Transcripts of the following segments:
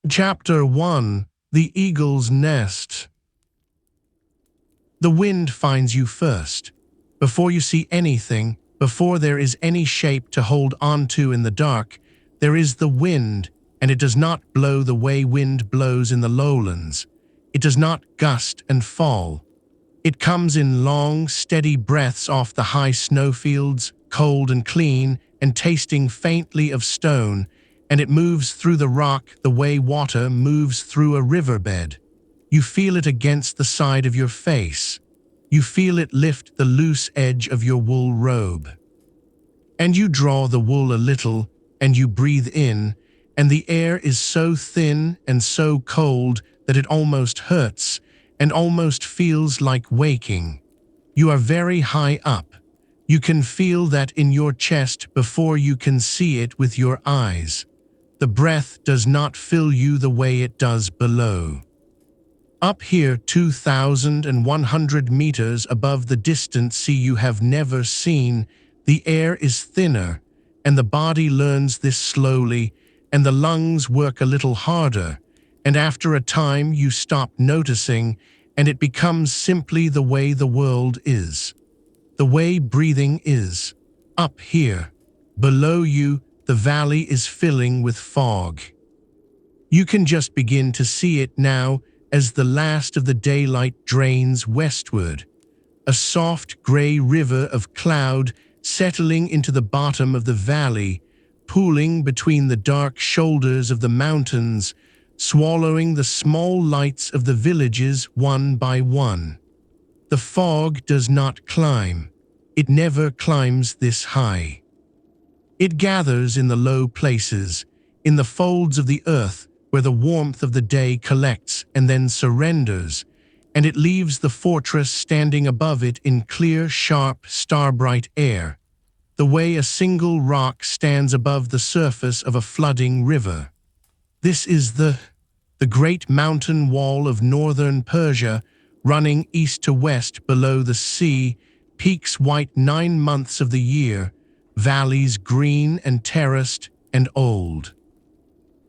Chapter 1: The Eagle's Nest. The wind finds you first. Before you see anything, before there is any shape to hold onto in the dark, there is the wind, and it does not blow the way wind blows in the lowlands. It does not gust and fall. It comes in long, steady breaths off the high snowfields, cold and clean, and tasting faintly of stone, and it moves through the rock the way water moves through a riverbed. You feel it against the side of your face. You feel it lift the loose edge of your wool robe. And you draw the wool a little, and you breathe in, and the air is so thin and so cold that it almost hurts, and almost feels like waking. You are very high up. You can feel that in your chest before you can see it with your eyes. The breath does not fill you the way it does below. Up here 2,100 meters above the distant sea you have never seen, the air is thinner, and the body learns this slowly, and the lungs work a little harder, and after a time you stop noticing, and it becomes simply the way the world is. The way breathing is. Up here. Below you, the valley is filling with fog. You can just begin to see it now as the last of the daylight drains westward. A soft gray river of cloud settling into the bottom of the valley, pooling between the dark shoulders of the mountains, swallowing the small lights of the villages one by one. The fog does not climb. It never climbs this high. It gathers in the low places, in the folds of the earth where the warmth of the day collects and then surrenders, and it leaves the fortress standing above it in clear, sharp, star-bright air, the way a single rock stands above the surface of a flooding river. This is the great mountain wall of northern Persia, running east to west below the sea, peaks white 9 months of the year, valleys green and terraced and old.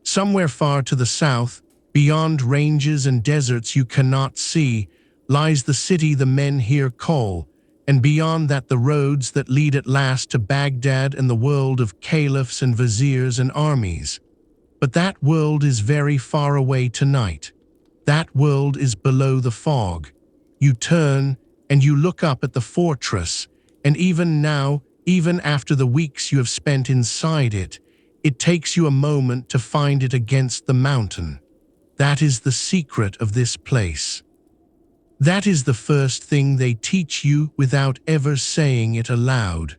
Somewhere far to the south, beyond ranges and deserts you cannot see, lies the city the men here call, and beyond that the roads that lead at last to Baghdad and the world of caliphs and viziers and armies. But that world is very far away tonight. That world is below the fog. You turn and you look up at the fortress, and even now, even after the weeks you have spent inside it, it takes you a moment to find it against the mountain. That is the secret of this place. That is the first thing they teach you without ever saying it aloud.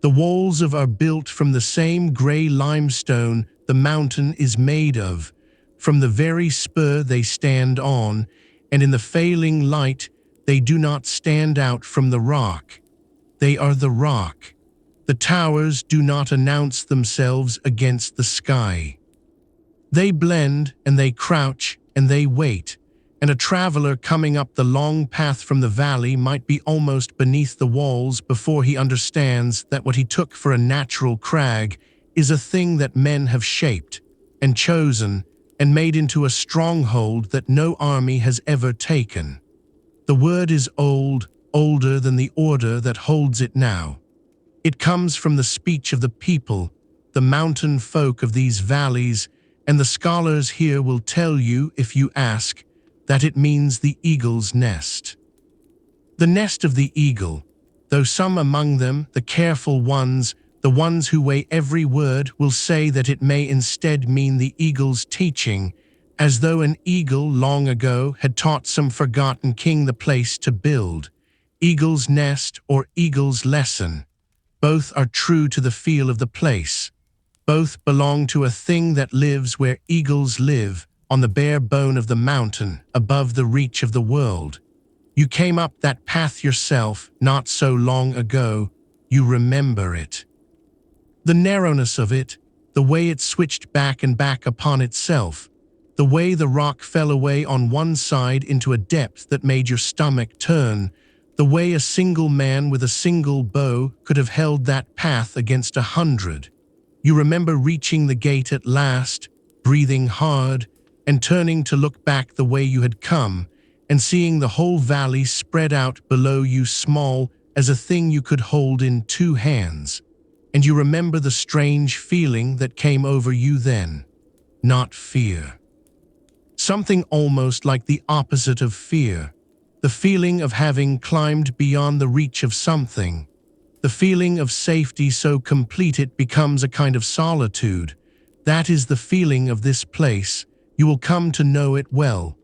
The walls are built from the same gray limestone the mountain is made of, from the very spur they stand on, and in the failing light they do not stand out from the rock. They are the rock. The towers do not announce themselves against the sky. They blend and they crouch and they wait, and a traveler coming up the long path from the valley might be almost beneath the walls before he understands that what he took for a natural crag is a thing that men have shaped and chosen and made into a stronghold that no army has ever taken. The word is old, older than the order that holds it now. It comes from the speech of the people, the mountain folk of these valleys, and the scholars here will tell you, if you ask, that it means the eagle's nest. The nest of the eagle, though some among them, the careful ones, the ones who weigh every word, will say that it may instead mean the eagle's teaching, as though an eagle long ago had taught some forgotten king the place to build. Eagle's nest or eagle's lesson. Both are true to the feel of the place. Both belong to a thing that lives where eagles live, on the bare bone of the mountain, above the reach of the world. You came up that path yourself not so long ago. You remember it. The narrowness of it, the way it switched back and back upon itself, the way the rock fell away on one side into a depth that made your stomach turn, the way a single man with a single bow could have held that path against 100. You remember reaching the gate at last, breathing hard, and turning to look back the way you had come, and seeing the whole valley spread out below you, small as a thing you could hold in two hands. And you remember the strange feeling that came over you then. Not fear. Something almost like the opposite of fear. The feeling of having climbed beyond the reach of something. The feeling of safety so complete it becomes a kind of solitude. That is the feeling of this place. You will come to know it well.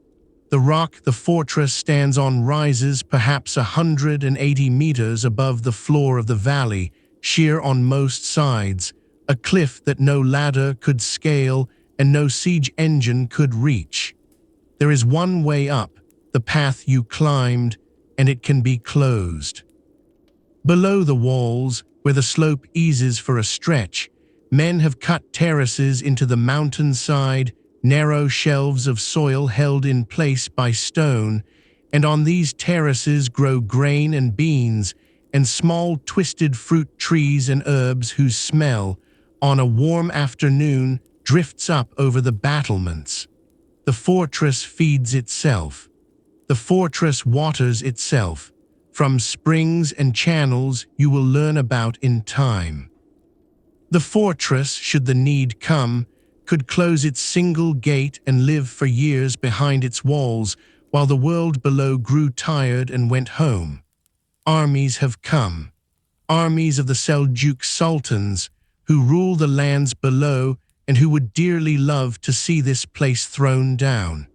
The rock the fortress stands on rises perhaps 180 meters above the floor of the valley, sheer on most sides, a cliff that no ladder could scale and no siege engine could reach. There is one way up, the path you climbed, and it can be closed. Below the walls, where the slope eases for a stretch, men have cut terraces into the mountainside, narrow shelves of soil held in place by stone, and on these terraces grow grain and beans and small twisted fruit trees and herbs whose smell, on a warm afternoon, drifts up over the battlements. The fortress feeds itself. The fortress waters itself, from springs and channels you will learn about in time. The fortress, should the need come, could close its single gate and live for years behind its walls while the world below grew tired and went home. Armies have come. Armies of the Seljuk sultans who rule the lands below and who would dearly love to see this place thrown down.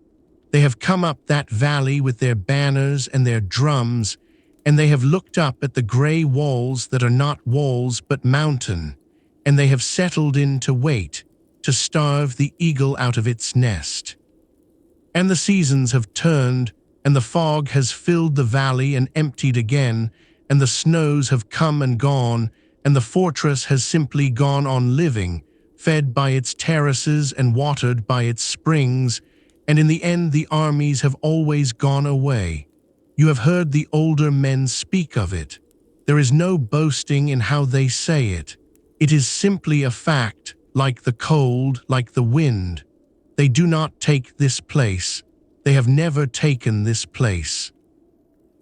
They have come up that valley with their banners and their drums, and they have looked up at the grey walls that are not walls but mountain, and they have settled in to wait, to starve the eagle out of its nest. And the seasons have turned, and the fog has filled the valley and emptied again, and the snows have come and gone, and the fortress has simply gone on living, fed by its terraces and watered by its springs, and in the end the armies have always gone away. You have heard the older men speak of it. There is no boasting in how they say it. It is simply a fact, like the cold, like the wind. They do not take this place. They have never taken this place.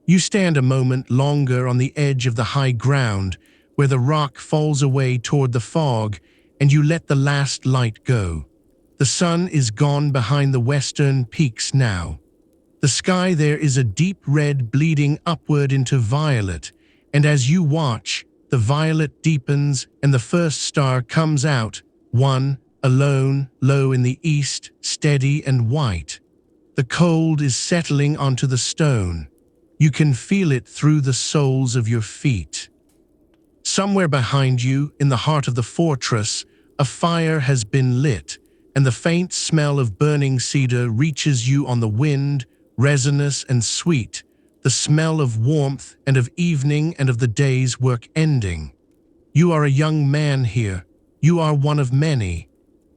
You stand a moment longer on the edge of the high ground, where the rock falls away toward the fog, and you let the last light go. The sun is gone behind the western peaks now. The sky there is a deep red bleeding upward into violet, and as you watch, the violet deepens and the first star comes out, one, alone, low in the east, steady and white. The cold is settling onto the stone. You can feel it through the soles of your feet. Somewhere behind you, in the heart of the fortress, a fire has been lit, and the faint smell of burning cedar reaches you on the wind, resinous and sweet, the smell of warmth and of evening and of the day's work ending. You are a young man here. You are one of many.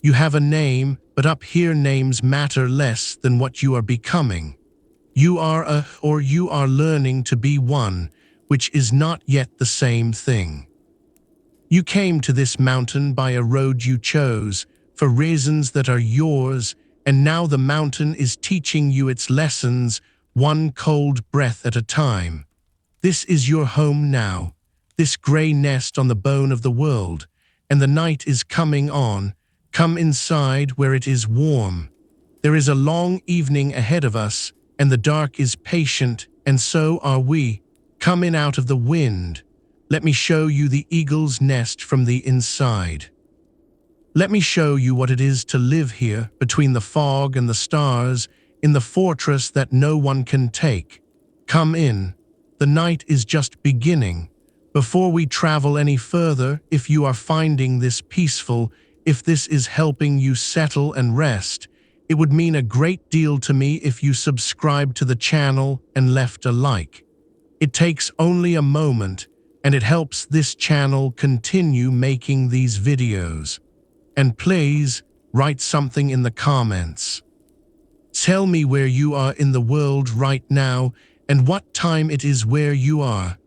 You have a name, but up here names matter less than what you are becoming. You are or you are learning to be one, which is not yet the same thing. You came to this mountain by a road you chose, for reasons that are yours, and now the mountain is teaching you its lessons, one cold breath at a time. This is your home now, this grey nest on the bone of the world, and the night is coming on. Come inside where it is warm. There is a long evening ahead of us, and the dark is patient, and so are we. Come in out of the wind. Let me show you the eagle's nest from the inside. Let me show you what it is to live here, between the fog and the stars, in the fortress that no one can take. Come in. The night is just beginning. Before we travel any further, if you are finding this peaceful, if this is helping you settle and rest, it would mean a great deal to me if you subscribed to the channel and left a like. It takes only a moment, and it helps this channel continue making these videos. And please, write something in the comments. Tell me where you are in the world right now and what time it is where you are.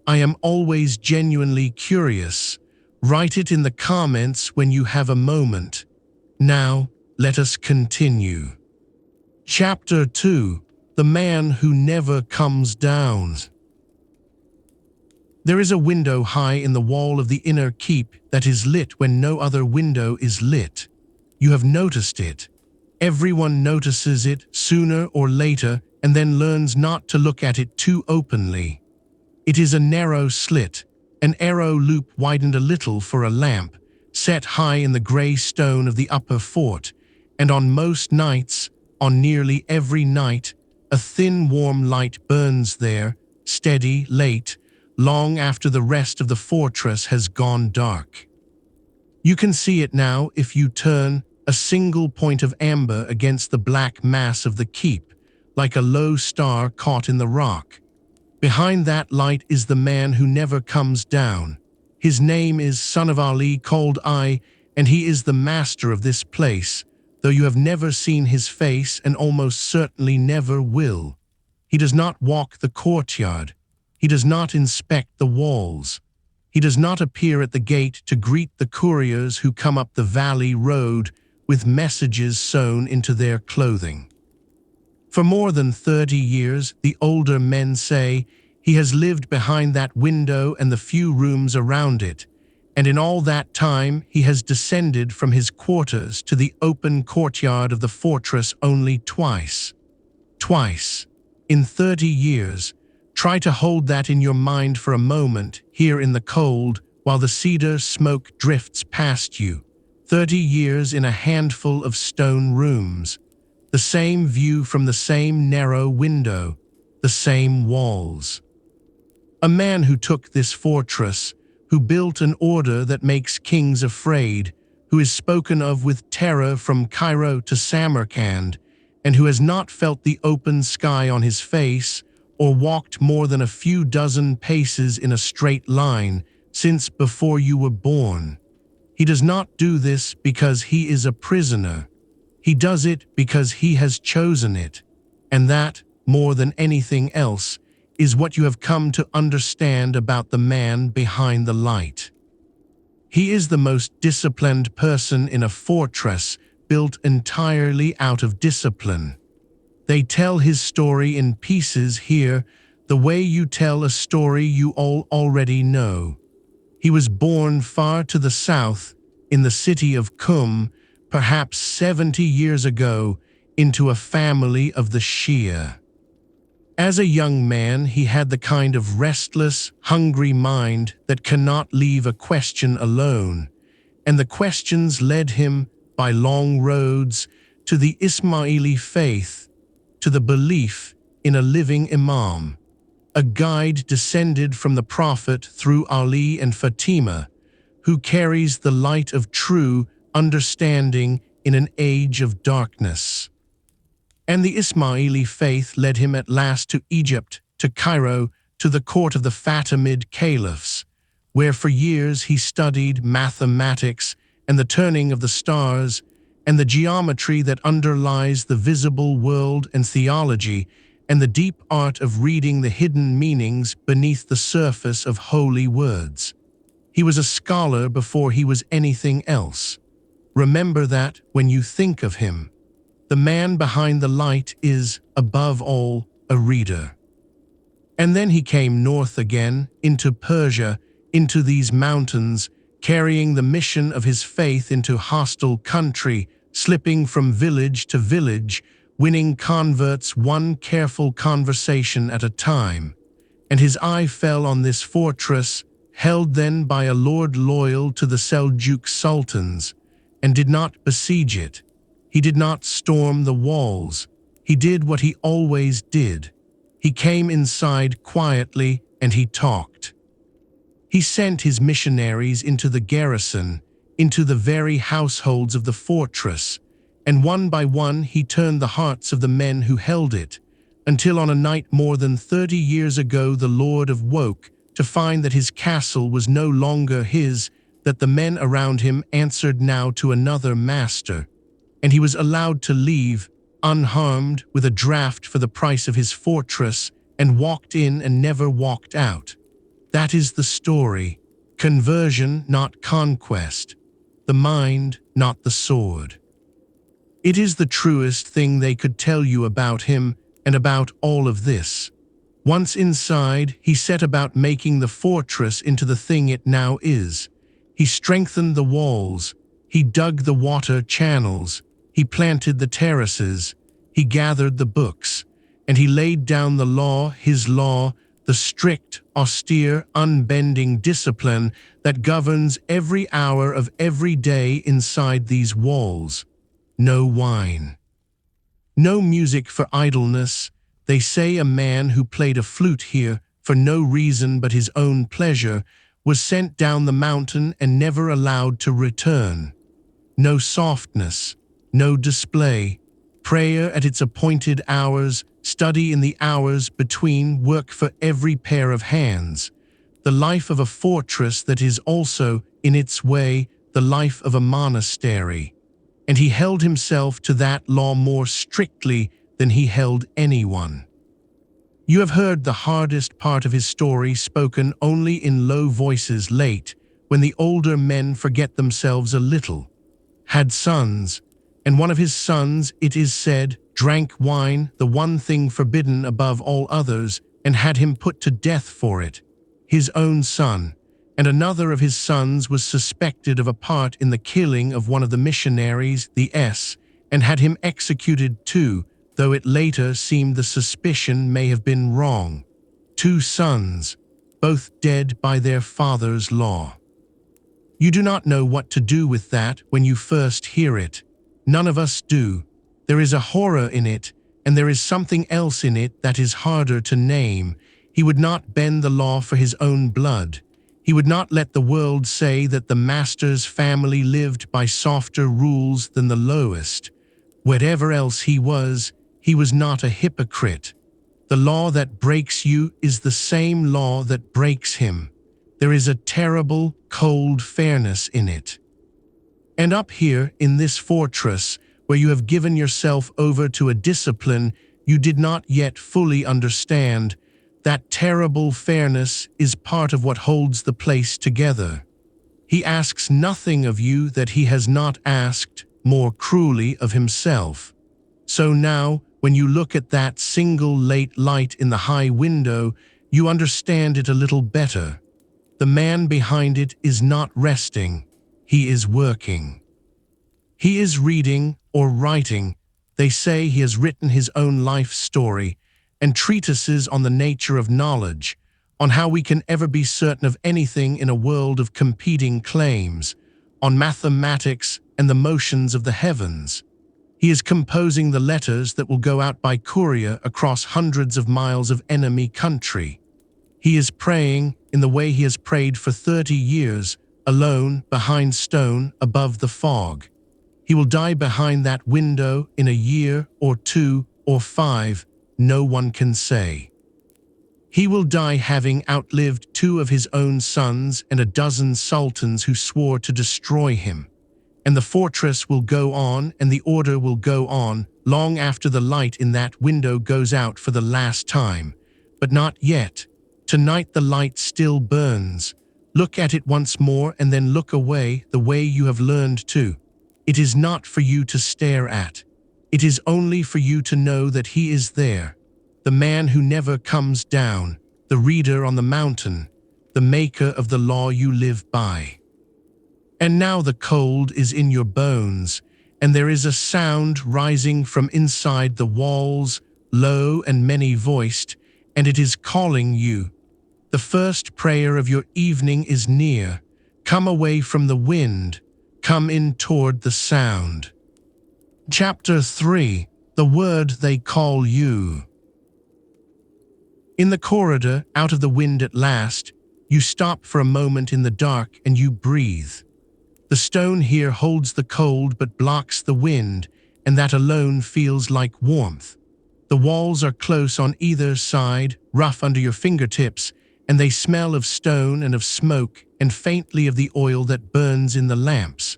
I am always genuinely curious. Write it in the comments when you have a moment. Now, let us continue. Chapter 2: The Man Who Never Comes Down. There is a window high in the wall of the inner keep that is lit when no other window is lit. You have noticed it. Everyone notices it sooner or later and then learns not to look at it too openly. It is a narrow slit, an arrow loop widened a little for a lamp, set high in the grey stone of the upper fort, and on most nights, on nearly every night, a thin warm light burns there, steady, late, long after the rest of the fortress has gone dark. You can see it now if you turn, a single point of amber against the black mass of the keep, like a low star caught in the rock. Behind that light is the man who never comes down. His name is Son of Ali called I, and he is the master of this place, though you have never seen his face and almost certainly never will. He does not walk the courtyard. He does not inspect the walls. He does not appear at the gate to greet the couriers who come up the valley road with messages sewn into their clothing. For more than 30 years, the older men say, he has lived behind that window and the few rooms around it, and in all that time he has descended from his quarters to the open courtyard of the fortress only twice. Twice. In 30 years. Try to hold that in your mind for a moment, here in the cold, while the cedar smoke drifts past you. 30 years in a handful of stone rooms. The same view from the same narrow window. The same walls. A man who took this fortress, who built an order that makes kings afraid, who is spoken of with terror from Cairo to Samarkand, and who has not felt the open sky on his face, or walked more than a few dozen paces in a straight line since before you were born. He does not do this because he is a prisoner. He does it because he has chosen it, and that, more than anything else, is what you have come to understand about the man behind the light. He is the most disciplined person in a fortress built entirely out of discipline. They tell his story in pieces here, the way you tell a story you all already know. He was born far to the south, in the city of Qum, perhaps 70 years ago, into a family of the Shia. As a young man, he had the kind of restless, hungry mind that cannot leave a question alone, and the questions led him, by long roads, to the Ismaili faith, to the belief in a living Imam, a guide descended from the Prophet through Ali and Fatima, who carries the light of true understanding in an age of darkness. And the Ismaili faith led him at last to Egypt, to Cairo, to the court of the Fatimid caliphs, where for years he studied mathematics and the turning of the stars and the geometry that underlies the visible world and theology and the deep art of reading the hidden meanings beneath the surface of holy words. He was a scholar before he was anything else. Remember that when you think of him. The man behind the light is, above all, a reader. And then he came north again, into Persia, into these mountains, carrying the mission of his faith into hostile country, slipping from village to village, winning converts one careful conversation at a time. And his eye fell on this fortress, held then by a lord loyal to the Seljuk sultans, and did not besiege it. He did not storm the walls. He did what he always did. He came inside quietly and he talked. He sent his missionaries into the garrison, into the very households of the fortress, and one by one he turned the hearts of the men who held it, until on a night more than 30 years ago the Lord awoke to find that his castle was no longer his, that the men around him answered now to another master, and he was allowed to leave, unharmed, with a draft for the price of his fortress, and walked in and never walked out. That is the story. Conversion, not conquest. The mind, not the sword. It is the truest thing they could tell you about him and about all of this. Once inside, he set about making the fortress into the thing it now is. He strengthened the walls, he dug the water channels, he planted the terraces, he gathered the books, and he laid down the law, his law, the strict, austere, unbending discipline that governs every hour of every day inside these walls. No wine. No music for idleness. They say a man who played a flute here for no reason but his own pleasure was sent down the mountain and never allowed to return. No softness, no display, prayer at its appointed hours, study in the hours between, work for every pair of hands. The life of a fortress that is also, in its way, the life of a monastery. And he held himself to that law more strictly than he held anyone. You have heard the hardest part of his story spoken only in low voices late, when the older men forget themselves a little. Had sons, and one of his sons, it is said, drank wine, the one thing forbidden above all others, and had him put to death for it, his own son. And another of his sons was suspected of a part in the killing of one of the missionaries, the S, and had him executed too, though it later seemed the suspicion may have been wrong. 2 sons, both dead by their father's law. You do not know what to do with that when you first hear it. None of us do. There is a horror in it, and there is something else in it that is harder to name. He would not bend the law for his own blood. He would not let the world say that the master's family lived by softer rules than the lowest. Whatever else he was not a hypocrite. The law that breaks you is the same law that breaks him. There is a terrible, cold fairness in it. And up here, in this fortress, where you have given yourself over to a discipline you did not yet fully understand, that terrible fairness is part of what holds the place together. He asks nothing of you that he has not asked, more cruelly, of himself. So now, when you look at that single late light in the high window, you understand it a little better. The man behind it is not resting, he is working. He is reading or writing. They say he has written his own life story, and treatises on the nature of knowledge, on how we can ever be certain of anything in a world of competing claims, on mathematics and the motions of the heavens. He is composing the letters that will go out by courier across hundreds of miles of enemy country. He is praying in the way he has prayed for 30 years, alone, behind stone, above the fog. He will die behind that window in a year or 2 or 5, no one can say. He will die having outlived 2 of his own sons and a dozen sultans who swore to destroy him. And the fortress will go on, and the order will go on, long after the light in that window goes out for the last time. But not yet. Tonight the light still burns. Look at it once more and then look away, the way you have learned to. It is not for you to stare at. It is only for you to know that he is there. The man who never comes down, the reader on the mountain, the maker of the law you live by. And now the cold is in your bones, and there is a sound rising from inside the walls, low and many-voiced, and it is calling you. The first prayer of your evening is near. Come away from the wind. Come in toward the sound. Chapter 3. The Word They Call You. In the corridor, out of the wind at last, you stop for a moment in the dark and you breathe. The stone here holds the cold but blocks the wind, and that alone feels like warmth. The walls are close on either side, rough under your fingertips, and they smell of stone and of smoke and faintly of the oil that burns in the lamps.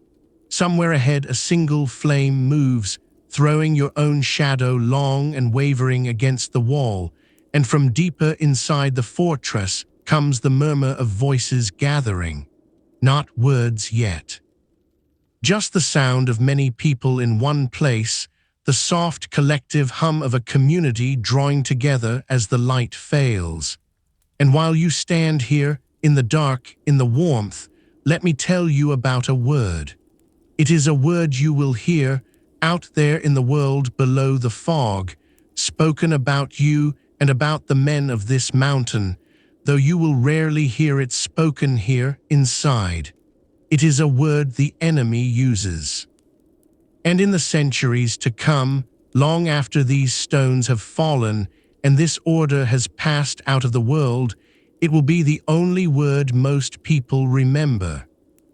Somewhere ahead a single flame moves, throwing your own shadow long and wavering against the wall, and from deeper inside the fortress comes the murmur of voices gathering. Not words yet. Just the sound of many people in one place, the soft collective hum of a community drawing together as the light fails. And while you stand here, in the dark, in the warmth, let me tell you about a word. It is a word you will hear out there in the world below the fog, spoken about you and about the men of this mountain, though you will rarely hear it spoken here inside. It is a word the enemy uses. And in the centuries to come, long after these stones have fallen and this order has passed out of the world, it will be the only word most people remember.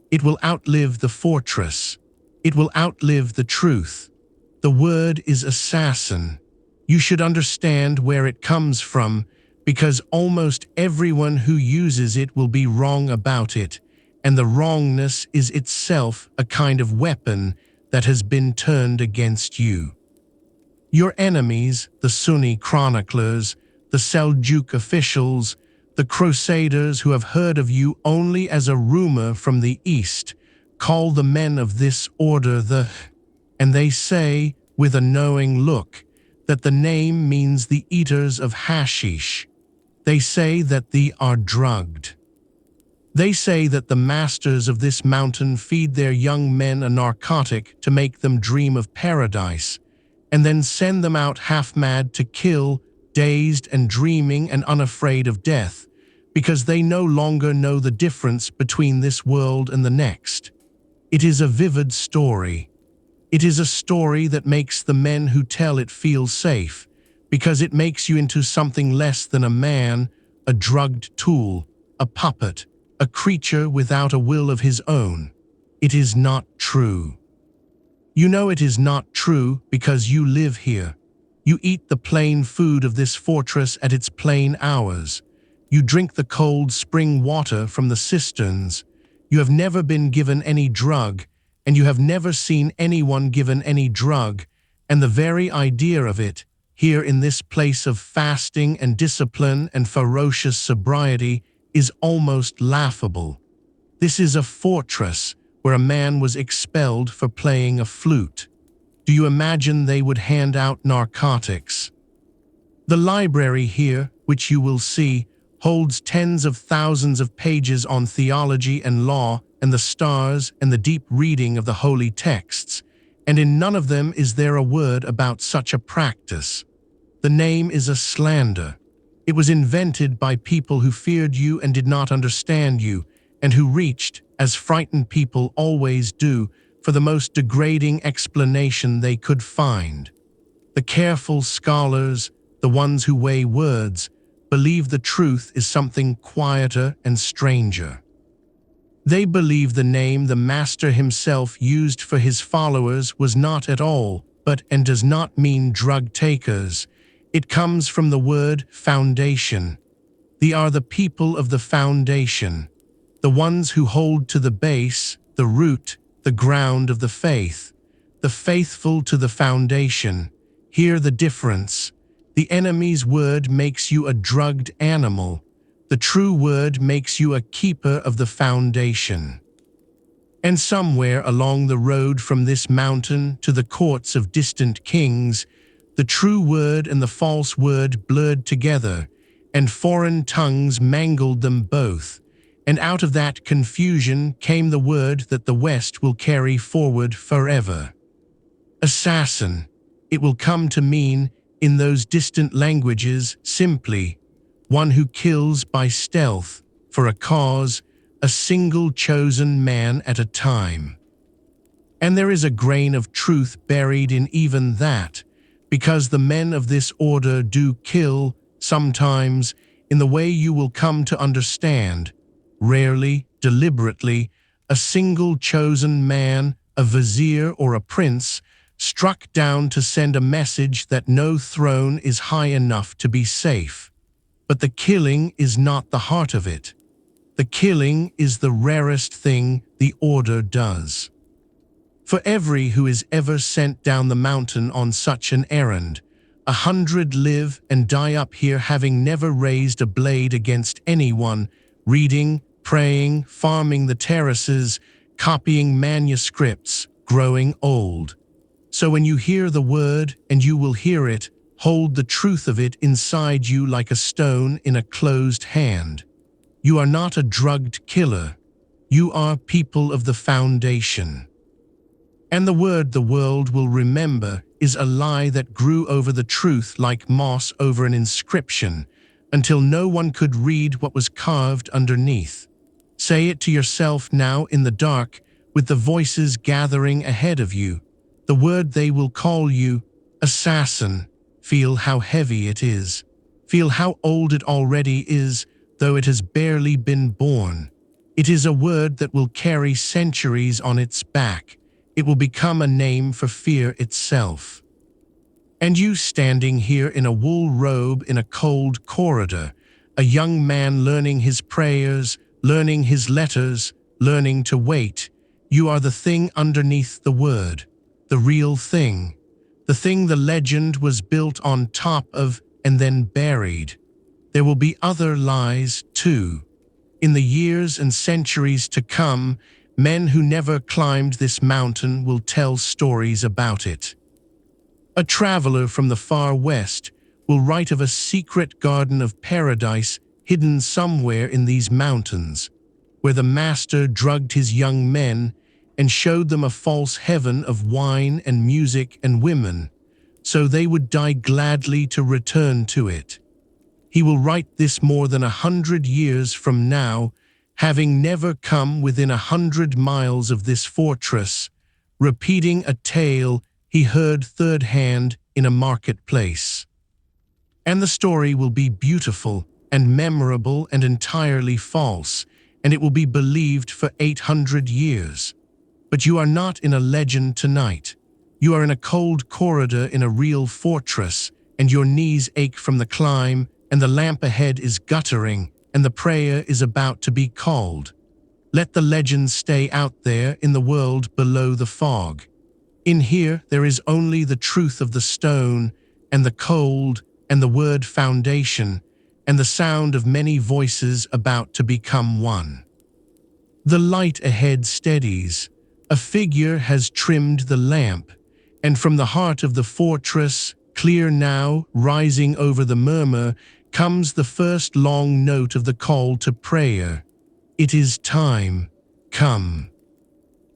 It will outlive the fortress. It will outlive the truth. The word is assassin. You should understand where it comes from, because almost everyone who uses it will be wrong about it, and the wrongness is itself a kind of weapon that has been turned against you. Your enemies, the Sunni chroniclers, the Seljuk officials, the crusaders who have heard of you only as a rumor from the east, call the men of this order and they say, with a knowing look, that the name means the eaters of hashish. They say that they are drugged. They say that the masters of this mountain feed their young men a narcotic to make them dream of paradise, and then send them out half-mad to kill, dazed and dreaming and unafraid of death, because they no longer know the difference between this world and the next. It is a vivid story. It is a story that makes the men who tell it feel safe, because it makes you into something less than a man, a drugged tool, a puppet, a creature without a will of his own. It is not true. You know it is not true because you live here. You eat the plain food of this fortress at its plain hours. You drink the cold spring water from the cisterns. You have never been given any drug, and you have never seen anyone given any drug, and the very idea of it, here in this place of fasting and discipline and ferocious sobriety, is almost laughable. This is a fortress where a man was expelled for playing a flute. Do you imagine they would hand out narcotics? The library here, which you will see, holds tens of thousands of pages on theology and law and the stars and the deep reading of the holy texts, and in none of them is there a word about such a practice. The name is a slander. It was invented by people who feared you and did not understand you, and who reached, as frightened people always do, for the most degrading explanation they could find. The careful scholars, the ones who weigh words, believe the truth is something quieter and stranger. They believe the name the Master himself used for his followers was not at all, but and does not mean drug takers. It comes from the word foundation. They are the people of the foundation, the ones who hold to the base, the root, the ground of the faith, the faithful to the foundation. Hear the difference. The enemy's word makes you a drugged animal. The true word makes you a keeper of the foundation. And somewhere along the road from this mountain to the courts of distant kings, the true word and the false word blurred together, and foreign tongues mangled them both. And out of that confusion came the word that the West will carry forward forever. Assassin. It will come to mean, in those distant languages, simply, one who kills by stealth, for a cause, a single chosen man at a time. And there is a grain of truth buried in even that, because the men of this order do kill, sometimes, in the way you will come to understand, rarely, deliberately, a single chosen man, a vizier or a prince, struck down to send a message that no throne is high enough to be safe. But the killing is not the heart of it. The killing is the rarest thing the order does. For every who is ever sent down the mountain on such an errand, 100 live and die up here having never raised a blade against anyone, reading, praying, farming the terraces, copying manuscripts, growing old. So when you hear the word, and you will hear it, hold the truth of it inside you like a stone in a closed hand. You are not a drugged killer. You are people of the foundation. And the word the world will remember is a lie that grew over the truth like moss over an inscription, until no one could read what was carved underneath. Say it to yourself now in the dark, with the voices gathering ahead of you. The word they will call you, assassin. Feel how heavy it is. Feel how old it already is, though it has barely been born. It is a word that will carry centuries on its back. It will become a name for fear itself. And you standing here in a wool robe in a cold corridor, a young man learning his prayers, learning his letters, learning to wait, you are the thing underneath the word, the real thing, the thing the legend was built on top of and then buried. There will be other lies, too. In the years and centuries to come, men who never climbed this mountain will tell stories about it. A traveler from the far west will write of a secret garden of paradise hidden somewhere in these mountains, where the master drugged his young men and showed them a false heaven of wine and music and women, so they would die gladly to return to it. He will write this more than 100 years from now, having never come within 100 miles of this fortress, repeating a tale he heard third hand in a marketplace. And the story will be beautiful and memorable and entirely false, and it will be believed for 800 years. But you are not in a legend tonight. You are in a cold corridor in a real fortress, and your knees ache from the climb, and the lamp ahead is guttering, and the prayer is about to be called. Let the legends stay out there in the world below the fog. In here there is only the truth of the stone, and the cold, and the word foundation, and the sound of many voices about to become one. The light ahead steadies. A figure has trimmed the lamp, and from the heart of the fortress, clear now, rising over the murmur, comes the first long note of the call to prayer. It is time. Come.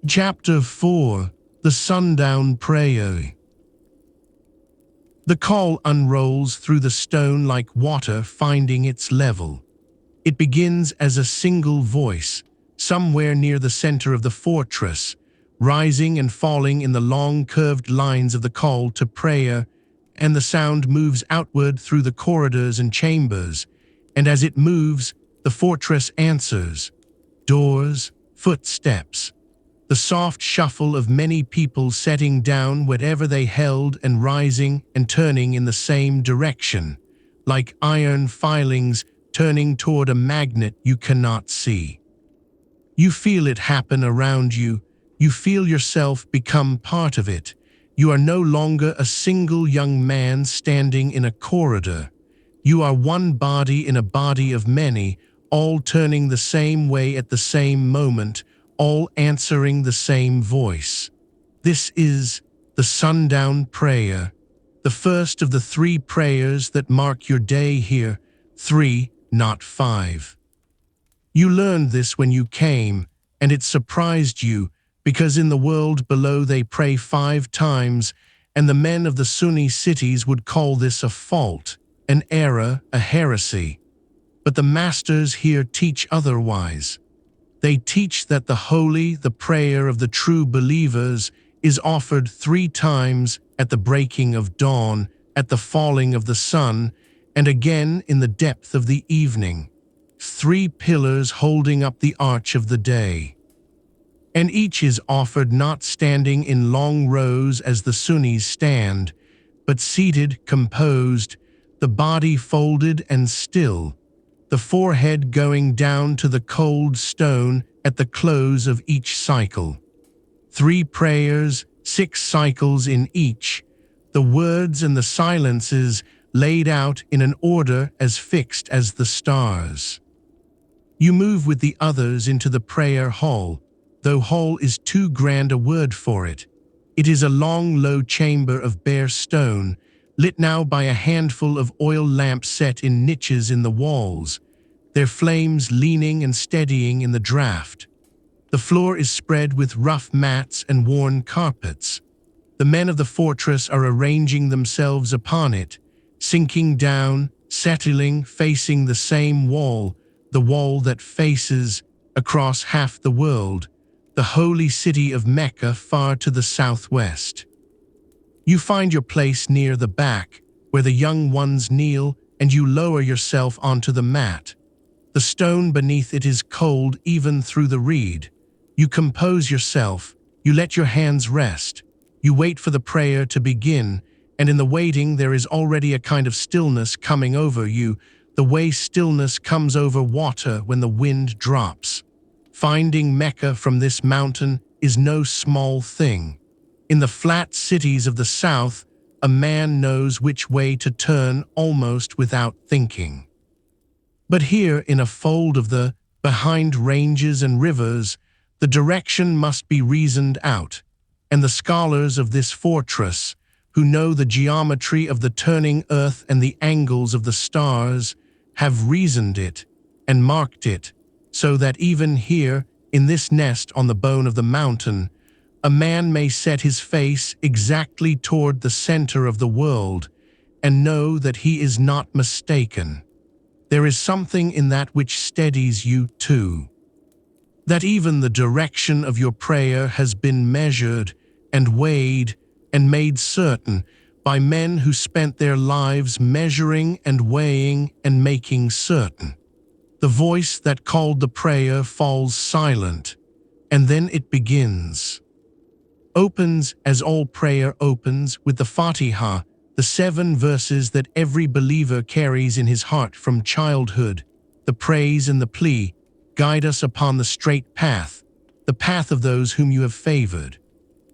Chapter 4. The Sundown Prayer. The call unrolls through the stone like water finding its level. It begins as a single voice, somewhere near the center of the fortress, rising and falling in the long curved lines of the call to prayer, and the sound moves outward through the corridors and chambers, and as it moves, the fortress answers. Doors, footsteps, the soft shuffle of many people setting down whatever they held and rising and turning in the same direction, like iron filings turning toward a magnet you cannot see. You feel it happen around you. You feel yourself become part of it. You are no longer a single young man standing in a corridor. You are one body in a body of many, all turning the same way at the same moment, all answering the same voice. This is the Sundown Prayer, the first of the 3 prayers that mark your day here, 3, not 5. You learned this when you came, and it surprised you, because in the world below they pray 5 times, and the men of the Sunni cities would call this a fault, an error, a heresy. But the masters here teach otherwise. They teach that the holy, the prayer of the true believers, is offered 3 times at the breaking of dawn, at the falling of the sun, and again in the depth of the evening. 3 pillars holding up the arch of the day. And each is offered not standing in long rows as the Sunnis stand, but seated, composed, the body folded and still, the forehead going down to the cold stone at the close of each cycle. 3 prayers, 6 cycles in each, the words and the silences laid out in an order as fixed as the stars. You move with the others into the prayer hall. though hall is too grand a word for it. It is a long, low chamber of bare stone, lit now by a handful of oil lamps set in niches in the walls, their flames leaning and steadying in the draught. The floor is spread with rough mats and worn carpets. The men of the fortress are arranging themselves upon it, sinking down, settling, facing the same wall, the wall that faces, across half the world, the holy city of Mecca far to the southwest. You find your place near the back, where the young ones kneel, and you lower yourself onto the mat. The stone beneath it is cold even through the reed. You compose yourself, you let your hands rest, you wait for the prayer to begin, and in the waiting there is already a kind of stillness coming over you, the way stillness comes over water when the wind drops. Finding Mecca from this mountain is no small thing. In the flat cities of the south, a man knows which way to turn almost without thinking. But here, in a fold of the behind ranges and rivers, the direction must be reasoned out, and the scholars of this fortress, who know the geometry of the turning earth and the angles of the stars, have reasoned it and marked it, so that even here, in this nest on the bone of the mountain, a man may set his face exactly toward the center of the world and know that he is not mistaken. There is something in that which steadies you too. That even the direction of your prayer has been measured and weighed and made certain by men who spent their lives measuring and weighing and making certain. The voice that called the prayer falls silent, and then it begins. Opens as all prayer opens with the Fatiha, the 7 verses that every believer carries in his heart from childhood, the praise and the plea, guide us upon the straight path, the path of those whom you have favored.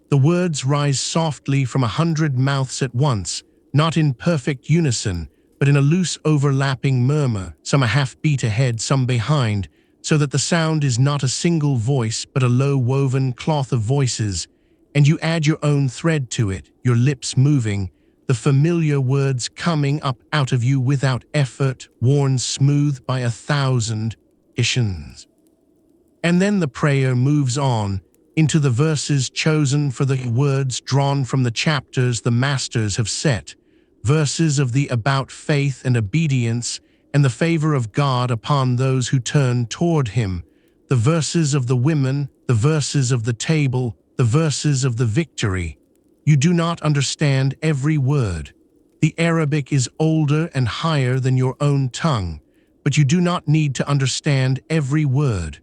The words rise softly from 100 mouths at once, not in perfect unison, but in a loose overlapping murmur, some a half beat ahead, some behind, so that the sound is not a single voice but a low woven cloth of voices, and you add your own thread to it, your lips moving, the familiar words coming up out of you without effort, worn smooth by 1,000 issues. And then the prayer moves on into the verses chosen for the words drawn from the chapters the masters have set, verses of the about faith and obedience and the favor of God upon those who turn toward Him, the verses of the women, the verses of the table, the verses of the victory. You do not understand every word. The Arabic is older and higher than your own tongue, but you do not need to understand every word.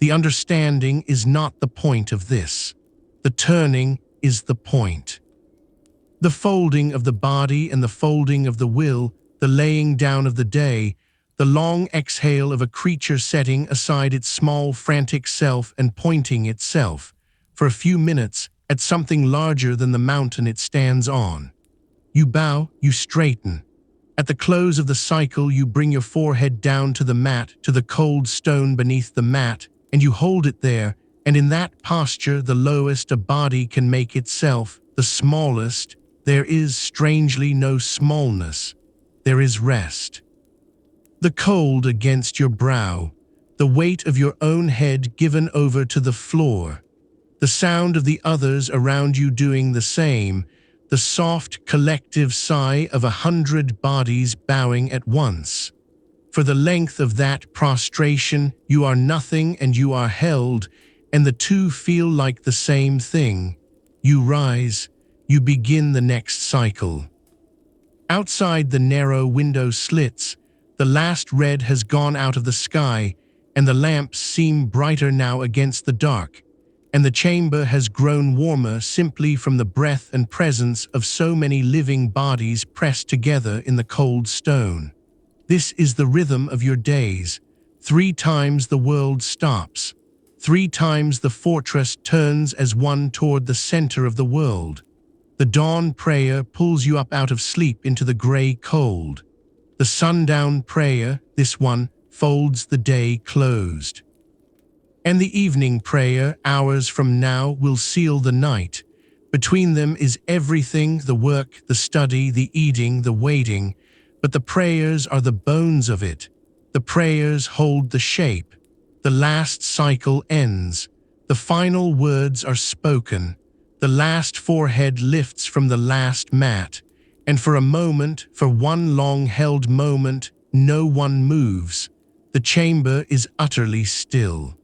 The understanding is not the point of this. The turning is the point. The folding of the body and the folding of the will, the laying down of the day, the long exhale of a creature setting aside its small frantic self and pointing itself, for a few minutes, at something larger than the mountain it stands on. You bow, you straighten. At the close of the cycle, you bring your forehead down to the mat, to the cold stone beneath the mat, and you hold it there, and in that posture the lowest a body can make itself, the smallest, there is strangely no smallness, there is rest. The cold against your brow, the weight of your own head given over to the floor, the sound of the others around you doing the same, the soft collective sigh of 100 bodies bowing at once. For the length of that prostration, you are nothing and you are held, and the two feel like the same thing. You rise, you begin the next cycle. Outside the narrow window slits, the last red has gone out of the sky, and the lamps seem brighter now against the dark, and the chamber has grown warmer simply from the breath and presence of so many living bodies pressed together in the cold stone. This is the rhythm of your days. 3 times the world stops. 3 times the fortress turns as one toward the center of the world. The dawn prayer pulls you up out of sleep into the gray cold. The sundown prayer, this one, folds the day closed. And the evening prayer, hours from now, will seal the night. Between them is everything, the work, the study, the eating, the waiting, but the prayers are the bones of it. The prayers hold the shape. The last cycle ends. The final words are spoken. The last forehead lifts from the last mat. And for a moment, for one long-held moment, no one moves. The chamber is utterly still.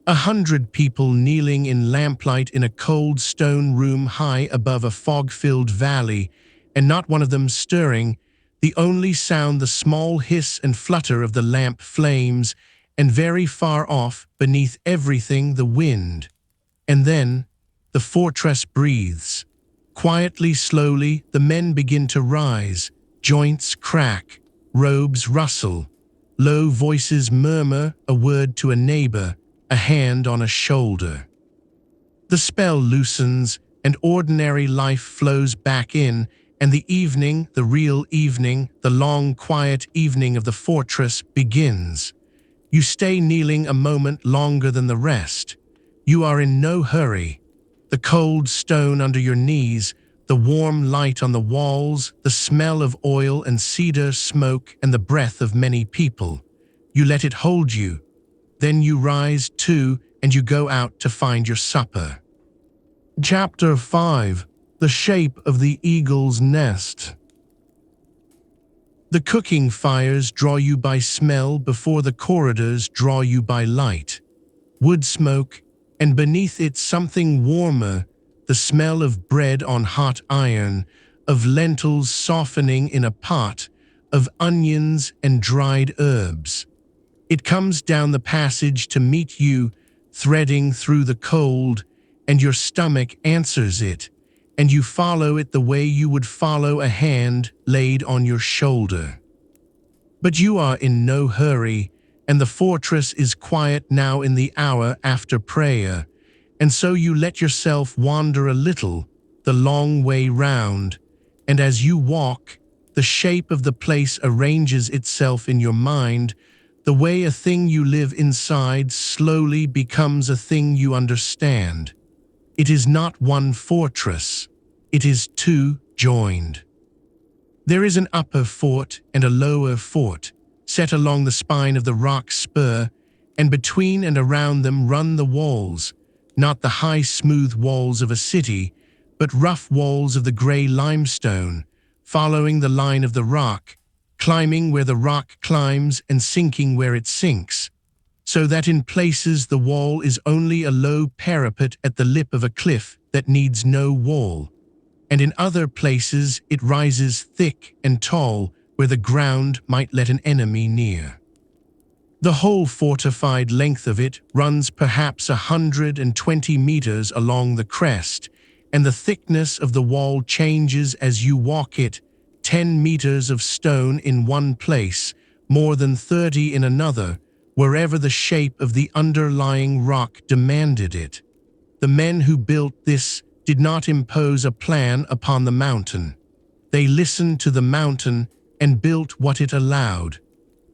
100 people kneeling in lamplight in a cold stone room high above a fog-filled valley, and not one of them stirring, the only sound the small hiss and flutter of the lamp flames, and very far off, beneath everything, the wind. And then the fortress breathes. Quietly, slowly, the men begin to rise. Joints crack, robes rustle. Low voices murmur a word to a neighbor, a hand on a shoulder. The spell loosens, and ordinary life flows back in, and the evening, the real evening, the long, quiet evening of the fortress begins. You stay kneeling a moment longer than the rest. You are in no hurry. The cold stone under your knees, the warm light on the walls, the smell of oil and cedar smoke, and the breath of many people. You let it hold you. Then you rise too, and you go out to find your supper. Chapter 5. The Shape of the Eagle's Nest. The cooking fires draw you by smell before the corridors draw you by light. Wood smoke, and beneath it something warmer, the smell of bread on hot iron, of lentils softening in a pot, of onions and dried herbs. It comes down the passage to meet you, threading through the cold, and your stomach answers it, and you follow it the way you would follow a hand laid on your shoulder. But you are in no hurry, and the fortress is quiet now in the hour after prayer, and so you let yourself wander a little, the long way round, and as you walk, the shape of the place arranges itself in your mind, the way a thing you live inside slowly becomes a thing you understand. It is not one fortress. It is two joined. There is an upper fort and a lower fort, set along the spine of the rock spur, and between and around them run the walls, not the high smooth walls of a city, but rough walls of the grey limestone, following the line of the rock, climbing where the rock climbs and sinking where it sinks, so that in places the wall is only a low parapet at the lip of a cliff that needs no wall, and in other places it rises thick and tall where the ground might let an enemy near. The whole fortified length of it runs perhaps 120 meters along the crest, and the thickness of the wall changes as you walk it, 10 meters of stone in one place, more than 30 in another, wherever the shape of the underlying rock demanded it. The men who built this did not impose a plan upon the mountain. They listened to the mountain and built what it allowed.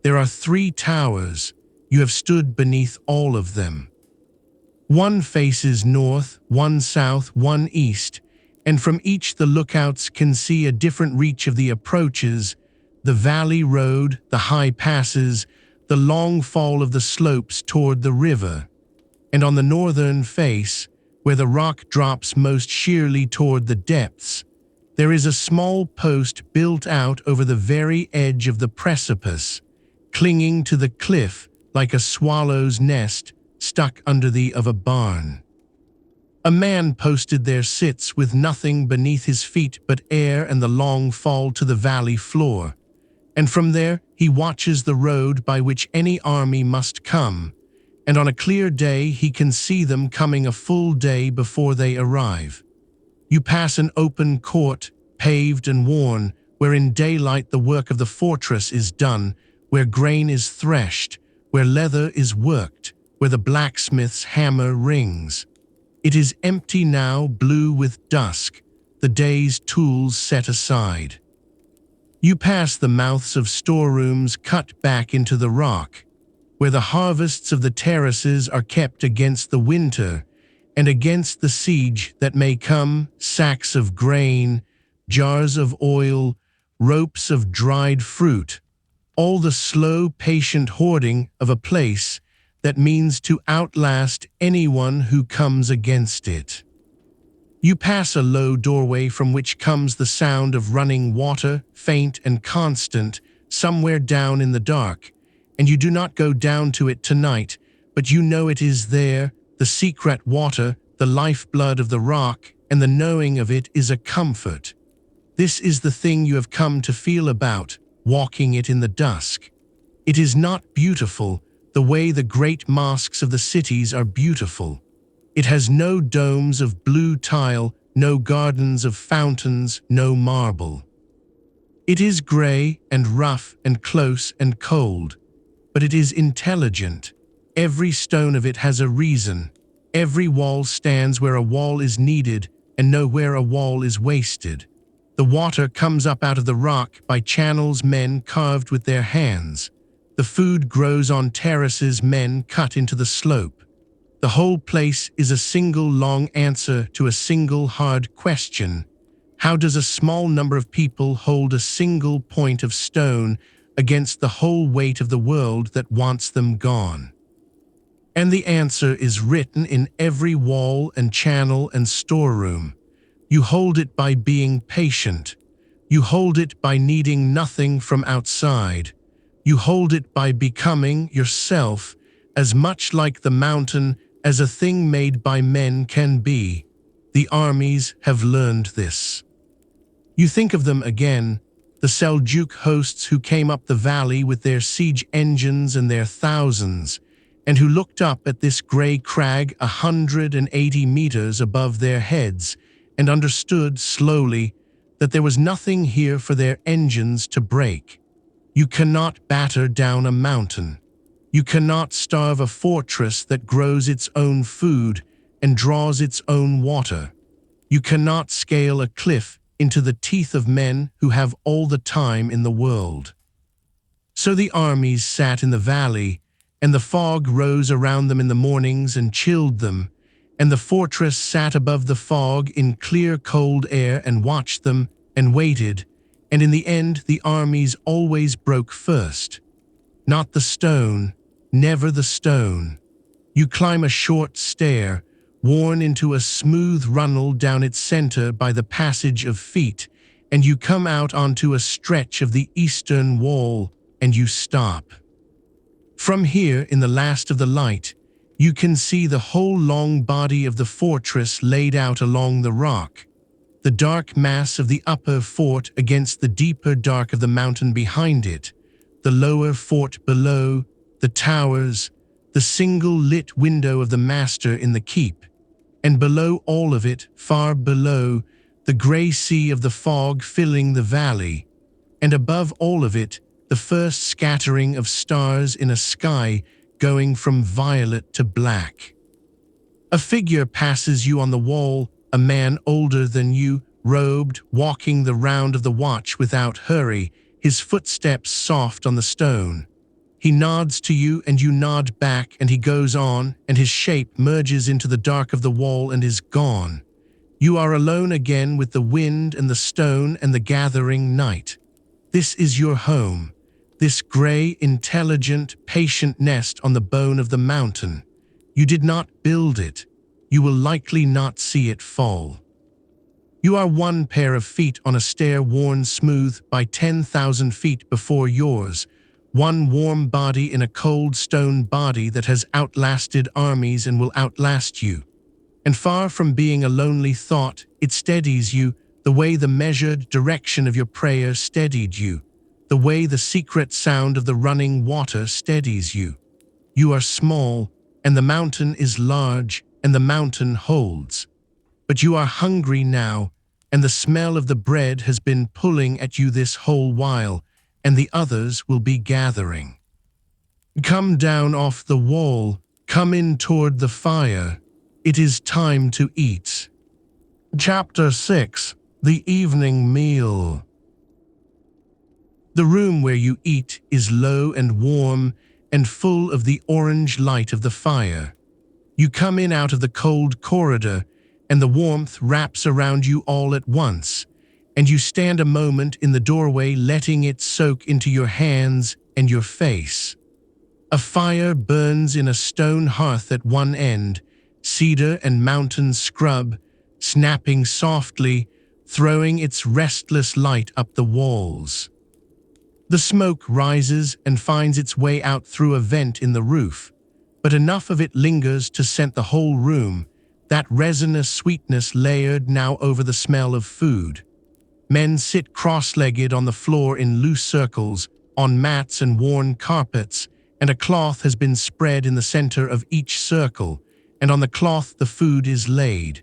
There are 3 towers. You have stood beneath all of them. One faces north, one south, one east, and from each the lookouts can see a different reach of the approaches, the valley road, the high passes, the long fall of the slopes toward the river. And on the northern face, where the rock drops most sheerly toward the depths, there is a small post built out over the very edge of the precipice, clinging to the cliff like a swallow's nest stuck under the of a barn. A man posted there sits with nothing beneath his feet but air and the long fall to the valley floor, and from there he watches the road by which any army must come, and on a clear day he can see them coming a full day before they arrive. You pass an open court, paved and worn, where in daylight the work of the fortress is done, where grain is threshed, where leather is worked, where the blacksmith's hammer rings. It is empty now, blue with dusk, the day's tools set aside. You pass the mouths of storerooms cut back into the rock. where the harvests of the terraces are kept against the winter and against the siege that may come, sacks of grain, jars of oil, ropes of dried fruit, all the slow, patient hoarding of a place that means to outlast anyone who comes against it. You pass a low doorway from which comes the sound of running water, faint and constant, somewhere down in the dark, and you do not go down to it tonight, but you know it is there, the secret water, the lifeblood of the rock, and the knowing of it is a comfort. This is the thing you have come to feel about, walking it in the dusk. It is not beautiful, the way the great mosques of the cities are beautiful. It has no domes of blue tile, no gardens of fountains, no marble. It is grey and rough and close and cold, but it is intelligent. Every stone of it has a reason. Every wall stands where a wall is needed and nowhere a wall is wasted. The water comes up out of the rock by channels men carved with their hands. The food grows on terraces men cut into the slope. The whole place is a single long answer to a single hard question. How does a small number of people hold a single point of stone against the whole weight of the world that wants them gone? And the answer is written in every wall and channel and storeroom. You hold it by being patient. You hold it by needing nothing from outside. You hold it by becoming yourself as much like the mountain as a thing made by men can be. The armies have learned this. You think of them again, the Seljuk hosts who came up the valley with their siege engines and their thousands, and who looked up at this grey crag 180 meters above their heads and understood slowly that there was nothing here for their engines to break. You cannot batter down a mountain. You cannot starve a fortress that grows its own food and draws its own water. You cannot scale a cliff into the teeth of men who have all the time in the world. So the armies sat in the valley, and the fog rose around them in the mornings and chilled them, and the fortress sat above the fog in clear cold air and watched them and waited, and in the end the armies always broke first. Not the stone, never the stone. You climb a short stair, worn into a smooth runnel down its center by the passage of feet, and you come out onto a stretch of the eastern wall, and you stop. From here, in the last of the light, you can see the whole long body of the fortress laid out along the rock, the dark mass of the upper fort against the deeper dark of the mountain behind it, the lower fort below, the towers, the single lit window of the master in the keep, and below all of it, far below, the grey sea of the fog filling the valley, and above all of it, the first scattering of stars in a sky going from violet to black. A figure passes you on the wall, a man older than you, robed, walking the round of the watch without hurry, his footsteps soft on the stone. He nods to you and you nod back, and he goes on, and his shape merges into the dark of the wall and is gone. You are alone again with the wind and the stone and the gathering night. This is your home, this grey, intelligent, patient nest on the bone of the mountain. You did not build it. You will likely not see it fall. You are one pair of feet on a stair worn smooth by 10,000 feet before yours, one warm body in a cold stone body that has outlasted armies and will outlast you. And far from being a lonely thought, it steadies you the way the measured direction of your prayer steadied you, the way the secret sound of the running water steadies you. You are small, and the mountain is large, and the mountain holds. But you are hungry now, and the smell of the bread has been pulling at you this whole while, and the others will be gathering. Come down off the wall, come in toward the fire. It is time to eat. Chapter 6. The Evening Meal. The room where you eat is low and warm, and full of the orange light of the fire. You come in out of the cold corridor, and the warmth wraps around you all at once, and you stand a moment in the doorway letting it soak into your hands and your face. A fire burns in a stone hearth at one end, cedar and mountain scrub, snapping softly, throwing its restless light up the walls. The smoke rises and finds its way out through a vent in the roof, but enough of it lingers to scent the whole room, that resinous sweetness layered now over the smell of food. Men sit cross-legged on the floor in loose circles, on mats and worn carpets, and a cloth has been spread in the center of each circle, and on the cloth the food is laid.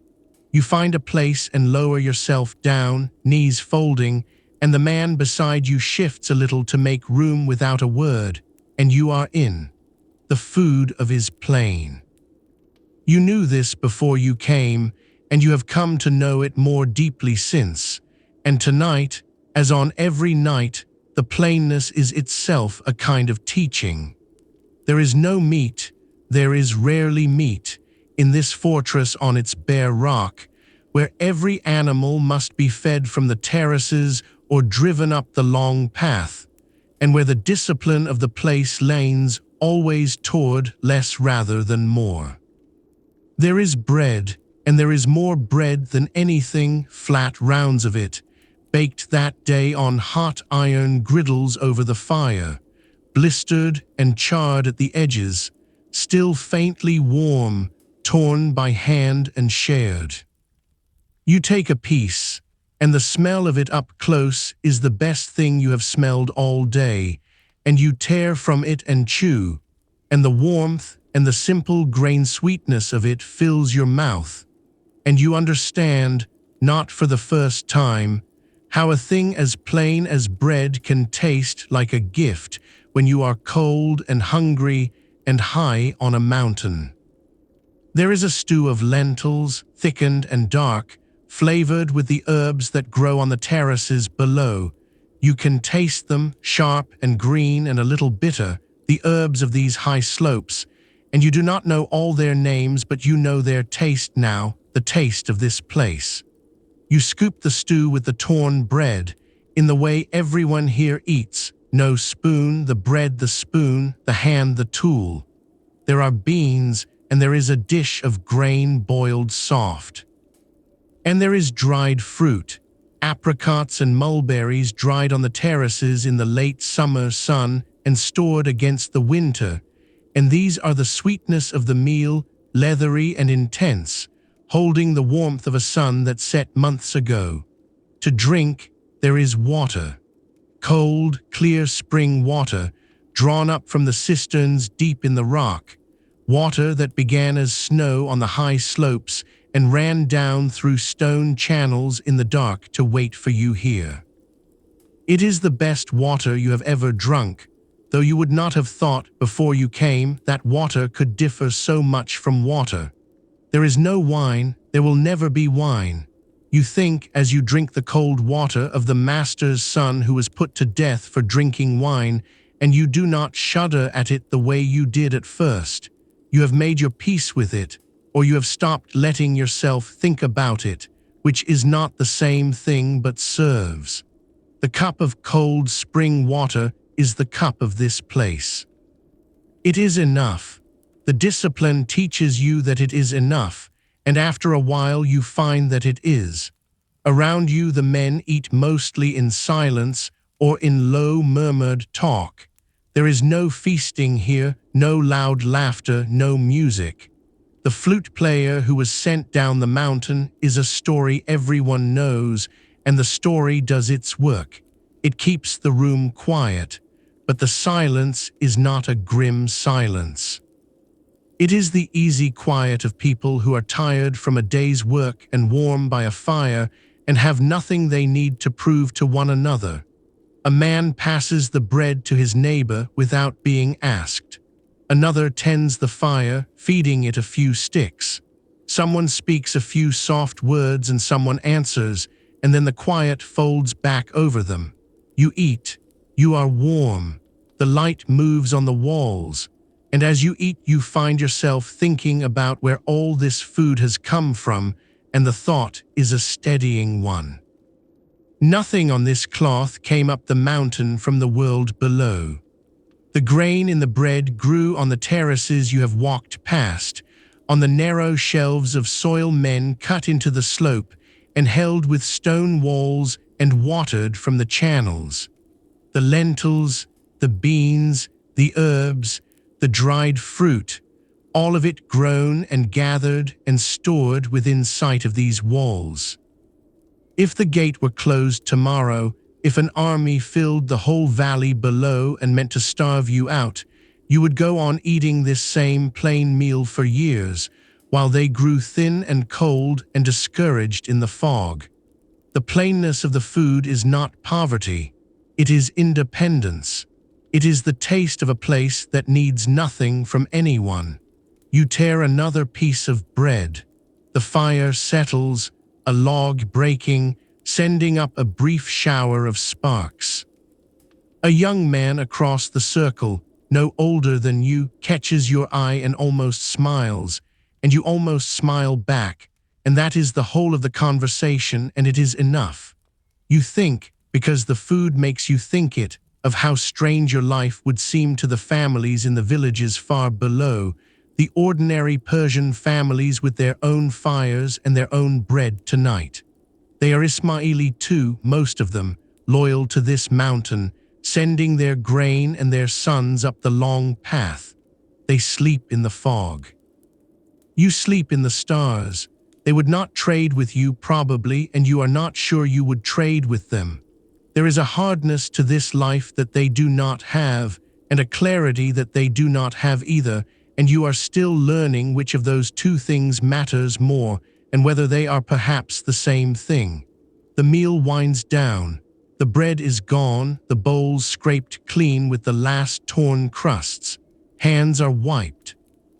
You find a place and lower yourself down, knees folding, and the man beside you shifts a little to make room without a word, and you are in. The food of his plane. You knew this before you came, and you have come to know it more deeply since. And tonight, as on every night, the plainness is itself a kind of teaching. There is no meat, there is rarely meat, in this fortress on its bare rock, where every animal must be fed from the terraces or driven up the long path, and where the discipline of the place leans always toward less rather than more. There is bread, and there is more bread than anything, flat rounds of it, baked that day on hot iron griddles over the fire, blistered and charred at the edges, still faintly warm, torn by hand and shared. You take a piece, and the smell of it up close is the best thing you have smelled all day, and you tear from it and chew, and the warmth and the simple grain sweetness of it fills your mouth, and you understand, not for the first time, how a thing as plain as bread can taste like a gift when you are cold and hungry and high on a mountain. There is a stew of lentils, thickened and dark, flavored with the herbs that grow on the terraces below. You can taste them, sharp and green and a little bitter, the herbs of these high slopes, and you do not know all their names, but you know their taste now, the taste of this place. You scoop the stew with the torn bread, in the way everyone here eats, no spoon, the bread the spoon, the hand the tool. There are beans, and there is a dish of grain boiled soft. And there is dried fruit, apricots and mulberries dried on the terraces in the late summer sun and stored against the winter, and these are the sweetness of the meal, leathery and intense, holding the warmth of a sun that set months ago. To drink, there is water. Cold, clear spring water, drawn up from the cisterns deep in the rock, water that began as snow on the high slopes and ran down through stone channels in the dark to wait for you here. It is the best water you have ever drunk, though you would not have thought before you came that water could differ so much from water. There is no wine, there will never be wine. You think, as you drink the cold water, of the master's son who was put to death for drinking wine, and you do not shudder at it the way you did at first. You have made your peace with it, or you have stopped letting yourself think about it, which is not the same thing but serves. The cup of cold spring water is the cup of this place. It is enough. The discipline teaches you that it is enough, and after a while you find that it is. Around you the men eat mostly in silence or in low murmured talk. There is no feasting here, no loud laughter, no music. The flute player who was sent down the mountain is a story everyone knows, and the story does its work. It keeps the room quiet, but the silence is not a grim silence. It is the easy quiet of people who are tired from a day's work and warm by a fire and have nothing they need to prove to one another. A man passes the bread to his neighbor without being asked. Another tends the fire, feeding it a few sticks. Someone speaks a few soft words and someone answers, and then the quiet folds back over them. You eat. You are warm. The light moves on the walls, and as you eat, you find yourself thinking about where all this food has come from, and the thought is a steadying one. Nothing on this cloth came up the mountain from the world below. The grain in the bread grew on the terraces you have walked past, on the narrow shelves of soil men cut into the slope and held with stone walls and watered from the channels. The lentils, the beans, the herbs, the dried fruit, all of it grown and gathered and stored within sight of these walls. If the gate were closed tomorrow, if an army filled the whole valley below and meant to starve you out, you would go on eating this same plain meal for years, while they grew thin and cold and discouraged in the fog. The plainness of the food is not poverty, it is independence. It is the taste of a place that needs nothing from anyone. You tear another piece of bread. The fire settles, a log breaking, sending up a brief shower of sparks. A young man across the circle, no older than you, catches your eye and almost smiles, and you almost smile back, and that is the whole of the conversation, and it is enough. You think, because the food makes you think it, of how strange your life would seem to the families in the villages far below, the ordinary Persian families with their own fires and their own bread tonight. They are Ismaili too, most of them, loyal to this mountain, sending their grain and their sons up the long path. They sleep in the fog. You sleep in the stars. They would not trade with you probably, and you are not sure you would trade with them. There is a hardness to this life that they do not have, and a clarity that they do not have either, and you are still learning which of those two things matters more, and whether they are perhaps the same thing. The meal winds down. The bread is gone, the bowls scraped clean with the last torn crusts. Hands are wiped.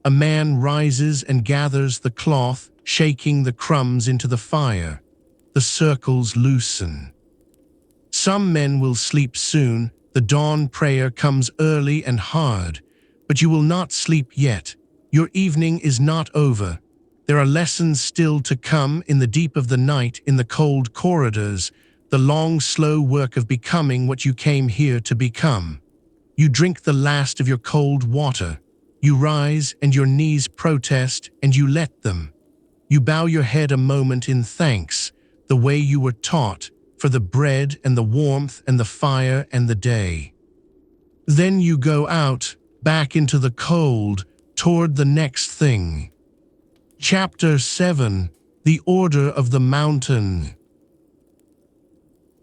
A man rises and gathers the cloth, shaking the crumbs into the fire. The circles loosen. Some men will sleep soon, the dawn prayer comes early and hard, but you will not sleep yet. Your evening is not over. There are lessons still to come in the deep of the night, in the cold corridors, the long, slow work of becoming what you came here to become. You drink the last of your cold water. You rise and your knees protest and you let them. You bow your head a moment in thanks, the way you were taught, for the bread and the warmth and the fire and the day. Then you go out, back into the cold, toward the next thing. Chapter 7: The Order of the Mountain.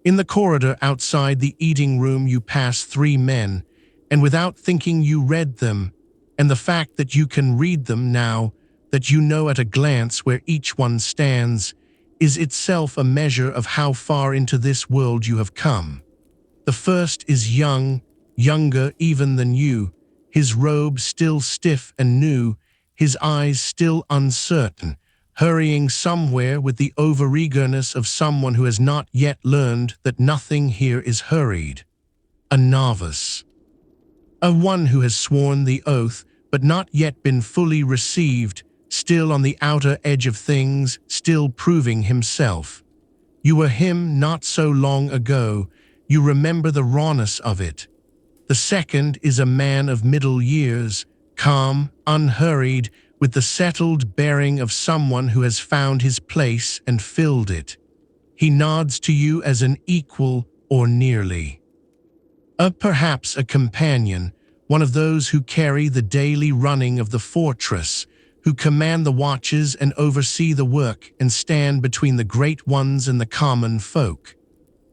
In the corridor outside the eating room you pass 3 men, and without thinking you read them, and the fact that you can read them now, that you know at a glance where each one stands, is itself a measure of how far into this world you have come. The first is young, younger even than you, his robe still stiff and new, his eyes still uncertain, hurrying somewhere with the overeagerness of someone who has not yet learned that nothing here is hurried. A novice. A one who has sworn the oath, but not yet been fully received, still on the outer edge of things, still proving himself. You were him not so long ago, you remember the rawness of it. The second is a man of middle years, calm, unhurried, with the settled bearing of someone who has found his place and filled it. He nods to you as an equal or nearly. Perhaps a companion, one of those who carry the daily running of the fortress, who command the watches and oversee the work and stand between the great ones and the common folk.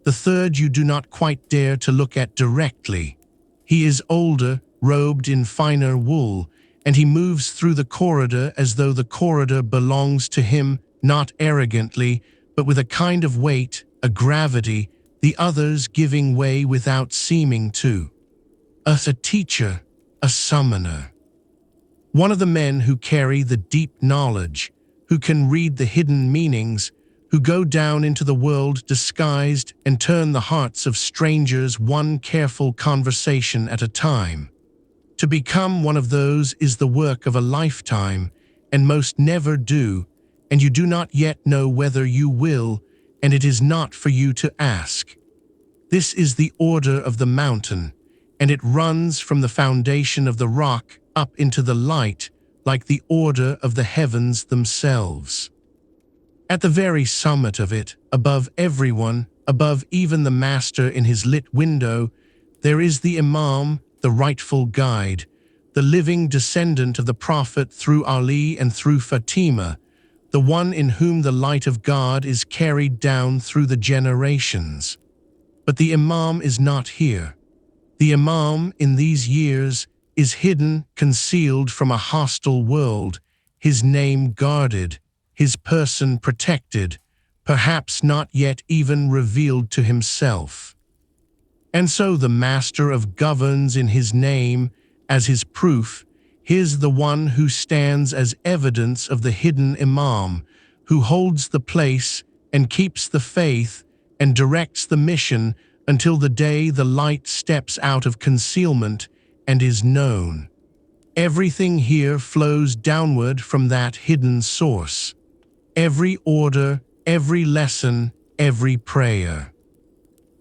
The third you do not quite dare to look at directly. He is older, robed in finer wool, and he moves through the corridor as though the corridor belongs to him, not arrogantly, but with a kind of weight, a gravity, the others giving way without seeming to. A teacher, a summoner. One of the men who carry the deep knowledge, who can read the hidden meanings, who go down into the world disguised and turn the hearts of strangers one careful conversation at a time. To become one of those is the work of a lifetime, and most never do, and you do not yet know whether you will, and it is not for you to ask. This is the order of the mountain, and it runs from the foundation of the rock up into the light, like the order of the heavens themselves. At the very summit of it, above everyone, above even the master in his lit window, there is the Imam, the rightful guide, the living descendant of the Prophet through Ali and through Fatima, the one in whom the light of God is carried down through the generations. But the Imam is not here. The Imam, in these years, is hidden, concealed from a hostile world, his name guarded, his person protected, perhaps not yet even revealed to himself. And so the Master of governs in his name, as his proof, his the one who stands as evidence of the hidden Imam, who holds the place and keeps the faith and directs the mission until the day the light steps out of concealment and is known. Everything here flows downward from that hidden source. Every order, every lesson, every prayer.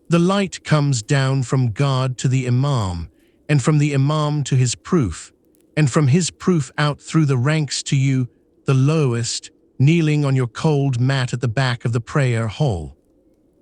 The light comes down from God to the Imam, and from the Imam to his proof, and from his proof out through the ranks to you, the lowest, kneeling on your cold mat at the back of the prayer hall.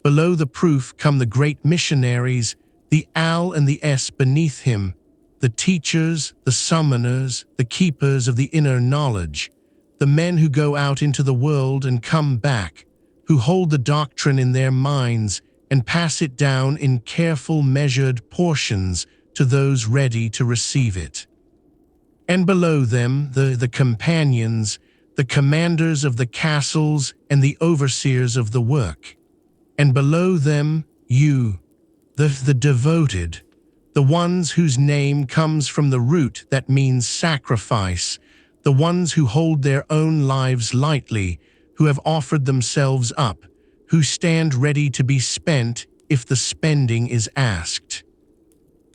Below the proof come the great missionaries, the Al and the S beneath him, the teachers, the summoners, the keepers of the inner knowledge, the men who go out into the world and come back, who hold the doctrine in their minds and pass it down in careful measured portions to those ready to receive it. And below them the companions, the commanders of the castles and the overseers of the work. And below them you, the devoted, the ones whose name comes from the root that means sacrifice, the ones who hold their own lives lightly, who have offered themselves up, who stand ready to be spent if the spending is asked.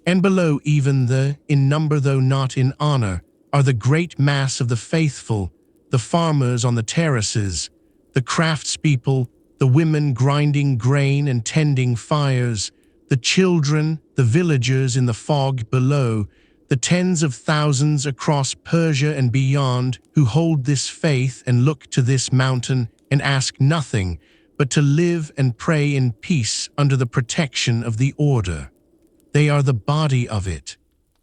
And below even in number though not in honor, are the great mass of the faithful, the farmers on the terraces, the craftspeople, the women grinding grain and tending fires, the children, the villagers in the fog below, the tens of thousands across Persia and beyond who hold this faith and look to this mountain and ask nothing but to live and pray in peace under the protection of the order. They are the body of it.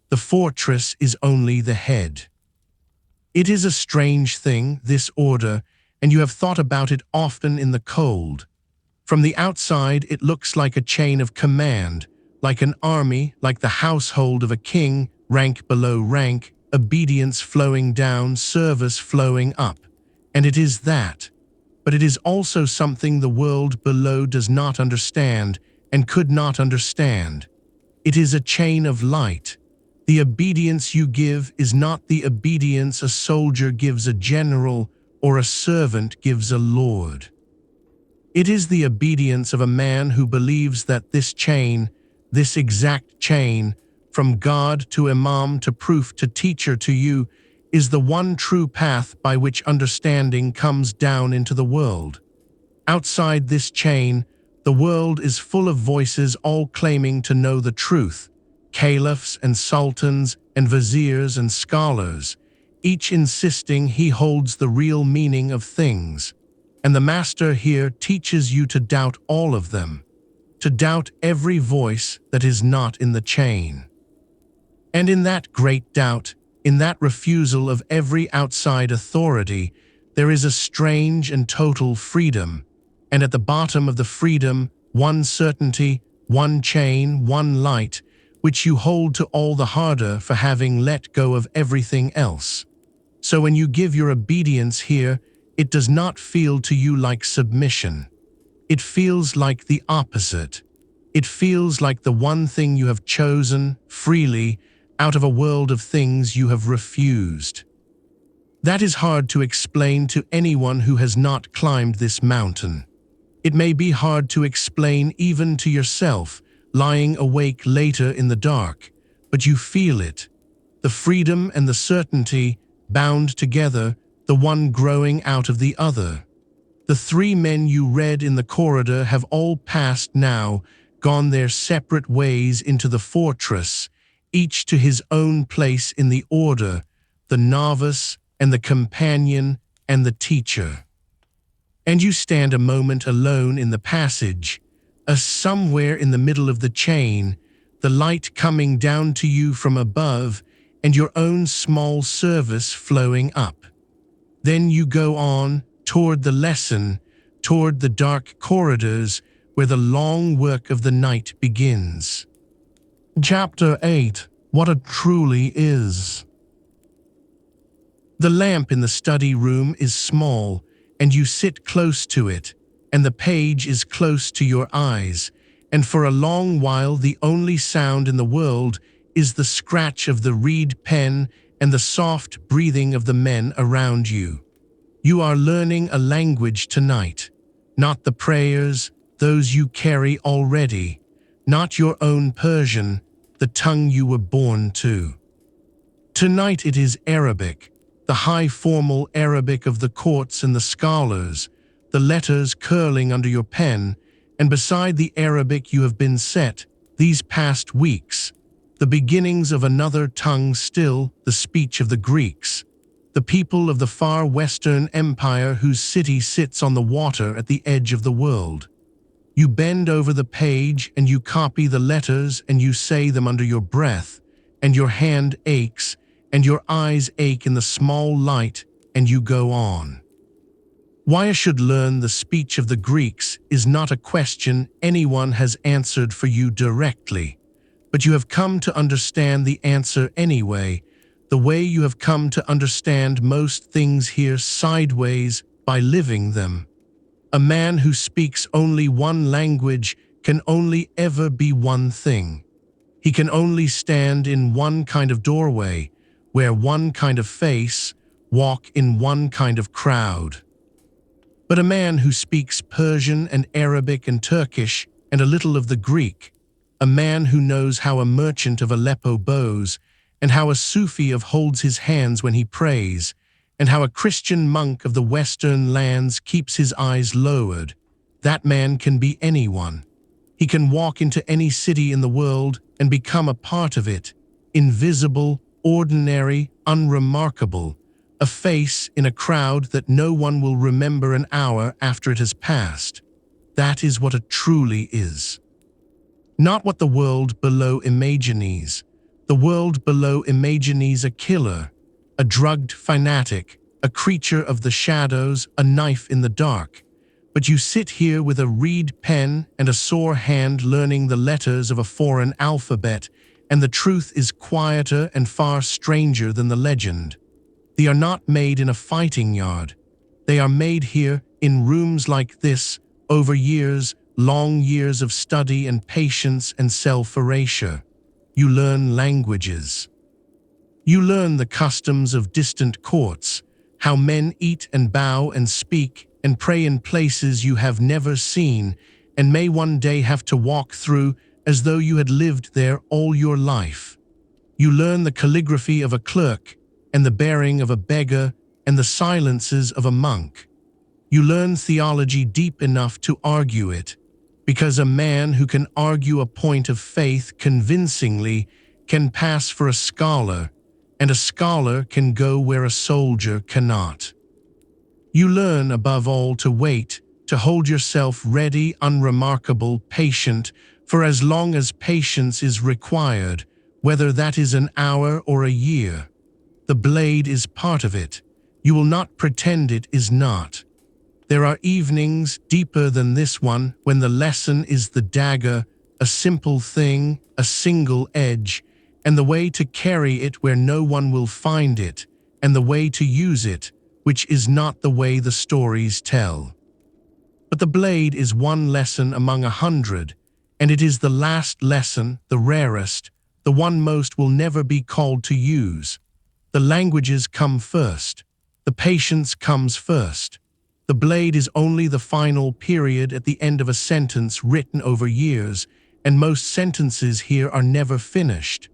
The fortress is only the head. It is a strange thing, this order, and you have thought about it often in the cold. From the outside it looks like a chain of command, like an army, like the household of a king, rank below rank, obedience flowing down, service flowing up. And it is that. But it is also something the world below does not understand and could not understand. It is a chain of light. The obedience you give is not the obedience a soldier gives a general or a servant gives a lord. It is the obedience of a man who believes that this chain, this exact chain, from God to Imam to proof to teacher to you, is the one true path by which understanding comes down into the world. Outside this chain, the world is full of voices all claiming to know the truth, caliphs and sultans and viziers and scholars, each insisting he holds the real meaning of things. And the Master here teaches you to doubt all of them, to doubt every voice that is not in the chain. And in that great doubt, in that refusal of every outside authority, there is a strange and total freedom, and at the bottom of the freedom, one certainty, one chain, one light, which you hold to all the harder for having let go of everything else. So when you give your obedience here, it does not feel to you like submission. It feels like the opposite. It feels like the one thing you have chosen, freely, out of a world of things you have refused. That is hard to explain to anyone who has not climbed this mountain. It may be hard to explain even to yourself, lying awake later in the dark, but you feel it. The freedom and the certainty, bound together, the one growing out of the other. The three men you read in the corridor have all passed now, gone their separate ways into the fortress, each to his own place in the order, the novice and the companion and the teacher. And you stand a moment alone in the passage, somewhere in the middle of the chain, the light coming down to you from above and your own small service flowing up. Then you go on toward the lesson, toward the dark corridors where the long work of the night begins. Chapter 8. What it truly is. The lamp in the study room is small, and you sit close to it, and the page is close to your eyes, and for a long while the only sound in the world is the scratch of the reed pen and the soft breathing of the men around you. You are learning a language tonight, not the prayers, those you carry already, not your own Persian, the tongue you were born to. Tonight it is Arabic, the high formal Arabic of the courts and the scholars, the letters curling under your pen, and beside the Arabic you have been set, these past weeks, the beginnings of another tongue still, the speech of the Greeks, the people of the far Western Empire whose city sits on the water at the edge of the world. You bend over the page and you copy the letters and you say them under your breath, and your hand aches, and your eyes ache in the small light, and you go on. Why I should learn the speech of the Greeks is not a question anyone has answered for you directly, but you have come to understand the answer anyway, the way you have come to understand most things here sideways by living them. A man who speaks only one language can only ever be one thing. He can only stand in one kind of doorway, wear one kind of face, walk in one kind of crowd. But a man who speaks Persian and Arabic and Turkish and a little of the Greek, a man who knows how a merchant of Aleppo bows, and how a Sufi holds his hands when he prays, and how a Christian monk of the Western lands keeps his eyes lowered, that man can be anyone. He can walk into any city in the world and become a part of it, invisible, ordinary, unremarkable, a face in a crowd that no one will remember an hour after it has passed. That is what it truly is. Not what the world below imagines. The world below imagines a killer, a drugged fanatic, a creature of the shadows, a knife in the dark. But you sit here with a reed pen and a sore hand learning the letters of a foreign alphabet, and the truth is quieter and far stranger than the legend. They are not made in a fighting yard. They are made here in rooms like this, over years, long years of study and patience and self-erasure. You learn languages. You learn the customs of distant courts, how men eat and bow and speak and pray in places you have never seen and may one day have to walk through as though you had lived there all your life. You learn the calligraphy of a clerk and the bearing of a beggar and the silences of a monk. You learn theology deep enough to argue it, because a man who can argue a point of faith convincingly can pass for a scholar, and a scholar can go where a soldier cannot. You learn above all to wait, to hold yourself ready, unremarkable, patient, for as long as patience is required, whether that is an hour or a year. The blade is part of it. You will not pretend it is not. There are evenings deeper than this one when the lesson is the dagger, a simple thing, a single edge, and the way to carry it where no one will find it, and the way to use it, which is not the way the stories tell. But the blade is one lesson among 100, and it is the last lesson, the rarest, the one most will never be called to use. The languages come first. The patience comes first. The blade is only the final period at the end of a sentence written over years, and most sentences here are never finished.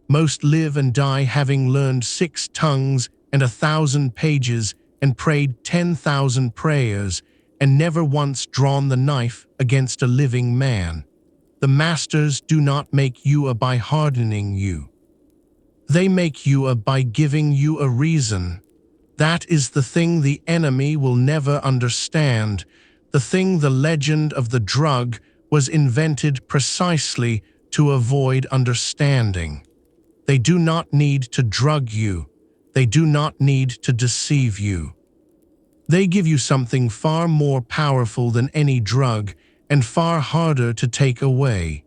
Most live and die having learned 6 tongues and 1,000 pages and prayed 10,000 prayers, and never once drawn the knife against a living man. The masters do not make you by hardening you. They make you by giving you a reason. That is the thing the enemy will never understand, the thing the legend of the drug was invented precisely to avoid understanding. They do not need to drug you. They do not need to deceive you. They give you something far more powerful than any drug and far harder to take away.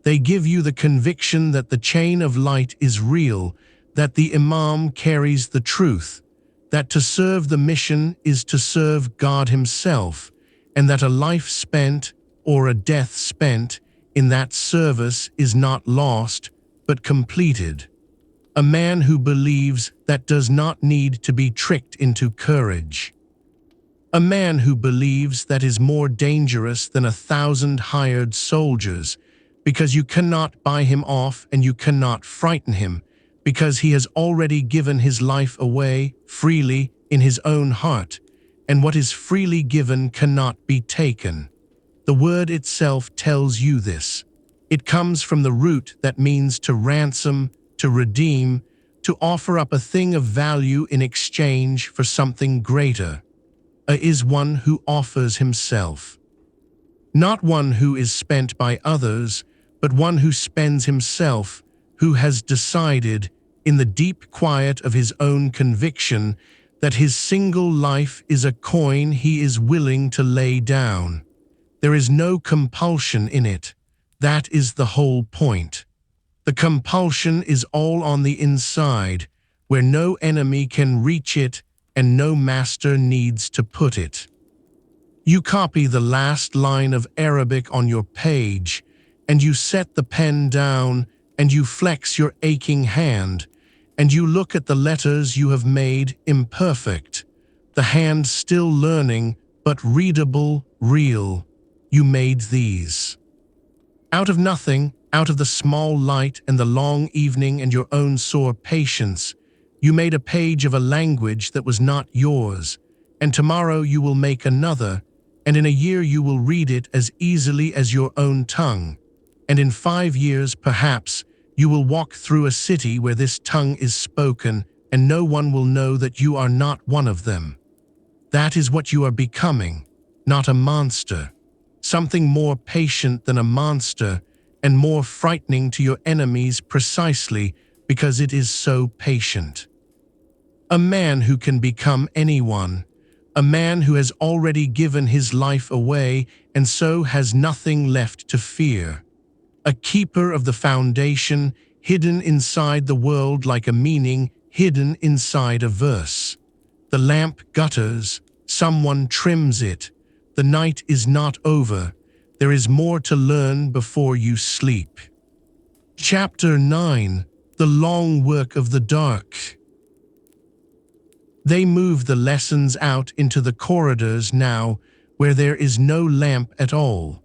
They give you the conviction that the chain of light is real, that the Imam carries the truth, that to serve the mission is to serve God Himself, and that a life spent or a death spent in that service is not lost, but completed. A man who believes that does not need to be tricked into courage. A man who believes that is more dangerous than 1,000 hired soldiers, because you cannot buy him off and you cannot frighten him, because he has already given his life away freely in his own heart, and what is freely given cannot be taken. The word itself tells you this. It comes from the root that means to ransom, to redeem, to offer up a thing of value in exchange for something greater. Is one who offers himself. Not one who is spent by others, but one who spends himself, who has decided, in the deep quiet of his own conviction, that his single life is a coin he is willing to lay down. There is no compulsion in it. That is the whole point. The compulsion is all on the inside, where no enemy can reach it and no master needs to put it. You copy the last line of Arabic on your page, and you set the pen down, and you flex your aching hand, and you look at the letters you have made imperfect, the hand still learning, but readable, real. You made these. Out of nothing, out of the small light and the long evening and your own sore patience, you made a page of a language that was not yours, and tomorrow you will make another, and in a year you will read it as easily as your own tongue, and in 5 years, perhaps, you will walk through a city where this tongue is spoken, and no one will know that you are not one of them. That is what you are becoming, not a monster. Something more patient than a monster, and more frightening to your enemies precisely because it is so patient. A man who can become anyone, a man who has already given his life away and so has nothing left to fear. A keeper of the foundation, hidden inside the world like a meaning hidden inside a verse. The lamp gutters, someone trims it. The night is not over. There is more to learn before you sleep. Chapter 9. The Long Work of the Dark. They move the lessons out into the corridors now, where there is no lamp at all.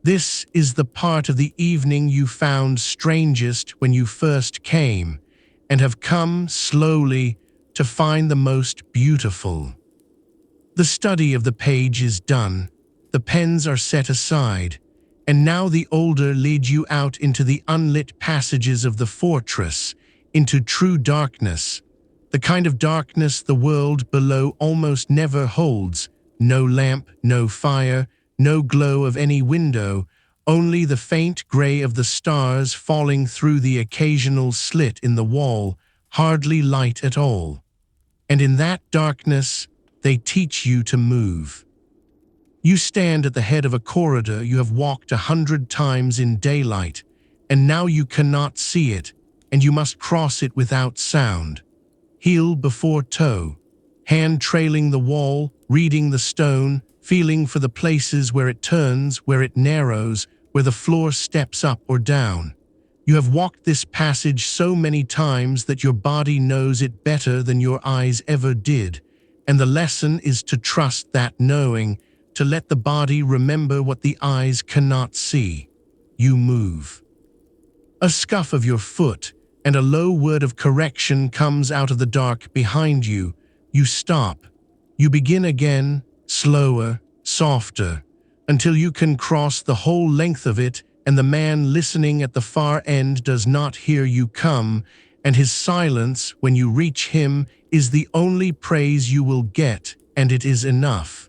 This is the part of the evening you found strangest when you first came, and have come slowly to find the most beautiful. The study of the page is done, the pens are set aside, and now the older lead you out into the unlit passages of the fortress, into true darkness, the kind of darkness the world below almost never holds. No lamp, no fire, no glow of any window, only the faint gray of the stars falling through the occasional slit in the wall, hardly light at all. And in that darkness, they teach you to move. You stand at the head of a corridor you have walked 100 times in daylight, and now you cannot see it, and you must cross it without sound. Heel before toe, hand trailing the wall, reading the stone, feeling for the places where it turns, where it narrows, where the floor steps up or down. You have walked this passage so many times that your body knows it better than your eyes ever did, And the lesson is to trust that knowing, to let the body remember what the eyes cannot see. You move. A scuff of your foot and a low word of correction comes out of the dark behind you. You stop. You begin again, slower, softer, until you can cross the whole length of it, and the man listening at the far end does not hear you come, and his silence when you reach him is the only praise you will get, and it is enough.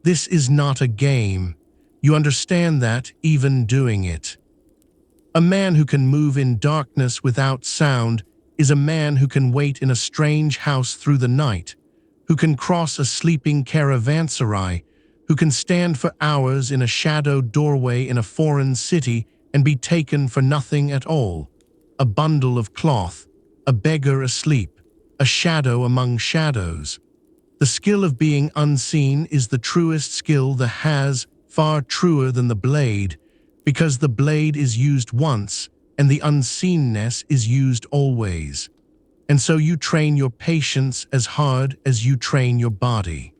This is not a game. You understand that even doing it. A man who can move in darkness without sound is a man who can wait in a strange house through the night, who can cross a sleeping caravanserai, who can stand for hours in a shadowed doorway in a foreign city and be taken for nothing at all. A bundle of cloth, a beggar asleep, a shadow among shadows. The skill of being unseen is the truest skill that has, far truer than the blade, because the blade is used once and the unseenness is used always. And so you train your patience as hard as you train your body.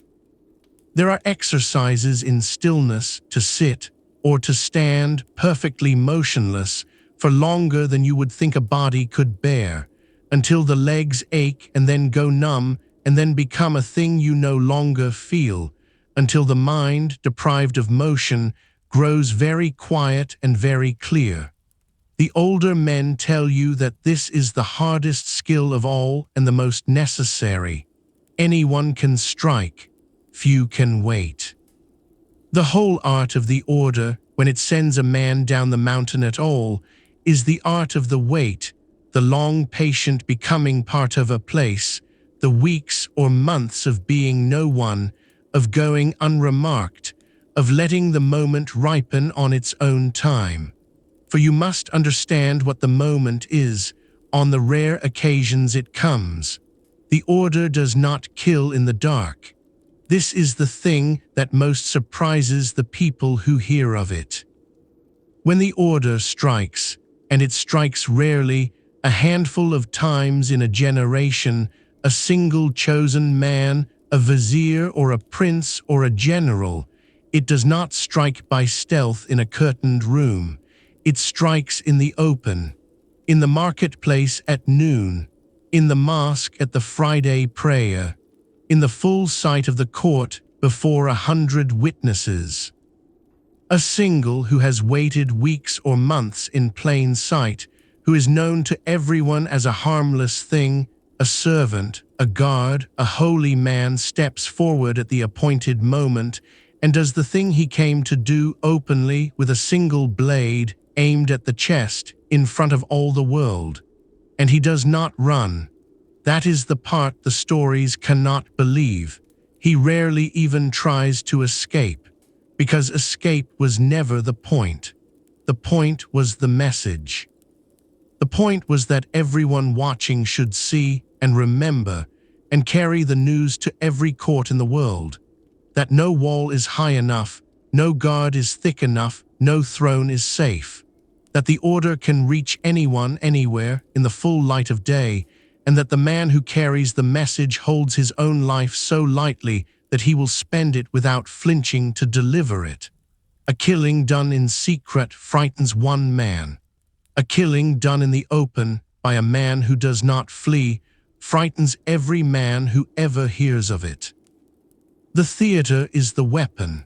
There are exercises in stillness to sit or to stand perfectly motionless for longer than you would think a body could bear, until the legs ache and then go numb and then become a thing you no longer feel, until the mind, deprived of motion, grows very quiet and very clear. The older men tell you that this is the hardest skill of all and the most necessary. Anyone can strike, few can wait. The whole art of the order, when it sends a man down the mountain at all, is the art of the wait, the long patient becoming part of a place, the weeks or months of being no one, of going unremarked, of letting the moment ripen on its own time. For you must understand what the moment is, on the rare occasions it comes. The order does not kill in the dark. This is the thing that most surprises the people who hear of it. When the order strikes, and it strikes rarely, a handful of times in a generation, a single chosen man, a vizier or a prince or a general, it does not strike by stealth in a curtained room. It strikes in the open, in the marketplace at noon, in the mosque at the Friday prayer, in the full sight of the court before 100 witnesses. A single who has waited weeks or months in plain sight, who is known to everyone as a harmless thing, a servant, a guard, a holy man, steps forward at the appointed moment and does the thing he came to do openly with a single blade aimed at the chest in front of all the world. And he does not run. That is the part the stories cannot believe. He rarely even tries to escape, because escape was never the point. The point was the message. The point was that everyone watching should see and remember and carry the news to every court in the world, that no wall is high enough, no guard is thick enough, no throne is safe, that the order can reach anyone anywhere in the full light of day, and that the man who carries the message holds his own life so lightly that he will spend it without flinching to deliver it. A killing done in secret frightens one man. A killing done in the open by a man who does not flee frightens every man who ever hears of it. The theater is the weapon.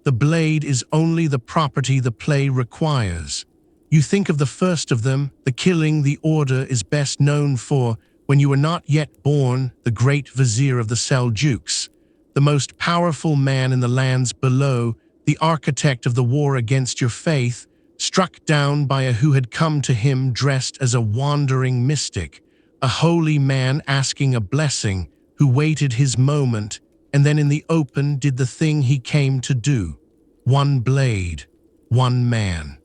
The blade is only the property the play requires. You think of the first of them, the killing the order is best known for, when you were not yet born, the great vizier of the Seljuks, the most powerful man in the lands below, the architect of the war against your faith, struck down by a who had come to him dressed as a wandering mystic, a holy man asking a blessing, who waited his moment, and then in the open did the thing he came to do. One blade, one man.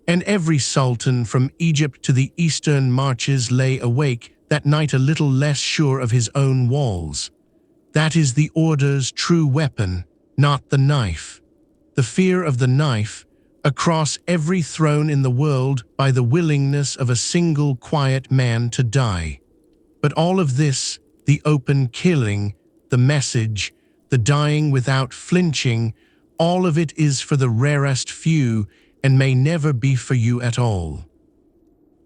And every sultan from Egypt to the eastern marches lay awake that night a little less sure of his own walls. That is the order's true weapon, not the knife. The fear of the knife, across every throne in the world by the willingness of a single quiet man to die. But all of this, the open killing, the message, the dying without flinching, all of it is for the rarest few and may never be for you at all.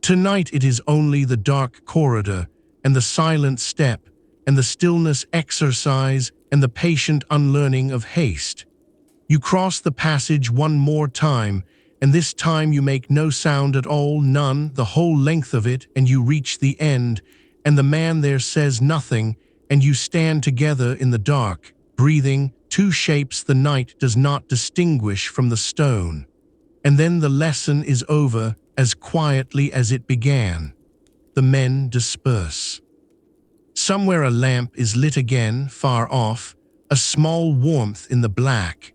Tonight it is only the dark corridor and the silent step and the stillness exercise and the patient unlearning of haste. You cross the passage one more time, and this time you make no sound at all, none, the whole length of it, and you reach the end, and the man there says nothing, and you stand together in the dark, breathing, two shapes the night does not distinguish from the stone. And then the lesson is over as quietly as it began. The men disperse. Somewhere a lamp is lit again, far off, a small warmth in the black.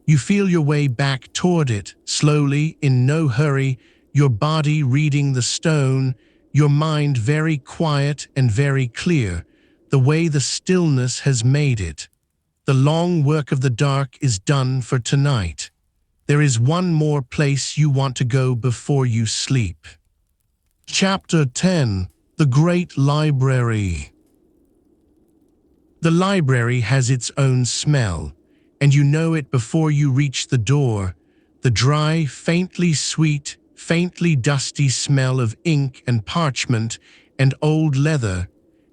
You feel your way back toward it, slowly, in no hurry, your body reading the stone, your mind very quiet and very clear, the way the stillness has made it. The long work of the dark is done for tonight. There is one more place you want to go before you sleep. Chapter 10: The Great Library. The library has its own smell, and you know it before you reach the door, the dry, faintly sweet, faintly dusty smell of ink and parchment and old leather,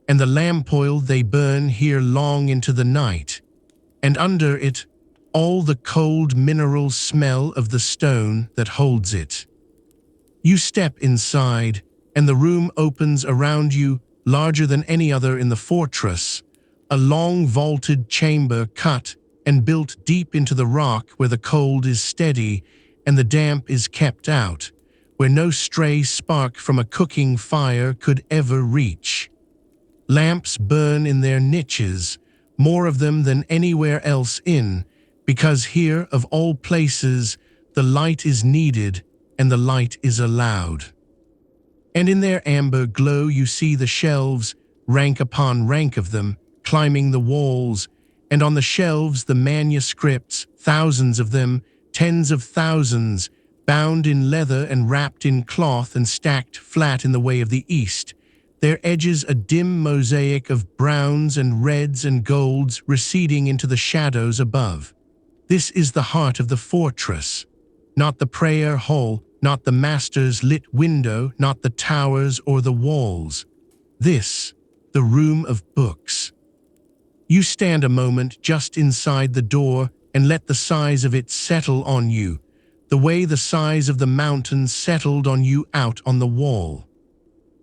and the lamp oil they burn here long into the night, and under it, all the cold mineral smell of the stone that holds it. You step inside, and the room opens around you, larger than any other in the fortress, a long vaulted chamber cut and built deep into the rock where the cold is steady and the damp is kept out, where no stray spark from a cooking fire could ever reach. Lamps burn in their niches, more of them than anywhere else because here, of all places, the light is needed and the light is allowed. And in their amber glow you see the shelves, rank upon rank of them, climbing the walls, and on the shelves the manuscripts, thousands of them, tens of thousands, bound in leather and wrapped in cloth and stacked flat in the way of the East, their edges a dim mosaic of browns and reds and golds receding into the shadows above. This is the heart of the fortress, not the prayer hall, not the master's lit window, not the towers or the walls. This, the room of books. You stand a moment just inside the door and let the size of it settle on you, the way the size of the mountains settled on you out on the wall.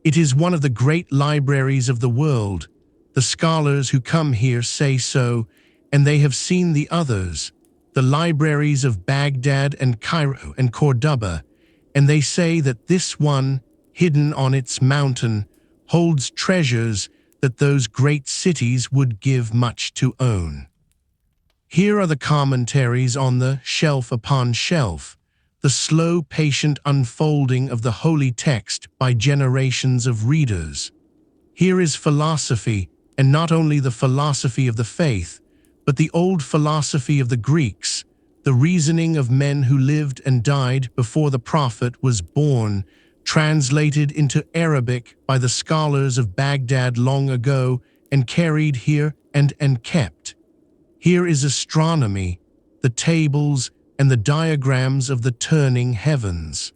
It is one of the great libraries of the world. The scholars who come here say so, and they have seen the others, the libraries of Baghdad and Cairo and Cordoba, and they say that this one, hidden on its mountain, holds treasures that those great cities would give much to own. Here are the commentaries on the shelf upon shelf, the slow, patient unfolding of the holy text by generations of readers. Here is philosophy, and not only the philosophy of the faith, but the old philosophy of the Greeks, the reasoning of men who lived and died before the prophet was born, translated into Arabic by the scholars of Baghdad long ago and carried here and kept. Here is astronomy, the tables and the diagrams of the turning heavens.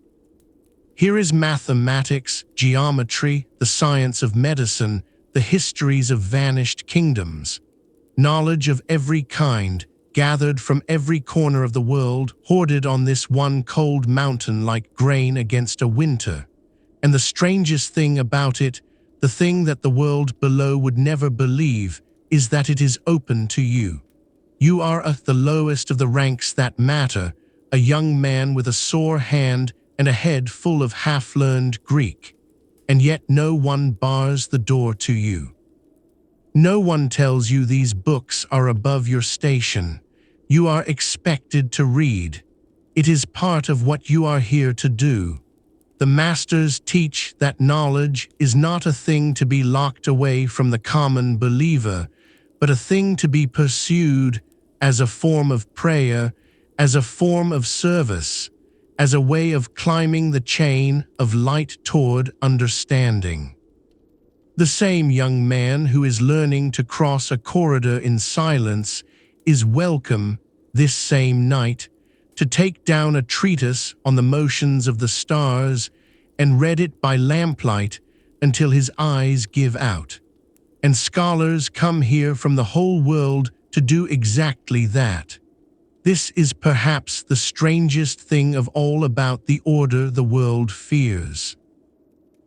Here is mathematics, geometry, the science of medicine, the histories of vanished kingdoms. Knowledge of every kind, gathered from every corner of the world, hoarded on this one cold mountain like grain against a winter. And the strangest thing about it, the thing that the world below would never believe, is that it is open to you. You are at the lowest of the ranks that matter, a young man with a sore hand and a head full of half-learned Greek, and yet no one bars the door to you. No one tells you these books are above your station. You are expected to read. It is part of what you are here to do. The masters teach that knowledge is not a thing to be locked away from the common believer, but a thing to be pursued as a form of prayer, as a form of service, as a way of climbing the chain of light toward understanding. The same young man who is learning to cross a corridor in silence is welcome this same night to take down a treatise on the motions of the stars and read it by lamplight until his eyes give out. And scholars come here from the whole world to do exactly that. This is perhaps the strangest thing of all about the order the world fears.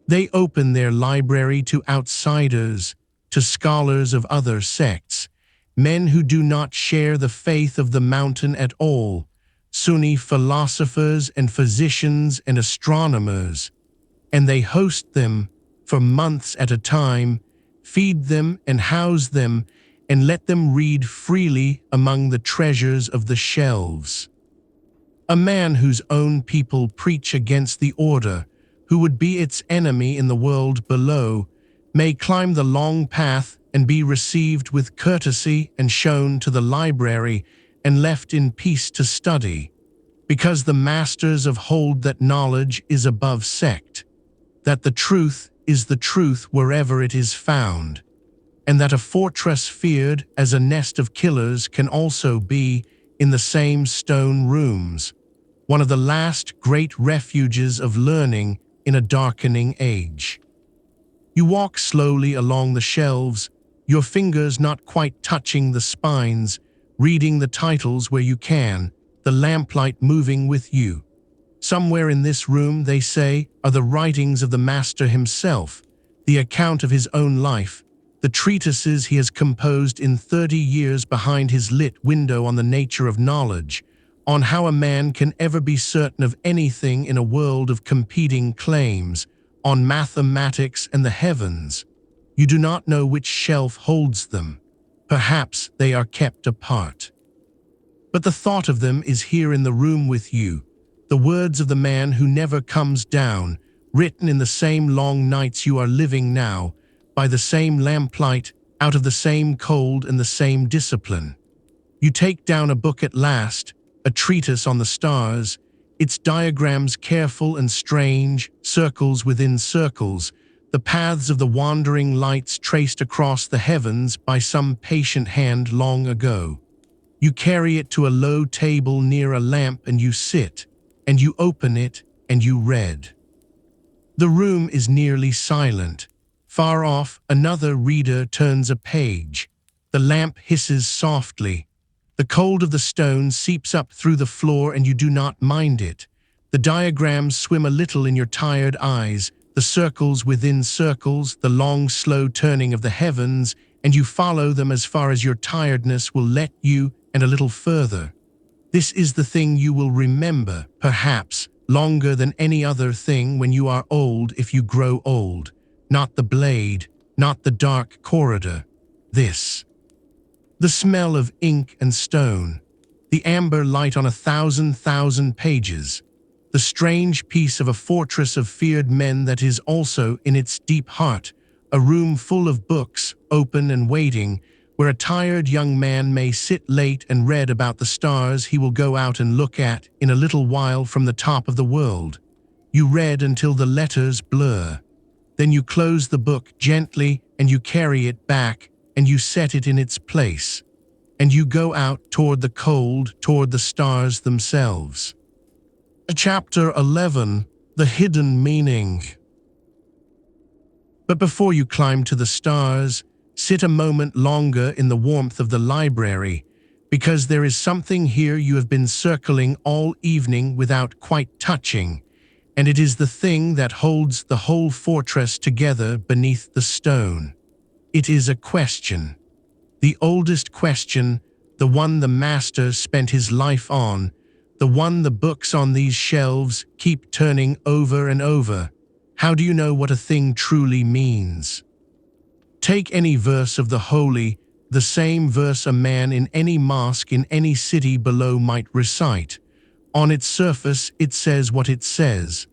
They open their library to outsiders, to scholars of other sects, men who do not share the faith of the mountain at all, Sunni philosophers and physicians and astronomers, and they host them for months at a time, feed them and house them, and let them read freely among the treasures of the shelves. A man whose own people preach against the order, who would be its enemy in the world below, may climb the long path and be received with courtesy and shown to the library and left in peace to study, because the masters of hold that knowledge is above sect, that the truth is the truth wherever it is found, and that a fortress feared as a nest of killers can also be, in the same stone rooms, one of the last great refuges of learning in a darkening age. You walk slowly along the shelves, your fingers not quite touching the spines, reading the titles where you can, the lamplight moving with you. Somewhere in this room, they say, are the writings of the master himself, the account of his own life, the treatises he has composed in 30 years behind his lit window on the nature of knowledge, on how a man can ever be certain of anything in a world of competing claims, on mathematics and the heavens. You do not know which shelf holds them. Perhaps they are kept apart. But the thought of them is here in the room with you, the words of the man who never comes down, written in the same long nights you are living now, by the same lamplight, out of the same cold and the same discipline. You take down a book at last, a treatise on the stars, its diagrams careful and strange, circles within circles, the paths of the wandering lights traced across the heavens by some patient hand long ago. You carry it to a low table near a lamp and you sit, and you open it and you read. The room is nearly silent. Far off, another reader turns a page. The lamp hisses softly. The cold of the stone seeps up through the floor and you do not mind it. The diagrams swim a little in your tired eyes, the circles within circles, the long slow turning of the heavens, and you follow them as far as your tiredness will let you and a little further. This is the thing you will remember, perhaps, longer than any other thing when you are old if you grow old. Not the blade, not the dark corridor. This. The smell of ink and stone, the amber light on 1,000 pages, the strange peace of a fortress of feared men that is also, in its deep heart, a room full of books, open and waiting, where a tired young man may sit late and read about the stars he will go out and look at in a little while from the top of the world. You read until the letters blur. Then you close the book gently and you carry it back and you set it in its place. And you go out toward the cold, toward the stars themselves. Chapter 11. The Hidden Meaning. But before you climb to the stars, sit a moment longer in the warmth of the library, because there is something here you have been circling all evening without quite touching, and it is the thing that holds the whole fortress together beneath the stone. It is a question. The oldest question, the one the master spent his life on, the one the books on these shelves keep turning over and over. How do you know what a thing truly means? Take any verse of the holy, the same verse a man in any mosque in any city below might recite. On its surface, it says what it says.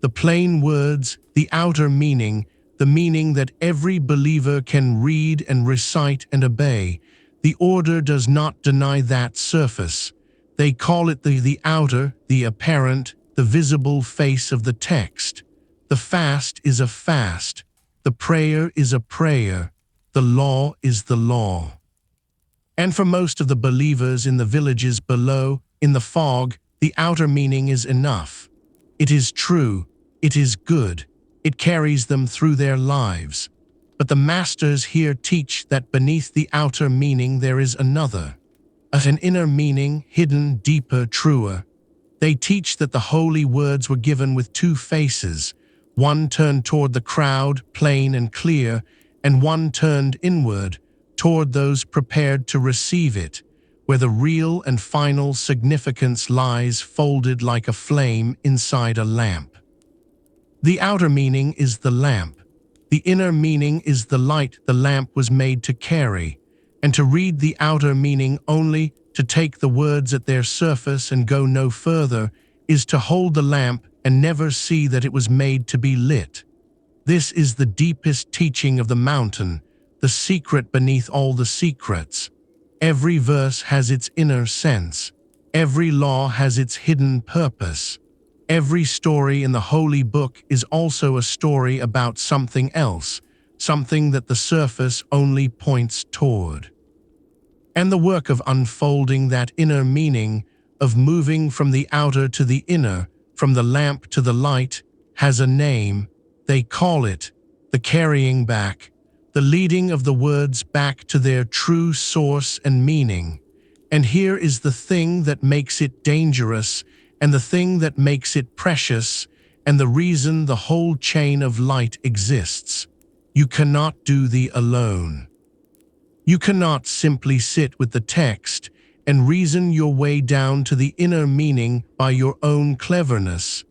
The plain words, the outer meaning, the meaning that every believer can read and recite and obey. The order does not deny that surface. They call it the outer, the apparent, the visible face of the text. The fast is a fast. the prayer is a prayer, the law is the law. And for most of the believers in the villages below, in the fog, the outer meaning is enough. It is true, it is good, it carries them through their lives. But the masters here teach that beneath the outer meaning there is another, an inner meaning, hidden, deeper, truer. They teach that the holy words were given with two faces, one turned toward the crowd, plain and clear, and one turned inward, toward those prepared to receive it, where the real and final significance lies folded like a flame inside a lamp. The outer meaning is the lamp. The inner meaning is the light the lamp was made to carry, and to read the outer meaning only, to take the words at their surface and go no further, is to hold the lamp and never see that it was made to be lit. This is the deepest teaching of the mountain, the secret beneath all the secrets. Every verse has its inner sense. Every law has its hidden purpose. Every story in the holy book is also a story about something else, something that the surface only points toward. And the work of unfolding that inner meaning, of moving from the outer to the inner, from the lamp to the light, has a name. They call it the carrying back, the leading of the words back to their true source and meaning. And here is the thing that makes it dangerous, and the thing that makes it precious, and the reason the whole chain of light exists. You cannot do the alone. You cannot simply sit with the text and reason your way down to the inner meaning by your own cleverness.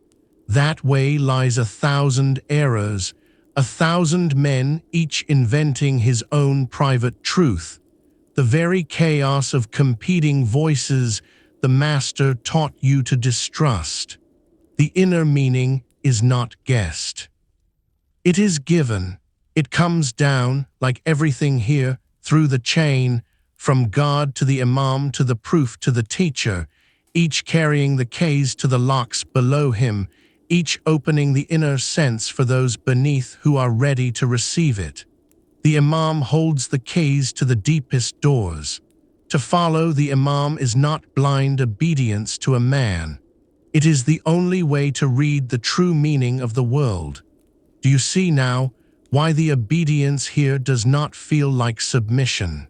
That way lies 1,000 errors, 1,000 men each inventing his own private truth. The very chaos of competing voices the master taught you to distrust. The inner meaning is not guessed. It is given. It comes down, like everything here, through the chain, from God to the imam to the proof to the teacher, each carrying the keys to the locks below him, each opening the inner sense for those beneath who are ready to receive it. The imam holds the keys to the deepest doors. To follow the imam is not blind obedience to a man. It is the only way to read the true meaning of the world. Do you see now why the obedience here does not feel like submission?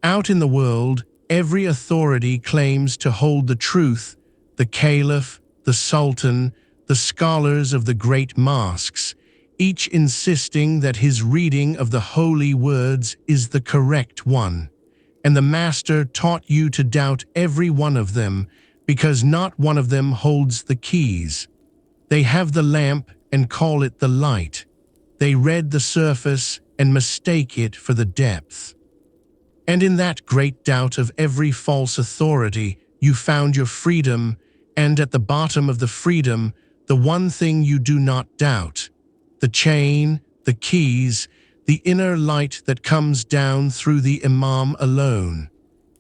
Out in the world, every authority claims to hold the truth, the caliph, the sultan, the scholars of the great mosques, each insisting that his reading of the holy words is the correct one. And the master taught you to doubt every one of them, because not one of them holds the keys. They have the lamp and call it the light. They read the surface and mistake it for the depth. And in that great doubt of every false authority, you found your freedom, and at the bottom of the freedom, the one thing you do not doubt, the chain, the keys, the inner light that comes down through the imam alone.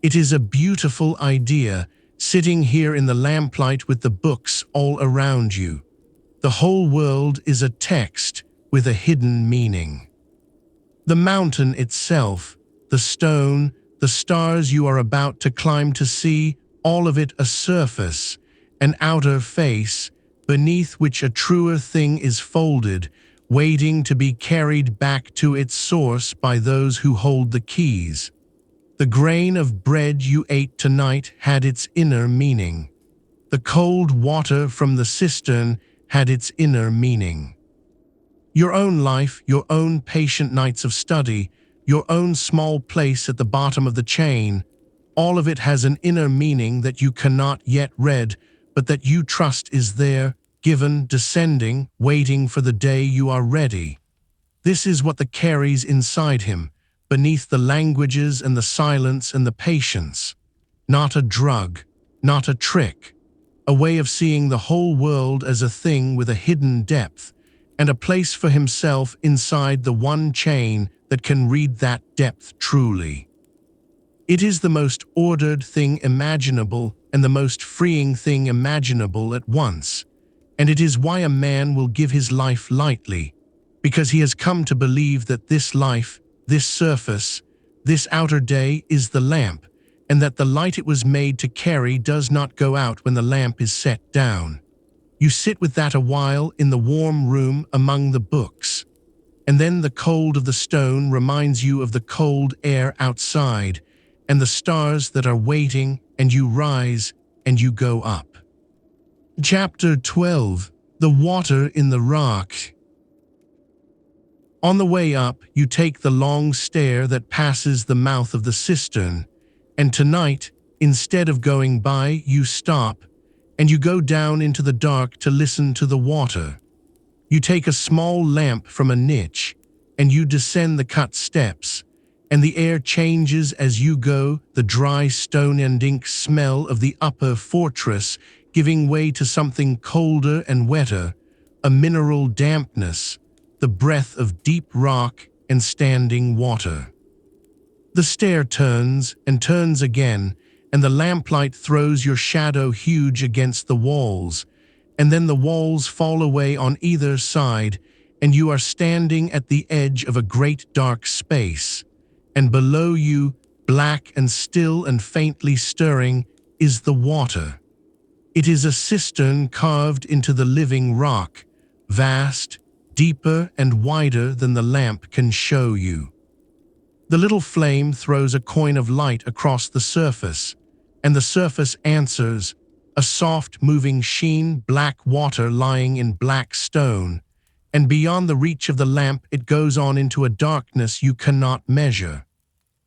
It is a beautiful idea, sitting here in the lamplight with the books all around you. The whole world is a text with a hidden meaning. The mountain itself, the stone, the stars you are about to climb to see, all of it a surface, an outer face, beneath which a truer thing is folded, waiting to be carried back to its source by those who hold the keys. The grain of bread you ate tonight had its inner meaning. The cold water from the cistern had its inner meaning. Your own life, your own patient nights of study, your own small place at the bottom of the chain, all of it has an inner meaning that you cannot yet read, but that you trust is there, given, descending, waiting for the day you are ready. This is what the carries inside him, beneath the languages and the silence and the patience. Not a drug, not a trick, a way of seeing the whole world as a thing with a hidden depth, and a place for himself inside the one chain that can read that depth truly. It is the most ordered thing imaginable and the most freeing thing imaginable at once, and it is why a man will give his life lightly, because he has come to believe that this life, this surface, this outer day is the lamp, and that the light it was made to carry does not go out when the lamp is set down. You sit with that a while in the warm room among the books, and then the cold of the stone reminds you of the cold air outside and the stars that are waiting, and you rise and you go up. Chapter 12. The Water in the Rock. On the way up, you take the long stair that passes the mouth of the cistern, and tonight, instead of going by, you stop, and you go down into the dark to listen to the water. You take a small lamp from a niche, and you descend the cut steps, and the air changes as you go, the dry stone and ink smell of the upper fortress giving way to something colder and wetter, a mineral dampness, the breath of deep rock and standing water. The stair turns and turns again, and the lamplight throws your shadow huge against the walls, and then the walls fall away on either side, and you are standing at the edge of a great dark space, and below you, black and still and faintly stirring, is the water. It is a cistern carved into the living rock, vast, deeper and wider than the lamp can show you. The little flame throws a coin of light across the surface, and the surface answers, a soft moving sheen, black water lying in black stone, and beyond the reach of the lamp it goes on into a darkness you cannot measure.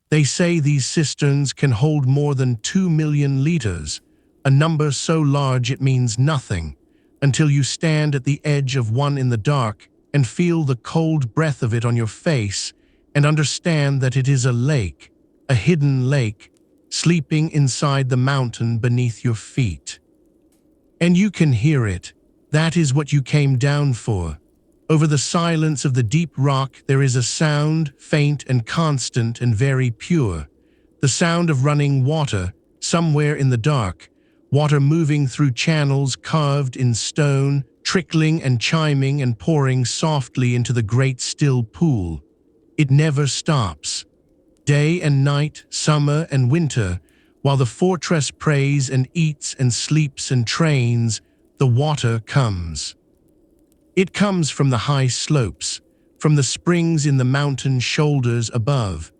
They say these cisterns can hold more than 2 million liters, a number so large it means nothing, until you stand at the edge of one in the dark and feel the cold breath of it on your face and understand that it is a lake, a hidden lake, sleeping inside the mountain beneath your feet. And you can hear it. That is what you came down for. Over the silence of the deep rock there is a sound, faint and constant and very pure. The sound of running water, somewhere in the dark, water moving through channels carved in stone, trickling and chiming and pouring softly into the great still pool. It never stops. Day and night, summer and winter, while the fortress prays and eats and sleeps and trains, the water comes. It comes from the high slopes, from the springs in the mountain shoulders above,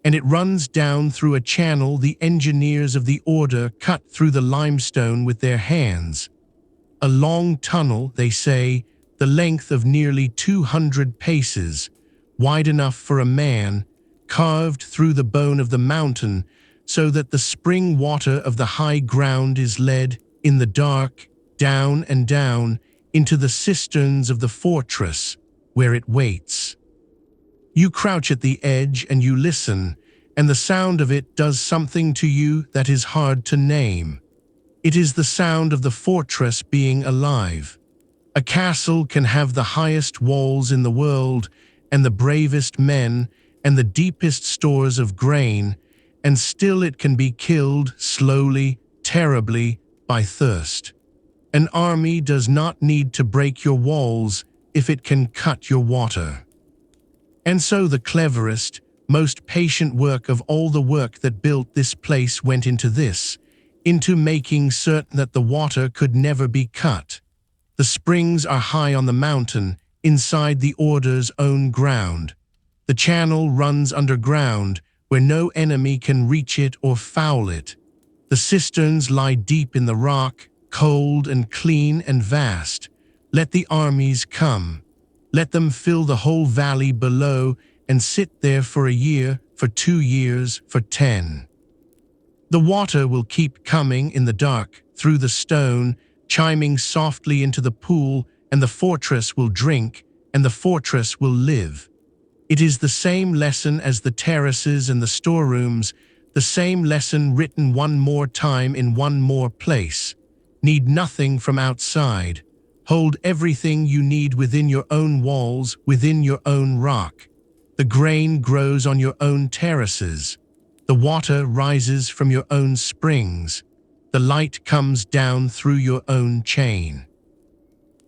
and it runs down through a channel the engineers of the order cut through the limestone with their hands. A long tunnel, they say, the length of nearly 200 paces, wide enough for a man, carved through the bone of the mountain, so that the spring water of the high ground is led, in the dark, down and down, into the cisterns of the fortress, where it waits. You crouch at the edge and you listen, and the sound of it does something to you that is hard to name. It is the sound of the fortress being alive. A castle can have the highest walls in the world, and the bravest men, and the deepest stores of grain, and still it can be killed slowly, terribly, by thirst. An army does not need to break your walls if it can cut your water. And so the cleverest, most patient work of all the work that built this place went into this, into making certain that the water could never be cut. The springs are high on the mountain, inside the order's own ground. The channel runs underground, where no enemy can reach it or foul it. The cisterns lie deep in the rock, cold and clean and vast. Let the armies come. Let them fill the whole valley below and sit there for a year, for 2 years, for 10. The water will keep coming in the dark, through the stone, chiming softly into the pool, and the fortress will drink, and the fortress will live. It is the same lesson as the terraces and the storerooms, the same lesson written one more time in one more place. Need nothing from outside. Hold everything you need within your own walls, within your own rock. The grain grows on your own terraces. The water rises from your own springs. The light comes down through your own chain.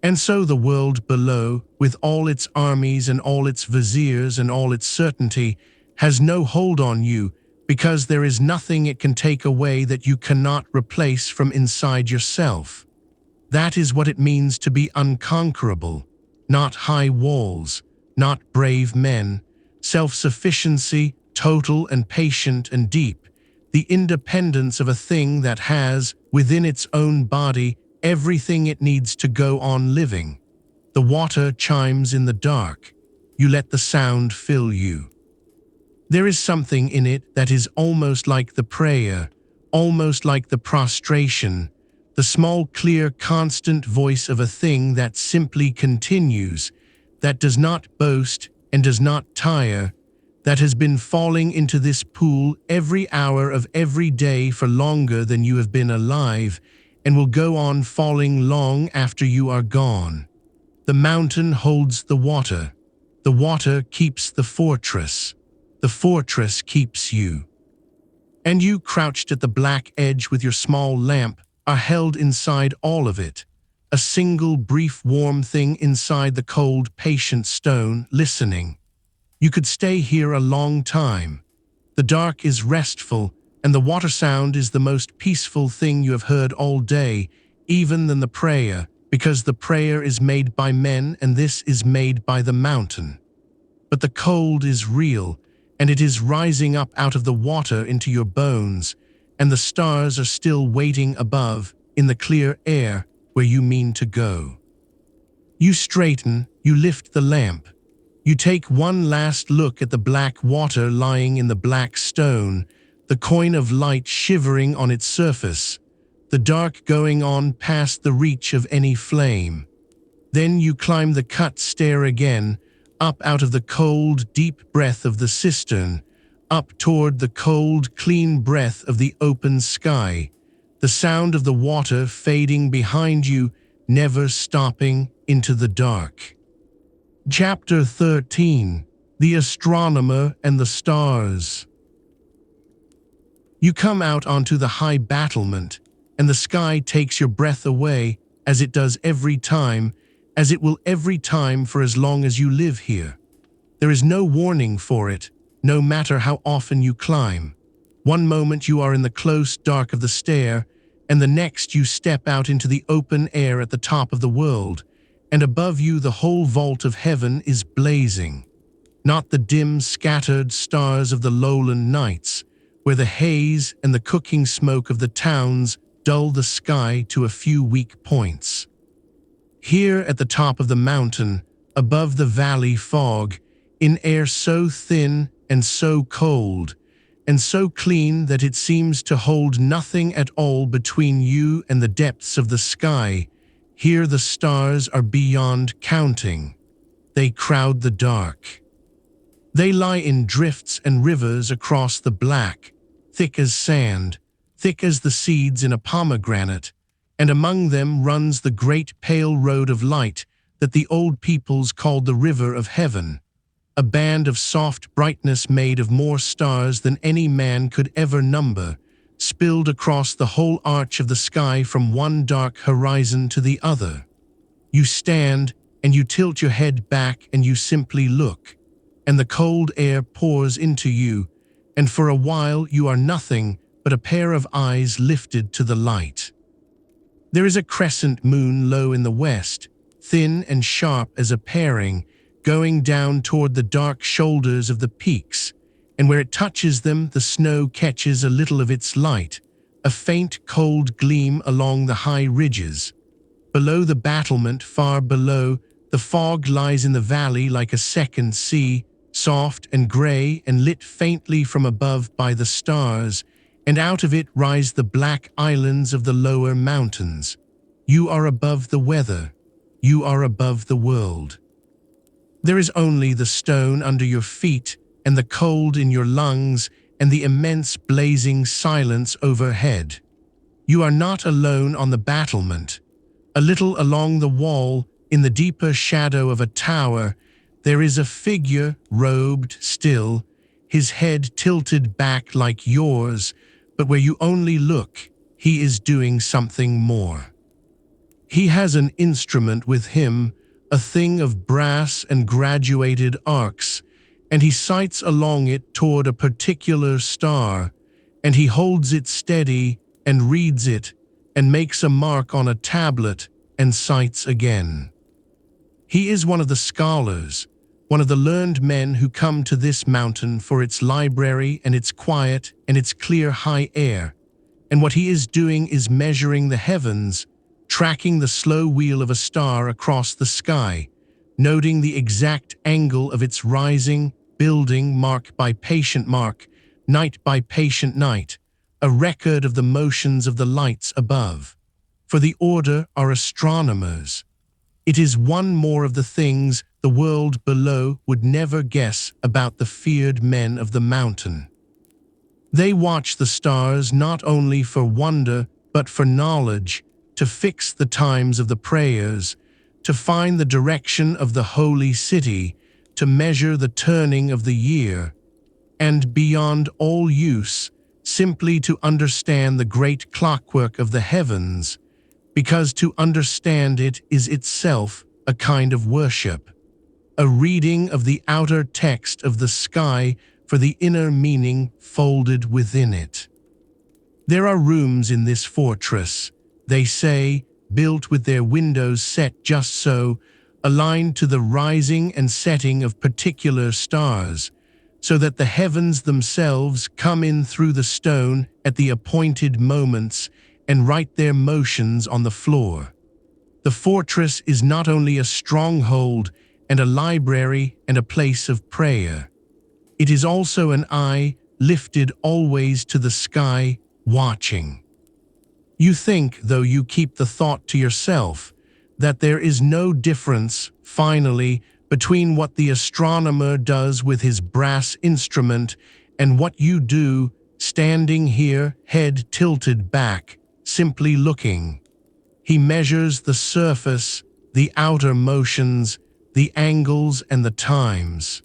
And so the world below, with all its armies and all its viziers and all its certainty, has no hold on you, because there is nothing it can take away that you cannot replace from inside yourself. That is what it means to be unconquerable, not high walls, not brave men, self-sufficiency, total and patient and deep, the independence of a thing that has, within its own body, everything it needs to go on living. The water chimes in the dark. You let the sound fill you. There is something in it that is almost like the prayer, almost like the prostration, the small, clear, constant voice of a thing that simply continues, that does not boast and does not tire, that has been falling into this pool every hour of every day for longer than you have been alive, and will go on falling long after you are gone. The mountain holds the water keeps the fortress keeps you. And you, crouched at the black edge with your small lamp, are held inside all of it, a single brief warm thing inside the cold patient stone, listening. You could stay here a long time. The dark is restful, and the water sound is the most peaceful thing you have heard all day, even than the prayer, because the prayer is made by men and this is made by the mountain. But the cold is real, and it is rising up out of the water into your bones, and the stars are still waiting above, in the clear air, where you mean to go. You straighten, you lift the lamp. You take one last look at the black water lying in the black stone, the coin of light shivering on its surface, the dark going on past the reach of any flame. Then you climb the cut stair again, up out of the cold, deep breath of the cistern, up toward the cold, clean breath of the open sky, the sound of the water fading behind you, never stopping, into the dark. Chapter 13. The Astronomer and the Stars. You come out onto the high battlement, and the sky takes your breath away, as it does every time, as it will every time for as long as you live here. There is no warning for it, no matter how often you climb. One moment you are in the close dark of the stair, and the next you step out into the open air at the top of the world, and above you the whole vault of heaven is blazing. Not the dim, scattered stars of the lowland nights, where the haze and the cooking smoke of the towns dull the sky to a few weak points. Here at the top of the mountain, above the valley fog, in air so thin and so cold, and so clean that it seems to hold nothing at all between you and the depths of the sky, here the stars are beyond counting. They crowd the dark. They lie in drifts and rivers across the black, thick as sand, thick as the seeds in a pomegranate, and among them runs the great pale road of light that the old peoples called the River of Heaven, a band of soft brightness made of more stars than any man could ever number, spilled across the whole arch of the sky from one dark horizon to the other. You stand, and you tilt your head back, and you simply look, and the cold air pours into you, and for a while you are nothing but a pair of eyes lifted to the light. There is a crescent moon low in the west, thin and sharp as a paring, going down toward the dark shoulders of the peaks, and where it touches them the snow catches a little of its light, a faint cold gleam along the high ridges. Below the battlement, far below, the fog lies in the valley like a second sea, soft and gray and lit faintly from above by the stars, and out of it rise the black islands of the lower mountains. You are above the weather. You are above the world. There is only the stone under your feet, and the cold in your lungs, and the immense blazing silence overhead. You are not alone on the battlement. A little along the wall, in the deeper shadow of a tower, there is a figure robed still, his head tilted back like yours, but where you only look, he is doing something more. He has an instrument with him, a thing of brass and graduated arcs, and he sights along it toward a particular star, and he holds it steady and reads it, and makes a mark on a tablet and sights again. He is one of the scholars, one of the learned men who come to this mountain for its library and its quiet and its clear high air, and what he is doing is measuring the heavens, tracking the slow wheel of a star across the sky, noting the exact angle of its rising, building mark by patient mark, night by patient night, a record of the motions of the lights above. For the order are astronomers. It is one more of the things the world below would never guess about the feared men of the mountain. They watch the stars not only for wonder but for knowledge, to fix the times of the prayers, to find the direction of the holy city, to measure the turning of the year, and beyond all use, simply to understand the great clockwork of the heavens, because to understand it is itself a kind of worship, a reading of the outer text of the sky for the inner meaning folded within it. There are rooms in this fortress, they say, built with their windows set just so, aligned to the rising and setting of particular stars, so that the heavens themselves come in through the stone at the appointed moments and write their motions on the floor. The fortress is not only a stronghold and a library and a place of prayer. It is also an eye lifted always to the sky, watching. You think, though you keep the thought to yourself, that there is no difference, finally, between what the astronomer does with his brass instrument and what you do, standing here, head tilted back, simply looking. He measures the surface, the outer motions, the angles and the times.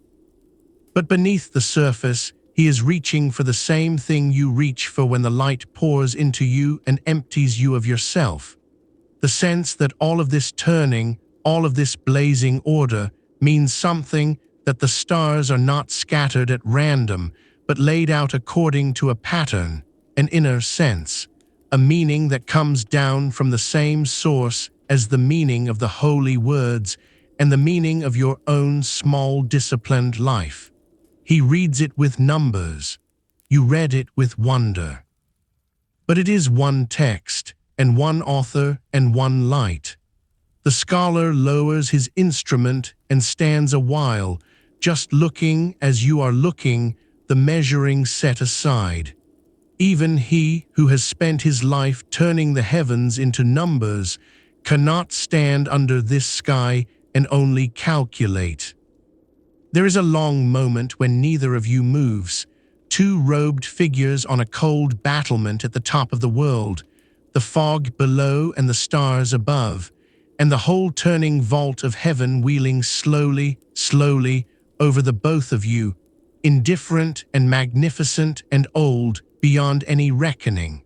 But beneath the surface, he is reaching for the same thing you reach for when the light pours into you and empties you of yourself. The sense that all of this turning, all of this blazing order, means something, that the stars are not scattered at random, but laid out according to a pattern, an inner sense, a meaning that comes down from the same source as the meaning of the holy words and the meaning of your own small disciplined life. He reads it with numbers. You read it with wonder. But it is one text, and one author, and one light. The scholar lowers his instrument and stands a while, just looking as you are looking, the measuring set aside. Even he who has spent his life turning the heavens into numbers cannot stand under this sky and only calculate. There is a long moment when neither of you moves, two robed figures on a cold battlement at the top of the world, the fog below and the stars above, and the whole turning vault of heaven wheeling slowly, slowly over the both of you, indifferent and magnificent and old beyond any reckoning.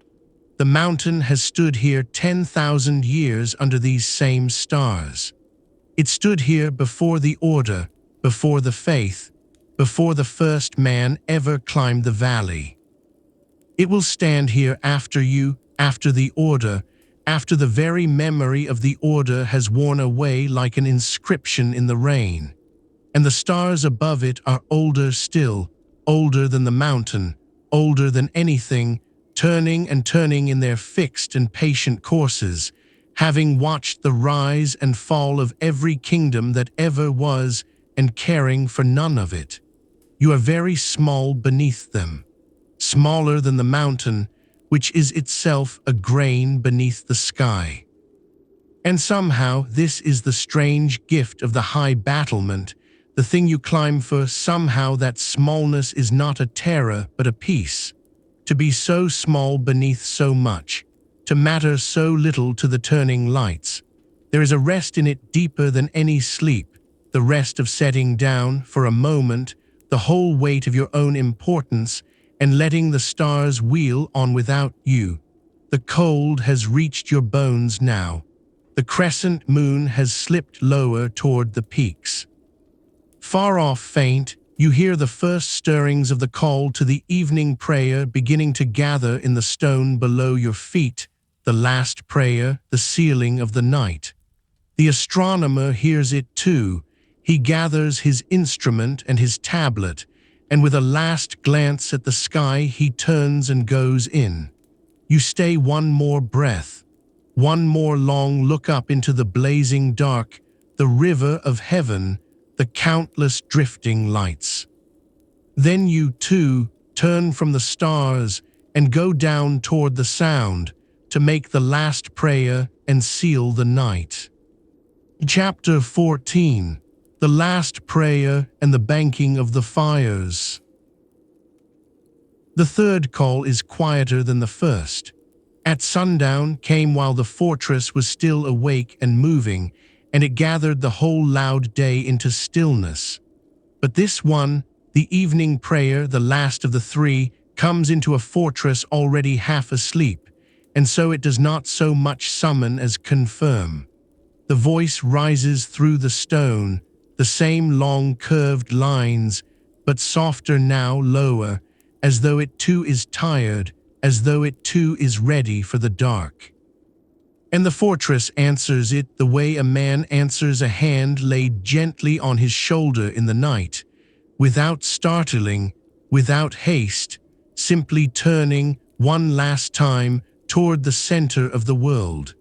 The mountain has stood here 10,000 years under these same stars. It stood here before the order, before the faith, before the first man ever climbed the valley. It will stand here after you, after the order, after the very memory of the order has worn away like an inscription in the rain. And the stars above it are older still, older than the mountain, older than anything, turning and turning in their fixed and patient courses, having watched the rise and fall of every kingdom that ever was, and caring for none of it. You are very small beneath them, smaller than the mountain, which is itself a grain beneath the sky. And somehow this is the strange gift of the high battlement, the thing you climb for. Somehow that smallness is not a terror but a peace. To be so small beneath so much, to matter so little to the turning lights. There is a rest in it deeper than any sleep, the rest of setting down, for a moment, the whole weight of your own importance and letting the stars wheel on without you. The cold has reached your bones now. The crescent moon has slipped lower toward the peaks. Far off faint, you hear the first stirrings of the call to the evening prayer beginning to gather in the stone below your feet, the last prayer, the sealing of the night. The astronomer hears it too. He gathers his instrument and his tablet, and with a last glance at the sky he turns and goes in. You stay one more breath, one more long look up into the blazing dark, the river of heaven, the countless drifting lights. Then you, too, turn from the stars and go down toward the sound to make the last prayer and seal the night. Chapter 14. The Last Prayer and the Banking of the Fires. The third call is quieter than the first. At sundown came while the fortress was still awake and moving, and it gathered the whole loud day into stillness. But this one, the evening prayer, the last of the three, comes into a fortress already half asleep, and so it does not so much summon as confirm. The voice rises through the stone, the same long curved lines, but softer now, lower, as though it too is tired, as though it too is ready for the dark. And the fortress answers it the way a man answers a hand laid gently on his shoulder in the night, without startling, without haste, simply turning one last time toward the center of the world.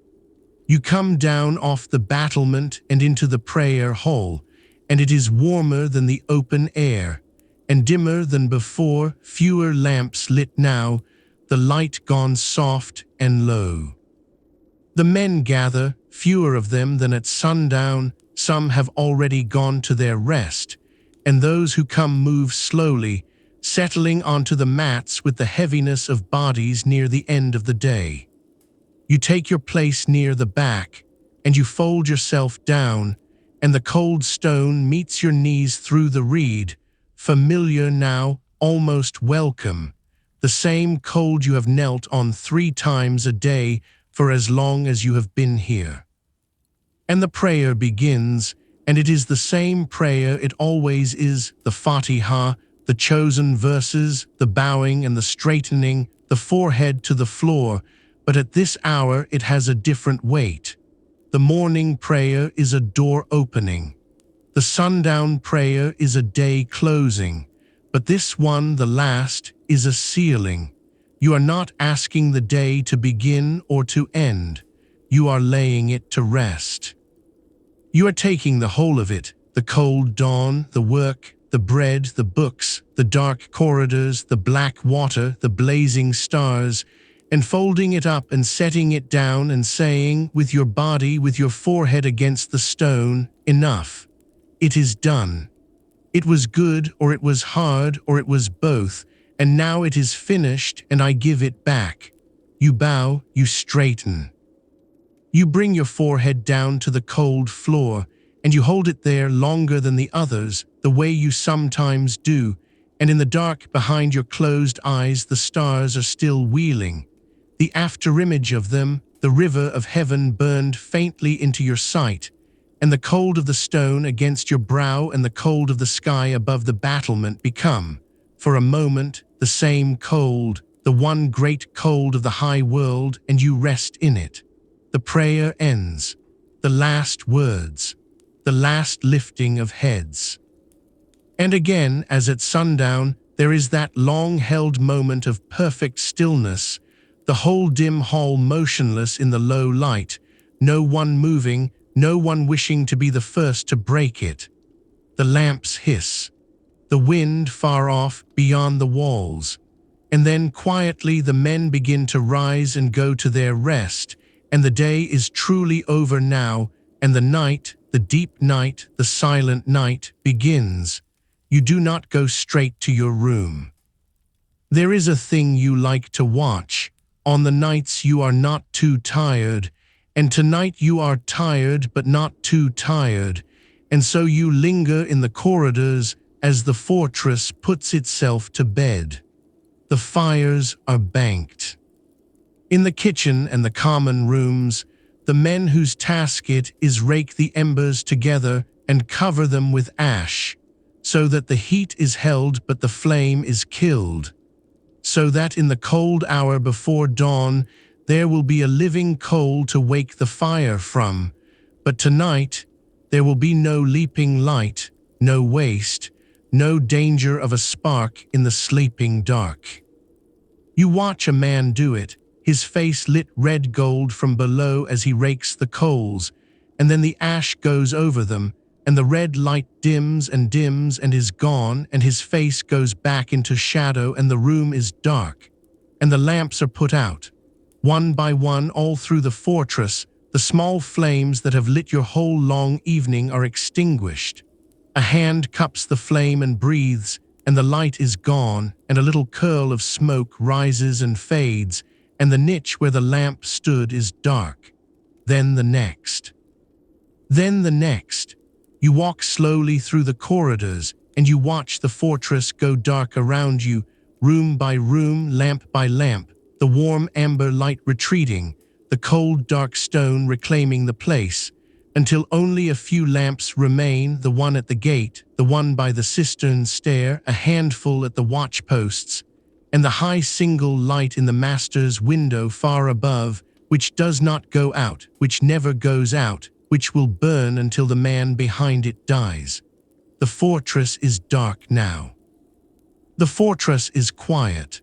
You come down off the battlement and into the prayer hall, and it is warmer than the open air, and dimmer than before, fewer lamps lit now, the light gone soft and low. The men gather, fewer of them than at sundown, some have already gone to their rest, and those who come move slowly, settling onto the mats with the heaviness of bodies near the end of the day. You take your place near the back, and you fold yourself down, and the cold stone meets your knees through the reed, familiar now, almost welcome, the same cold you have knelt on 3 times a day for as long as you have been here. And the prayer begins, and it is the same prayer it always is, the Fatiha, the chosen verses, the bowing and the straightening, the forehead to the floor, but at this hour it has a different weight. The morning prayer is a door opening. The sundown prayer is a day closing, but this one, the last, is a sealing. You are not asking the day to begin or to end. You are laying it to rest. You are taking the whole of it, the cold dawn, the work, the bread, the books, the dark corridors, the black water, the blazing stars, and folding it up and setting it down and saying, with your body, with your forehead against the stone, enough. It is done. It was good, or it was hard, or it was both, and now it is finished, and I give it back. You bow, you straighten. You bring your forehead down to the cold floor, and you hold it there longer than the others, the way you sometimes do, and in the dark behind your closed eyes the stars are still wheeling. The afterimage of them, the river of heaven, burned faintly into your sight, and the cold of the stone against your brow and the cold of the sky above the battlement become, for a moment, the same cold, the one great cold of the high world, and you rest in it. The prayer ends, the last words, the last lifting of heads. And again, as at sundown, there is that long-held moment of perfect stillness, the whole dim hall motionless in the low light, no one moving, no one wishing to be the first to break it. The lamps hiss, the wind far off beyond the walls, and then quietly the men begin to rise and go to their rest, and the day is truly over now, and the night, the deep night, the silent night, begins. You do not go straight to your room. There is a thing you like to watch, on the nights you are not too tired, and tonight you are tired but not too tired, and so you linger in the corridors as the fortress puts itself to bed. The fires are banked. In the kitchen and the common rooms, the men whose task it is rake the embers together and cover them with ash, so that the heat is held but the flame is killed, so that in the cold hour before dawn there will be a living coal to wake the fire from, but tonight there will be no leaping light, no waste, no danger of a spark in the sleeping dark. You watch a man do it, his face lit red gold from below as he rakes the coals, and then the ash goes over them, and the red light dims and is gone, and his face goes back into shadow, and the room is dark, and the lamps are put out. One by one, all through the fortress, the small flames that have lit your whole long evening are extinguished. A hand cups the flame and breathes, and the light is gone, and a little curl of smoke rises and fades, and the niche where the lamp stood is dark. Then the next. Then the next. You walk slowly through the corridors, and you watch the fortress go dark around you, room by room, lamp by lamp, the warm amber light retreating, the cold dark stone reclaiming the place, until only a few lamps remain, the one at the gate, the one by the cistern stair, a handful at the watchposts, and the high single light in the master's window far above, which does not go out, which never goes out, which will burn until the man behind it dies. The fortress is dark now. The fortress is quiet.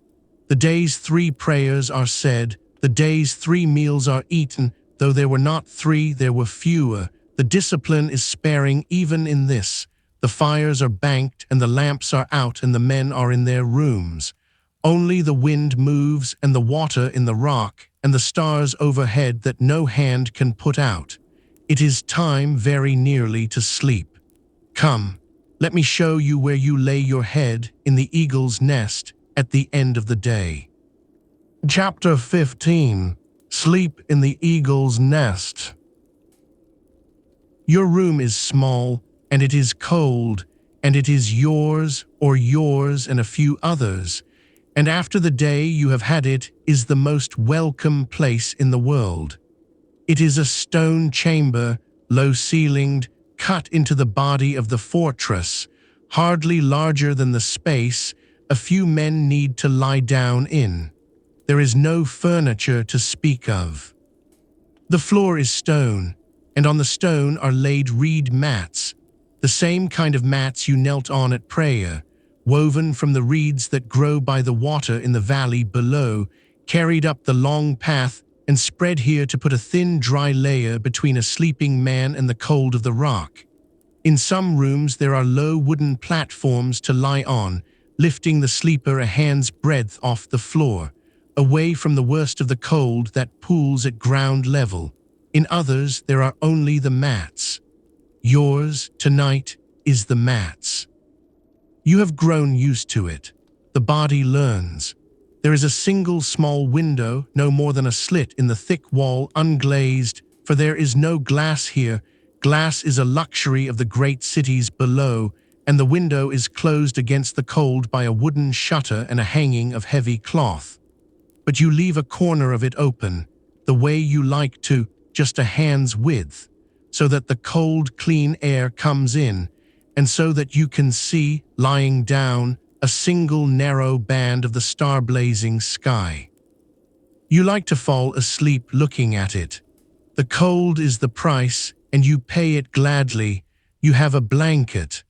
The day's 3 prayers are said, the day's 3 meals are eaten, though there were not 3, there were fewer. The discipline is sparing even in this. The fires are banked and the lamps are out and the men are in their rooms. Only the wind moves and the water in the rock and the stars overhead that no hand can put out. It is time very nearly to sleep. Come, let me show you where you lay your head in the eagle's nest at the end of the day. Chapter 15. Sleep in the eagle's nest. Your room is small, and it is cold, and it is yours and a few others, and after the day you have had it is the most welcome place in the world. It is a stone chamber, low-ceilinged, cut into the body of the fortress, hardly larger than the space a few men need to lie down in. There is no furniture to speak of. The floor is stone, and on the stone are laid reed mats, the same kind of mats you knelt on at prayer, woven from the reeds that grow by the water in the valley below, carried up the long path and spread here to put a thin, dry layer between a sleeping man and the cold of the rock. In some rooms there are low wooden platforms to lie on, lifting the sleeper a hand's breadth off the floor, away from the worst of the cold that pools at ground level. In others there are only the mats. Yours, tonight, is the mats. You have grown used to it. The body learns. There is a single small window, no more than a slit in the thick wall, unglazed, for there is no glass here. Glass is a luxury of the great cities below, and the window is closed against the cold by a wooden shutter and a hanging of heavy cloth. But you leave a corner of it open, the way you like to, just a hand's width, so that the cold, clean air comes in, and so that you can see, lying down, a single narrow band of the star-blazing sky. You like to fall asleep looking at it. The cold is the price, and you pay it gladly. You have a blanket.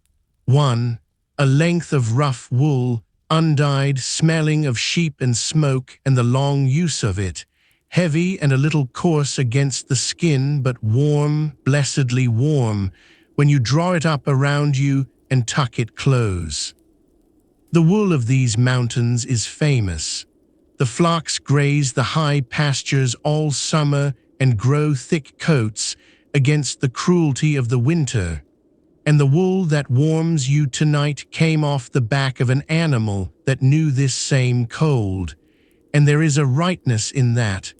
One, a length of rough wool, undyed, smelling of sheep and smoke and the long use of it, heavy and a little coarse against the skin, but warm, blessedly warm, when you draw it up around you and tuck it close. The wool of these mountains is famous. The flocks graze the high pastures all summer and grow thick coats against the cruelty of the winter. And the wool that warms you tonight came off the back of an animal that knew this same cold. And there is a rightness in that,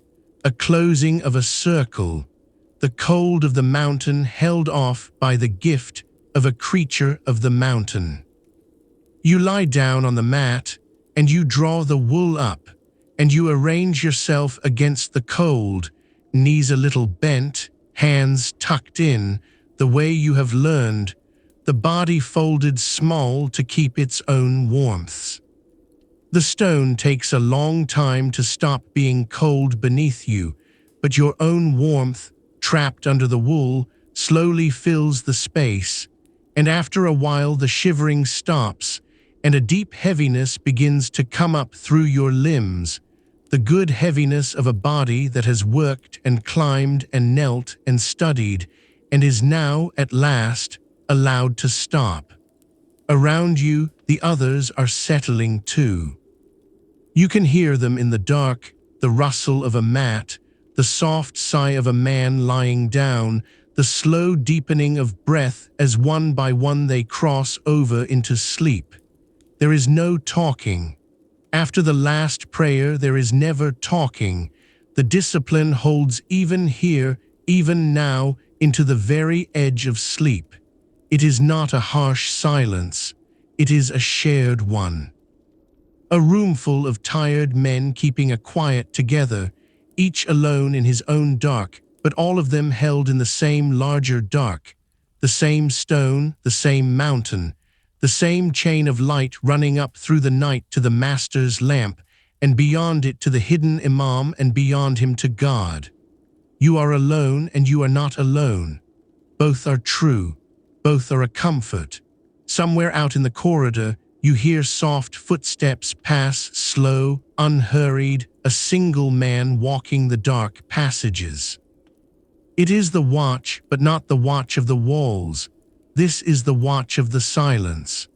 a closing of a circle, the cold of the mountain held off by the gift of a creature of the mountain. You lie down on the mat, and you draw the wool up, and you arrange yourself against the cold, knees a little bent, hands tucked in, the way you have learned, the body folded small to keep its own warmths. The stone takes a long time to stop being cold beneath you, but your own warmth, trapped under the wool, slowly fills the space, and after a while the shivering stops, and a deep heaviness begins to come up through your limbs, the good heaviness of a body that has worked and climbed and knelt and studied, and is now, at last, allowed to stop. Around you, the others are settling too. You can hear them in the dark, the rustle of a mat, the soft sigh of a man lying down, the slow deepening of breath as one by one they cross over into sleep. There is no talking. After the last prayer, there is never talking. The discipline holds even here, even now, into the very edge of sleep. It is not a harsh silence. It is a shared one. A roomful of tired men keeping a quiet together, each alone in his own dark, but all of them held in the same larger dark, the same stone, the same mountain, the same chain of light running up through the night to the Master's lamp, and beyond it to the hidden Imam, and beyond him to God. You are alone and you are not alone. Both are true. Both are a comfort. Somewhere out in the corridor, you hear soft footsteps pass, slow, unhurried, a single man walking the dark passages. It is the watch, but not the watch of the walls. This is the watch of the silence.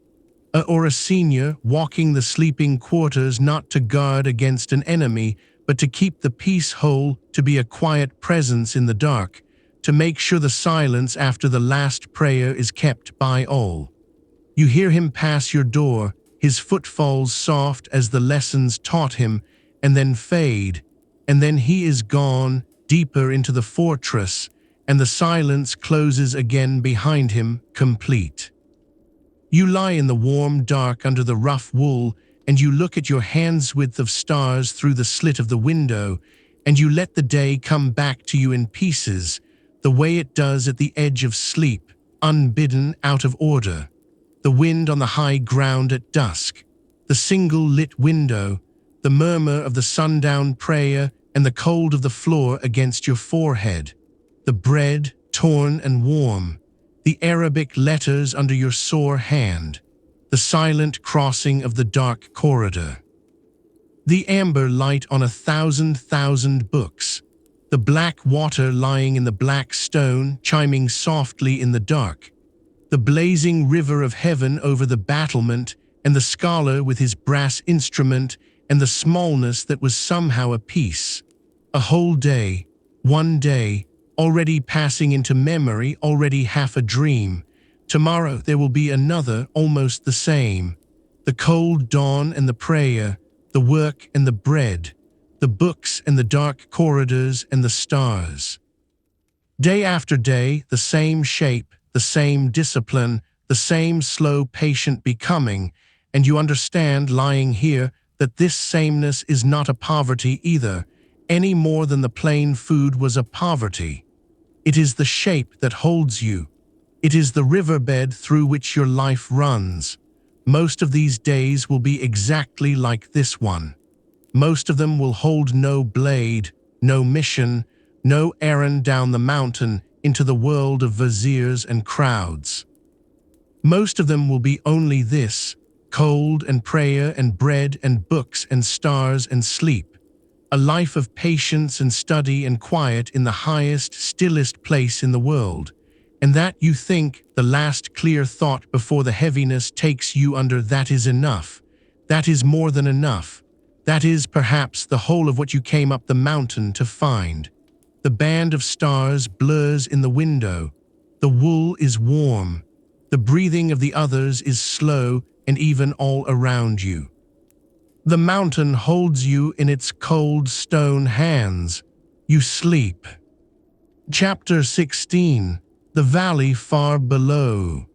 Or a senior walking the sleeping quarters, not to guard against an enemy, but to keep the peace whole, to be a quiet presence in the dark, to make sure the silence after the last prayer is kept by all. You hear him pass your door, his footfalls soft as the lessons taught him, and then fade, and then he is gone, deeper into the fortress, and the silence closes again behind him, complete. You lie in the warm dark under the rough wool, and you look at your hand's width of stars through the slit of the window, and you let the day come back to you in pieces, the way it does at the edge of sleep, unbidden, out of order. The wind on the high ground at dusk, the single lit window, the murmur of the Sundown Prayer, and the cold of the floor against your forehead, the bread, torn and warm, the Arabic letters under your sore hand, the silent crossing of the dark corridor. The amber light on 1,000 books, the black water lying in the black stone, chiming softly in the dark, the blazing river of heaven over the battlement, and the scholar with his brass instrument, and the smallness that was somehow a peace. A whole day, one day, already passing into memory, already half a dream. Tomorrow there will be another, almost the same. The cold dawn and the prayer, the work and the bread, the books and the dark corridors and the stars. Day after day, the same shape, the same discipline, the same slow, patient becoming, and you understand, lying here, that this sameness is not a poverty either, any more than the plain food was a poverty. It is the shape that holds you. It is the riverbed through which your life runs. Most of these days will be exactly like this one. Most of them will hold no blade, no mission, no errand down the mountain into the world of viziers and crowds. Most of them will be only this, cold and prayer and bread and books and stars and sleep, a life of patience and study and quiet in the highest, stillest place in the world, and that you think, the last clear thought before the heaviness takes you under, that is enough, that is more than enough, that is perhaps the whole of what you came up the mountain to find. The band of stars blurs in the window. The wool is warm. The breathing of the others is slow and even all around you. The mountain holds you in its cold stone hands. You sleep. Chapter 16. The Valley Far Below.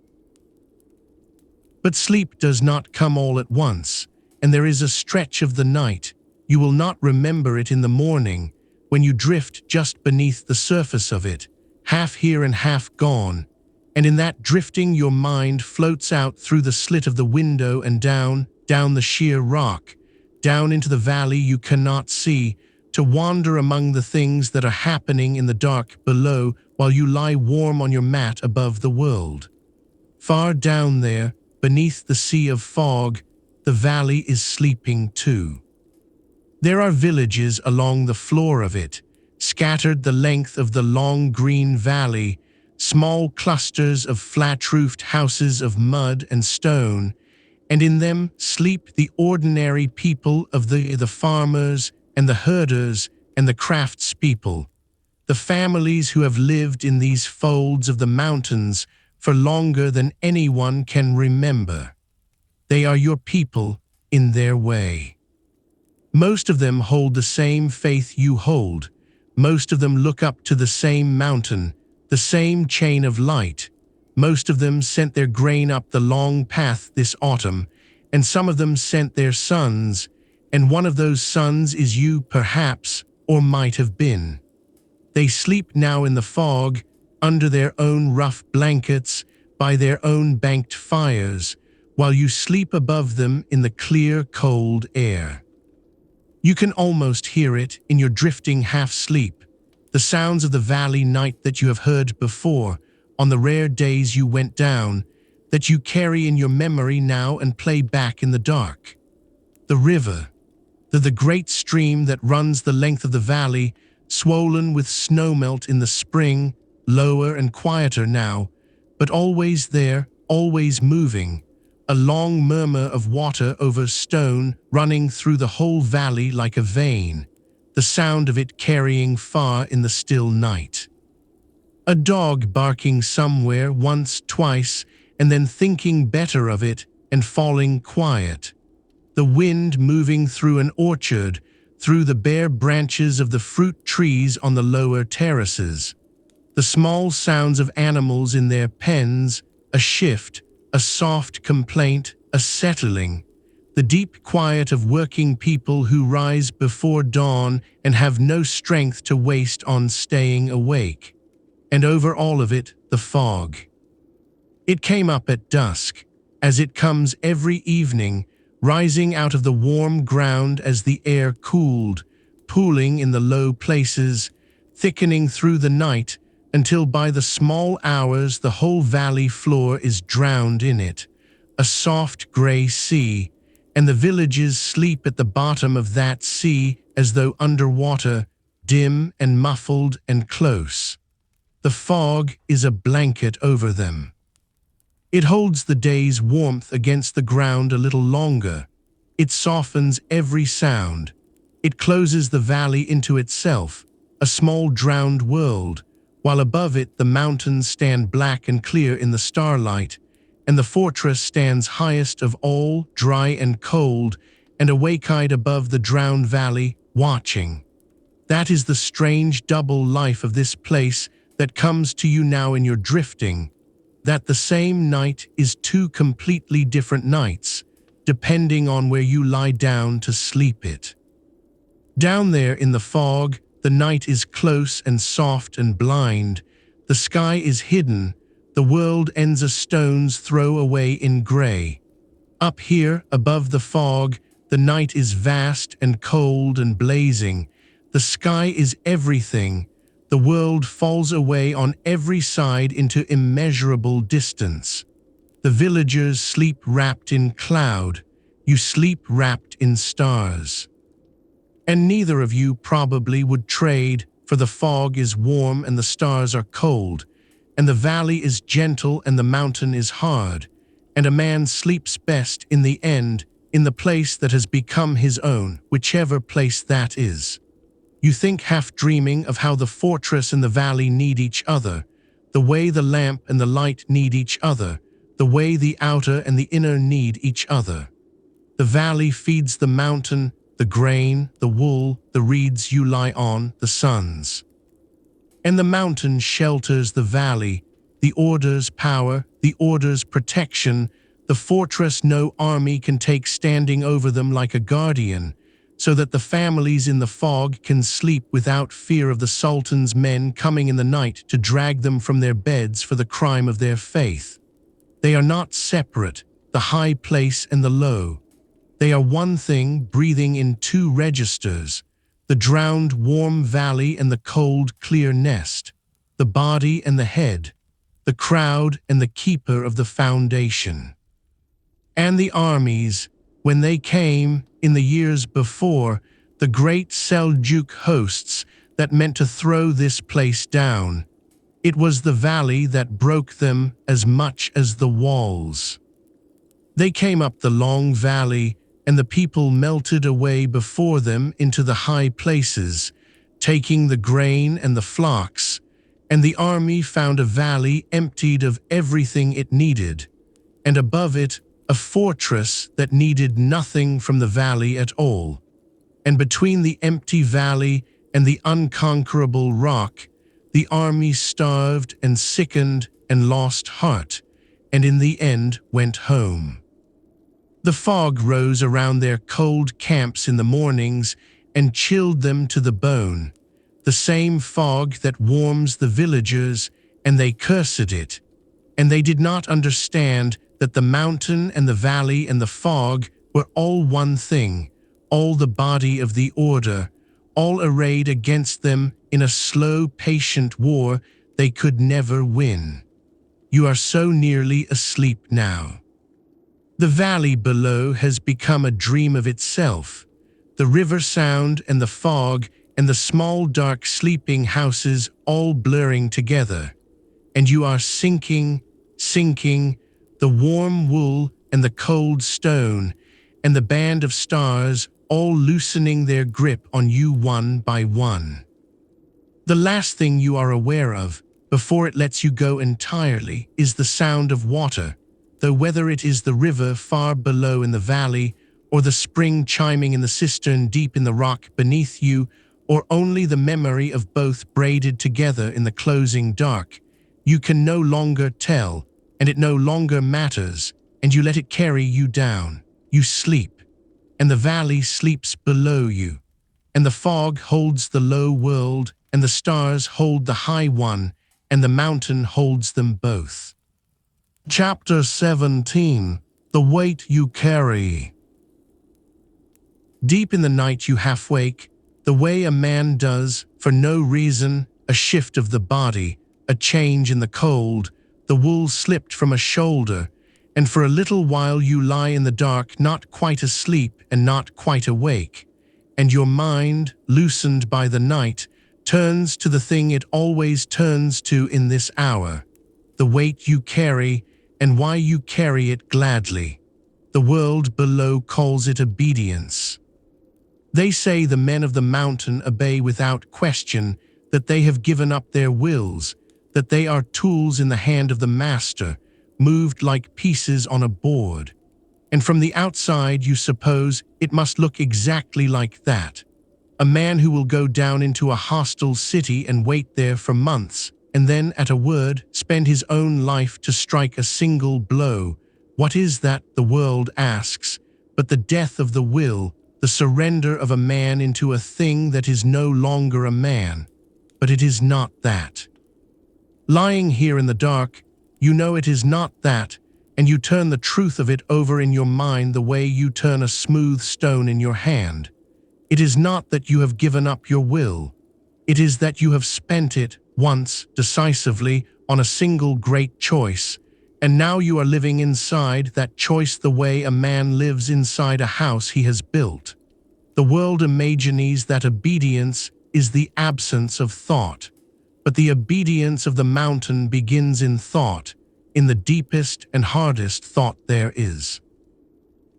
But sleep does not come all at once, and there is a stretch of the night. You will not remember it in the morning. when you drift just beneath the surface of it, half here and half gone, and in that drifting your mind floats out through the slit of the window and down the sheer rock, down into the valley you cannot see, to wander among the things that are happening in the dark below while you lie warm on your mat above the world. Far down there, beneath the sea of fog, the valley is sleeping too. There are villages along the floor of it, scattered the length of the long green valley, small clusters of flat-roofed houses of mud and stone, and in them sleep the ordinary people of the farmers and the herders and the craftspeople, the families who have lived in these folds of the mountains for longer than anyone can remember. They are your people in their way. Most of them hold the same faith you hold. Most of them look up to the same mountain, the same chain of light. Most of them sent their grain up the long path this autumn, and some of them sent their sons, and one of those sons is you perhaps, or might have been. They sleep now in the fog, under their own rough blankets, by their own banked fires, while you sleep above them in the clear, cold air. You can almost hear it in your drifting half-sleep, the sounds of the valley night that you have heard before, on the rare days you went down, that you carry in your memory now and play back in the dark. The river, the great stream that runs the length of the valley, swollen with snowmelt in the spring, lower and quieter now, but always there, always moving, a long murmur of water over stone running through the whole valley like a vein, the sound of it carrying far in the still night. A dog barking somewhere once, twice, and then thinking better of it and falling quiet. The wind moving through an orchard, through the bare branches of the fruit trees on the lower terraces. The small sounds of animals in their pens, a shift, a soft complaint, a settling. The deep quiet of working people who rise before dawn and have no strength to waste on staying awake. And over all of it, the fog. It came up at dusk, as it comes every evening, rising out of the warm ground as the air cooled, pooling in the low places, thickening through the night, until by the small hours the whole valley floor is drowned in it, a soft grey sea, and the villages sleep at the bottom of that sea as though underwater, dim and muffled and close. The fog is a blanket over them. It holds the day's warmth against the ground a little longer. It softens every sound. It closes the valley into itself, a small drowned world, while above it the mountains stand black and clear in the starlight, and the fortress stands highest of all, dry and cold, and awake-eyed above the drowned valley, watching. That is the strange double life of this place that comes to you now in your drifting, that the same night is two completely different nights, depending on where you lie down to sleep it. Down there in the fog, the night is close and soft and blind. The sky is hidden. The world ends a stone's throw away in grey. Up here, above the fog, the night is vast and cold and blazing. The sky is everything. The world falls away on every side into immeasurable distance. The villagers sleep wrapped in cloud. You sleep wrapped in stars. And neither of you probably would trade, for the fog is warm and the stars are cold, and the valley is gentle and the mountain is hard, and a man sleeps best in the end, in the place that has become his own, whichever place that is. You think half dreaming of how the fortress and the valley need each other, the way the lamp and the light need each other, the way the outer and the inner need each other. The valley feeds the mountain, the grain, the wool, the reeds you lie on, the suns. And the mountain shelters the valley, the order's power, the order's protection, the fortress no army can take standing over them like a guardian, so that the families in the fog can sleep without fear of the Sultan's men coming in the night to drag them from their beds for the crime of their faith. They are not separate, the high place and the low. They are one thing, breathing in two registers, the drowned warm valley and the cold clear nest, the body and the head, the crowd and the keeper of the foundation. And the armies, when they came, in the years before, the great Seljuk hosts that meant to throw this place down, it was the valley that broke them as much as the walls. They came up the long valley, and the people melted away before them into the high places, taking the grain and the flocks, and the army found a valley emptied of everything it needed, and above it a fortress that needed nothing from the valley at all. And between the empty valley and the unconquerable rock, the army starved and sickened and lost heart, and in the end went home. The fog rose around their cold camps in the mornings and chilled them to the bone, the same fog that warms the villagers, and they cursed it, and they did not understand that the mountain and the valley and the fog were all one thing, all the body of the order, all arrayed against them in a slow, patient war they could never win. You are so nearly asleep now. The valley below has become a dream of itself, the river sound and the fog and the small dark sleeping houses all blurring together, and you are sinking, the warm wool and the cold stone and the band of stars all loosening their grip on you one by one. The last thing you are aware of, before it lets you go entirely, is the sound of water, though whether it is the river far below in the valley, or the spring chiming in the cistern deep in the rock beneath you, or only the memory of both braided together in the closing dark, you can no longer tell, and it no longer matters, and you let it carry you down. You sleep, and the valley sleeps below you, and the fog holds the low world, and the stars hold the high one, and the mountain holds them both. Chapter 17. The Weight You Carry. Deep in the night you half-wake, the way a man does, for no reason, a shift of the body, a change in the cold, the wool slipped from a shoulder, and for a little while you lie in the dark, not quite asleep and not quite awake, and your mind, loosened by the night, turns to the thing it always turns to in this hour, the weight you carry and why you carry it gladly. The world below calls it obedience. They say the men of the mountain obey without question, that they have given up their wills, that they are tools in the hand of the master, moved like pieces on a board. And from the outside you suppose it must look exactly like that. A man who will go down into a hostile city and wait there for months, and then, at a word, spend his own life to strike a single blow. What is that, the world asks, but the death of the will, the surrender of a man into a thing that is no longer a man? But it is not that. Lying here in the dark, you know it is not that, and you turn the truth of it over in your mind the way you turn a smooth stone in your hand. It is not that you have given up your will. It is that you have spent it, once, decisively, on a single great choice, and now you are living inside that choice the way a man lives inside a house he has built. The world imagines that obedience is the absence of thought, but the obedience of the mountain begins in thought, in the deepest and hardest thought there is.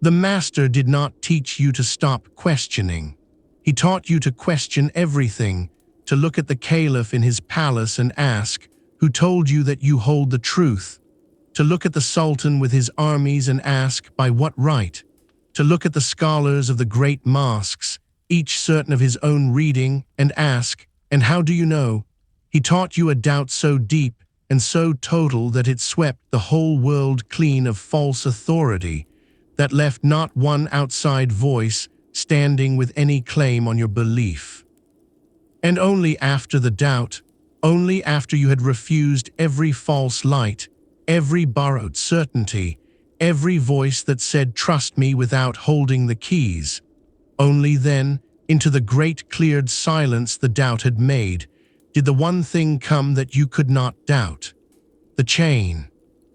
The master did not teach you to stop questioning. He taught you to question everything, to look at the caliph in his palace and ask, who told you that you hold the truth? To look at the sultan with his armies and ask, by what right? To look at the scholars of the great mosques, each certain of his own reading, and ask, and how do you know? He taught you a doubt so deep and so total that it swept the whole world clean of false authority, that left not one outside voice, standing with any claim on your belief. And only after the doubt, only after you had refused every false light, every borrowed certainty, every voice that said trust me without holding the keys, only then, into the great cleared silence the doubt had made, did the one thing come that you could not doubt. The chain,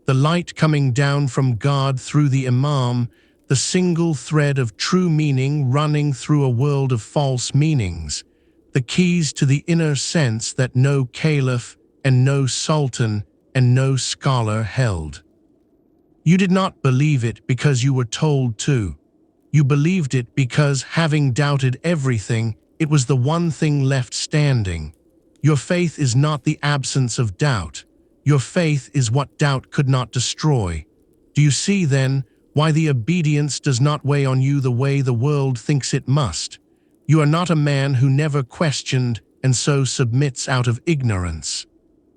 the light coming down from God through the Imam, the single thread of true meaning running through a world of false meanings, the keys to the inner sense that no caliph and no sultan and no scholar held. You did not believe it because you were told to. You believed it because, having doubted everything, it was the one thing left standing. Your faith is not the absence of doubt. Your faith is what doubt could not destroy. Do you see, then, why the obedience does not weigh on you the way the world thinks it must? You are not a man who never questioned and so submits out of ignorance.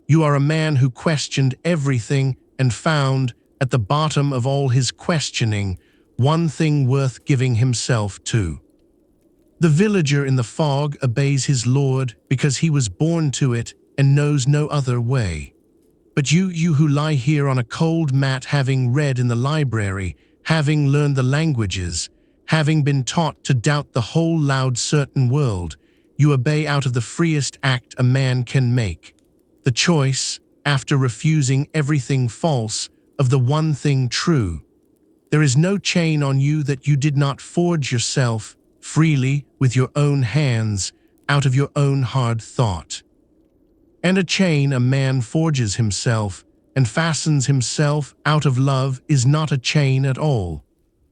You are a man who questioned everything and found, at the bottom of all his questioning, one thing worth giving himself to. The villager in the fog obeys his Lord because he was born to it and knows no other way. But you who lie here on a cold mat, having read in the library, having learned the languages, having been taught to doubt the whole loud certain world, you obey out of the freest act a man can make. The choice, after refusing everything false, of the one thing true. There is no chain on you that you did not forge yourself, freely, with your own hands, out of your own hard thought. And a chain a man forges himself, and fastens himself out of love, is not a chain at all.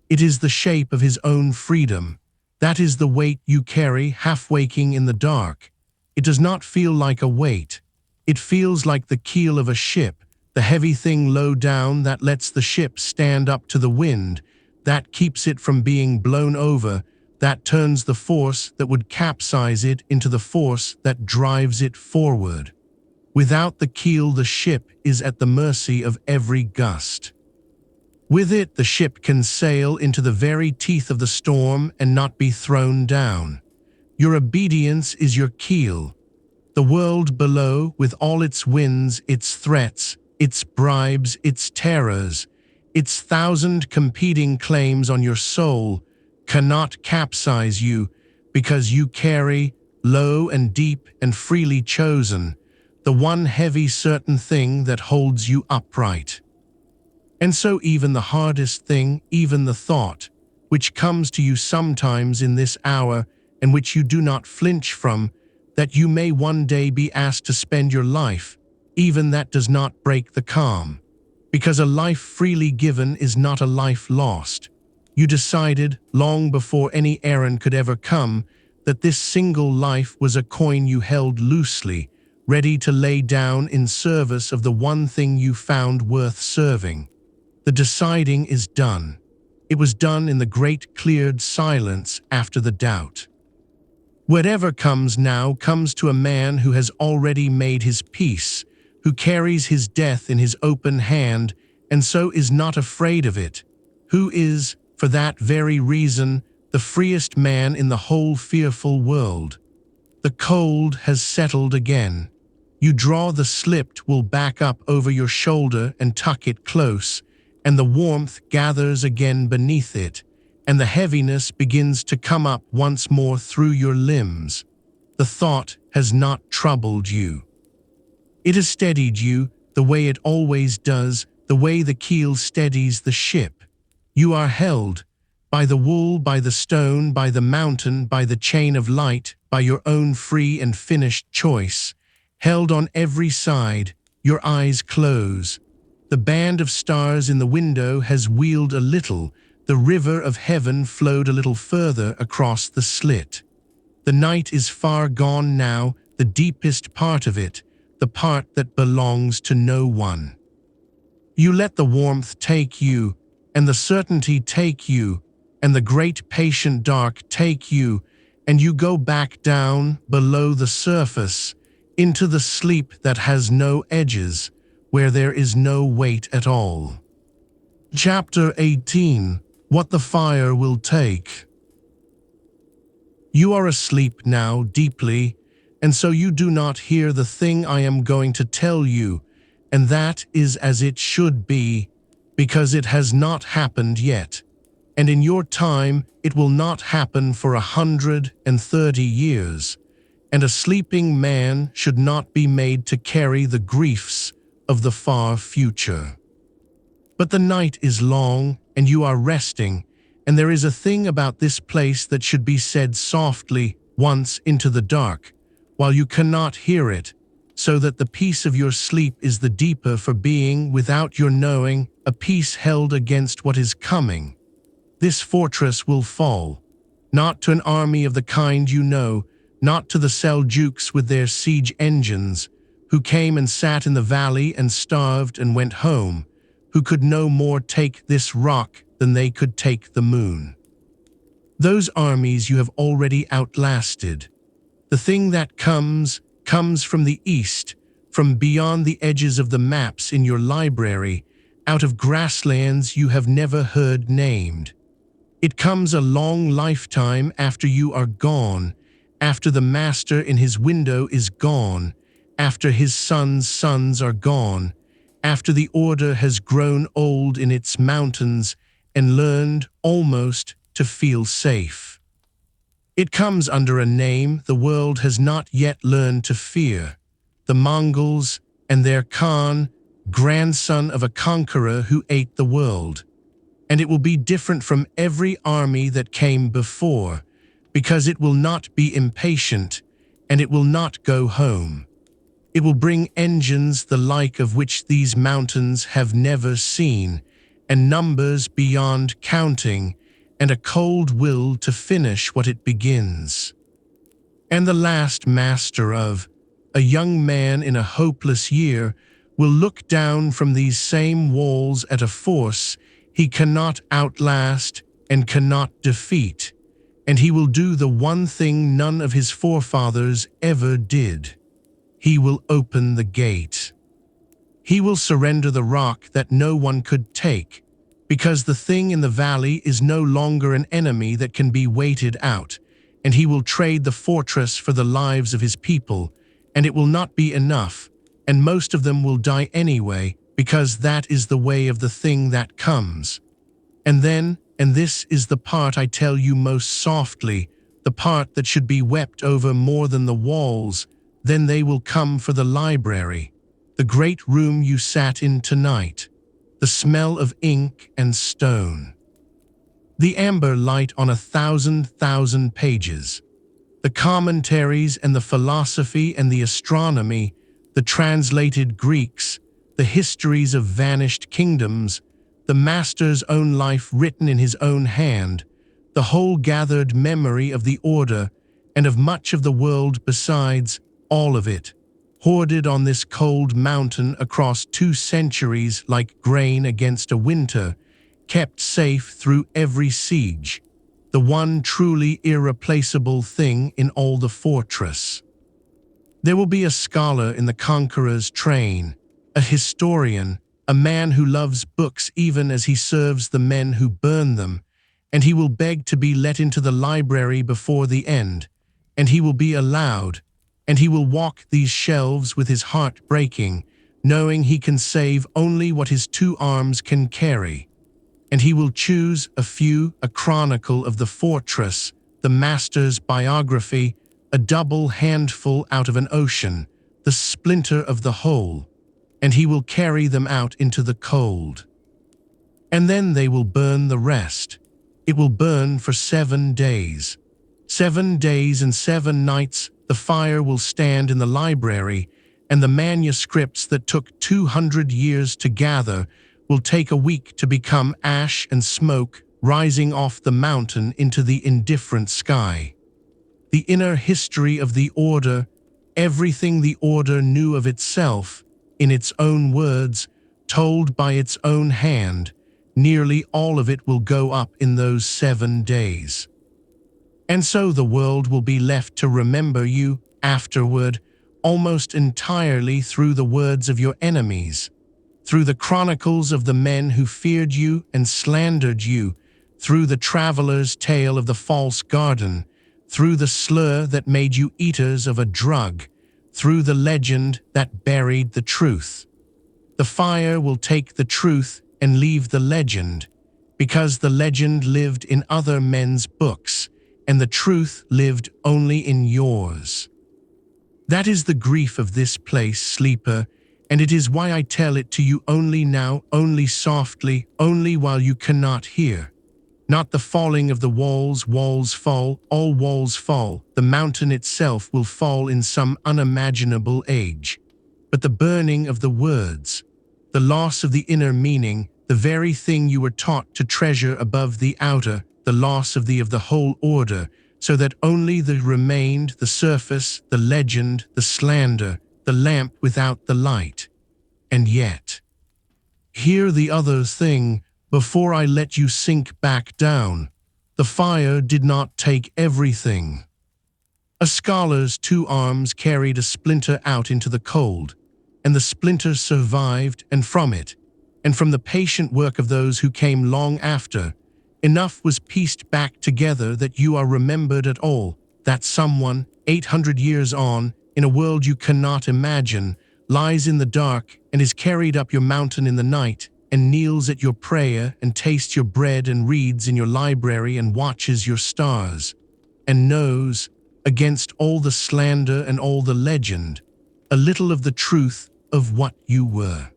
It is the shape of his own freedom. That is the weight you carry, half waking in the dark. It does not feel like a weight. It feels like the keel of a ship, the heavy thing low down that lets the ship stand up to the wind, that keeps it from being blown over, that turns the force that would capsize it into the force that drives it forward. Without the keel, the ship is at the mercy of every gust. With it, the ship can sail into the very teeth of the storm and not be thrown down. Your obedience is your keel. The world below, with all its winds, its threats, its bribes, its terrors, its thousand competing claims on your soul, cannot capsize you, because you carry, low and deep and freely chosen, the one heavy certain thing that holds you upright. And so even the hardest thing, even the thought, which comes to you sometimes in this hour and which you do not flinch from, that you may one day be asked to spend your life, even that does not break the calm. Because a life freely given is not a life lost. You decided, long before any errand could ever come, that this single life was a coin you held loosely, ready to lay down in service of the one thing you found worth serving. The deciding is done. It was done in the great cleared silence after the doubt. Whatever comes now comes to a man who has already made his peace, who carries his death in his open hand, and so is not afraid of it, who is, for that very reason, the freest man in the whole fearful world. The cold has settled again. You draw the slipped wool back up over your shoulder and tuck it close, and the warmth gathers again beneath it, and the heaviness begins to come up once more through your limbs. The thought has not troubled you. It has steadied you the way it always does, the way the keel steadies the ship. You are held by the wool, by the stone, by the mountain, by the chain of light, by your own free and finished choice, held on every side. Your eyes close. The band of stars in the window has wheeled a little. The river of heaven flowed a little further across the slit. The night is far gone now, the deepest part of it, the part that belongs to no one. You let the warmth take you, and the certainty take you, and the great patient dark take you, and you go back down below the surface, into the sleep that has no edges, where there is no weight at all. Chapter 18. What the Fire Will Take. You are asleep now deeply, and so you do not hear the thing I am going to tell you, and that is as it should be, because it has not happened yet. And in your time it will not happen for 130 years, and a sleeping man should not be made to carry the griefs of the far future. But the night is long, and you are resting, and there is a thing about this place that should be said softly once into the dark, while you cannot hear it, so that the peace of your sleep is the deeper for being, without your knowing, a peace held against what is coming. This fortress will fall, not to an army of the kind you know, not to the Seljuks with their siege engines, who came and sat in the valley and starved and went home, who could no more take this rock than they could take the moon. Those armies you have already outlasted. The thing that comes from the east, from beyond the edges of the maps in your library, out of grasslands you have never heard named. It comes a long lifetime after you are gone, after the master in his window is gone, after his sons' sons are gone, after the order has grown old in its mountains and learned almost to feel safe. It comes under a name the world has not yet learned to fear, the Mongols and their Khan, grandson of a conqueror who ate the world. And it will be different from every army that came before, because it will not be impatient, and it will not go home. It will bring engines the like of which these mountains have never seen, and numbers beyond counting, and a cold will to finish what it begins. And the last master of, a young man in a hopeless year, will look down from these same walls at a force he cannot outlast and cannot defeat, and he will do the one thing none of his forefathers ever did. He will open the gate. He will surrender the rock that no one could take, because the thing in the valley is no longer an enemy that can be waited out, and he will trade the fortress for the lives of his people, and it will not be enough, and most of them will die anyway, because that is the way of the thing that comes. And then, and this is the part I tell you most softly, the part that should be wept over more than the walls, then they will come for the library, the great room you sat in tonight, the smell of ink and stone, the amber light on 1,000 pages, the commentaries and the philosophy and the astronomy, the translated Greeks, the histories of vanished kingdoms, the master's own life written in his own hand, the whole gathered memory of the order and of much of the world besides, all of it, hoarded on this cold mountain across 2 centuries like grain against a winter, kept safe through every siege, the one truly irreplaceable thing in all the fortress. There will be a scholar in the conqueror's train, a historian, a man who loves books even as he serves the men who burn them, and he will beg to be let into the library before the end, and he will be allowed, and he will walk these shelves with his heart breaking, knowing he can save only what his 2 arms can carry, and he will choose a chronicle of the fortress, the master's biography, a double handful out of an ocean, the splinter of the whole, and he will carry them out into the cold. And then they will burn the rest. It will burn for 7 days. 7 days and 7 nights the fire will stand in the library, and the manuscripts that took 200 years to gather will take a week to become ash and smoke rising off the mountain into the indifferent sky. The inner history of the order, everything the order knew of itself, in its own words, told by its own hand, nearly all of it will go up in those 7 days. And so the world will be left to remember you, afterward, almost entirely through the words of your enemies, through the chronicles of the men who feared you and slandered you, through the traveler's tale of the false garden, through the slur that made you eaters of a drug, through the legend that buried the truth. The fire will take the truth and leave the legend, because the legend lived in other men's books, and the truth lived only in yours. That is the grief of this place, sleeper, and it is why I tell it to you only now, only softly, only while you cannot hear. Not the falling of the walls, walls fall, all walls fall, the mountain itself will fall in some unimaginable age. But the burning of the words, the loss of the inner meaning, the very thing you were taught to treasure above the outer, the loss of the whole order, so that only the remained, the surface, the legend, the slander, the lamp without the light. And yet, hear the other thing, before I let you sink back down. The fire did not take everything. A scholar's 2 arms carried a splinter out into the cold, and the splinter survived, and from it, and from the patient work of those who came long after, enough was pieced back together that you are remembered at all, that someone, 800 years on, in a world you cannot imagine, lies in the dark and is carried up your mountain in the night, and kneels at your prayer and tastes your bread and reads in your library and watches your stars, and knows, against all the slander and all the legend, a little of the truth of what you were.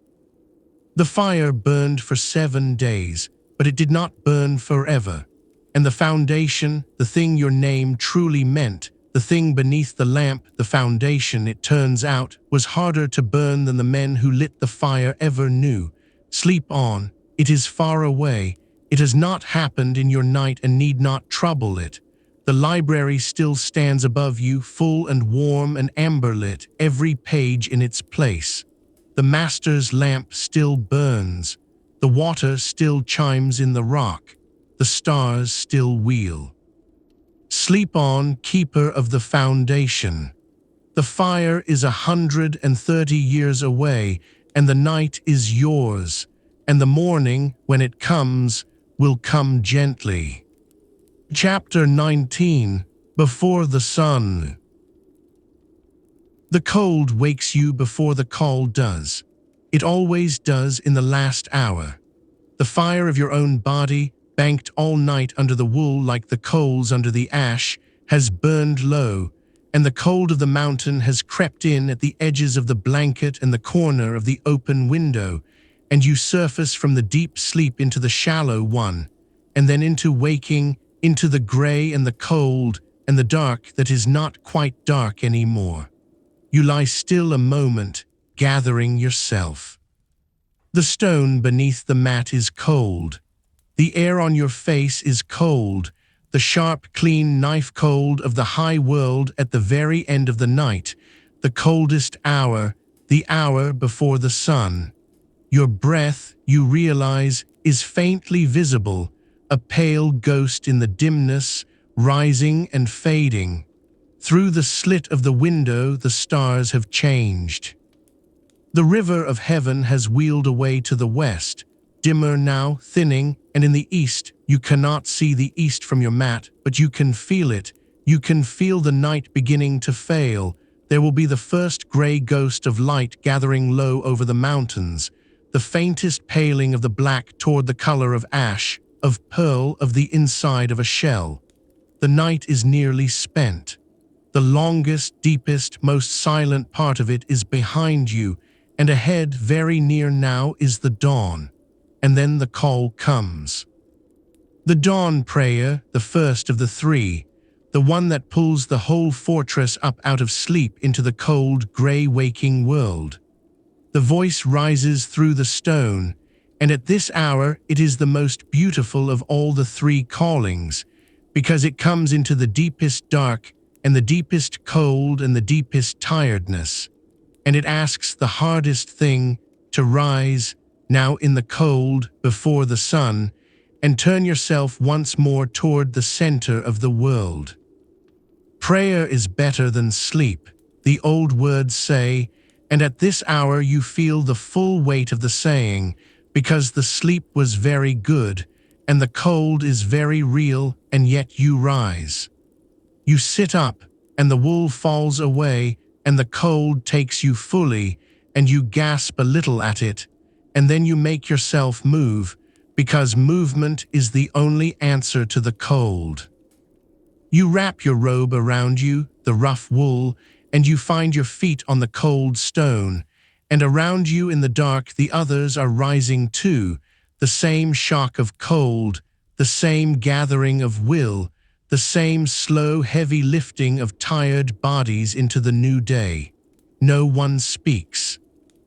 The fire burned for 7 days, but it did not burn forever, and the foundation, the thing your name truly meant, the thing beneath the lamp, the foundation, it turns out, was harder to burn than the men who lit the fire ever knew. Sleep on, it is far away, it has not happened in your night and need not trouble it. The library still stands above you, full and warm and amber-lit, every page in its place. The master's lamp still burns, the water still chimes in the rock, the stars still wheel. Sleep on, keeper of the foundation. The fire is 130 years away, and the night is yours, and the morning, when it comes, will come gently. Chapter 19. Before the Sun. The cold wakes you before the call does. It always does in the last hour. The fire of your own body, banked all night under the wool like the coals under the ash, has burned low, and the cold of the mountain has crept in at the edges of the blanket and the corner of the open window, and you surface from the deep sleep into the shallow one, and then into waking, into the gray and the cold and the dark that is not quite dark anymore. You lie still a moment, gathering yourself. The stone beneath the mat is cold. The air on your face is cold, the sharp, clean knife cold of the high world at the very end of the night, the coldest hour, the hour before the sun. Your breath, you realize, is faintly visible, a pale ghost in the dimness, rising and fading. Through the slit of the window, the stars have changed. The river of heaven has wheeled away to the west, dimmer now, thinning, and in the east, you cannot see the east from your mat, but you can feel it. You can feel the night beginning to fail. There will be the first gray ghost of light gathering low over the mountains, the faintest paling of the black toward the color of ash, of pearl, of the inside of a shell. The night is nearly spent. The longest, deepest, most silent part of it is behind you, and ahead, very near now, is the dawn. And then the call comes. The dawn prayer, the first of the 3, the one that pulls the whole fortress up out of sleep into the cold, gray waking world. The voice rises through the stone, and at this hour it is the most beautiful of all the 3 callings, because it comes into the deepest dark and the deepest cold and the deepest tiredness, and it asks the hardest thing to rise, now in the cold, before the sun, and turn yourself once more toward the center of the world. Prayer is better than sleep, the old words say, and at this hour you feel the full weight of the saying, because the sleep was very good, and the cold is very real, and yet you rise. You sit up, and the wool falls away, and the cold takes you fully, and you gasp a little at it, and then you make yourself move, because movement is the only answer to the cold. You wrap your robe around you, the rough wool, and you find your feet on the cold stone, and around you in the dark the others are rising too, the same shock of cold, the same gathering of will, the same slow, heavy lifting of tired bodies into the new day. No one speaks.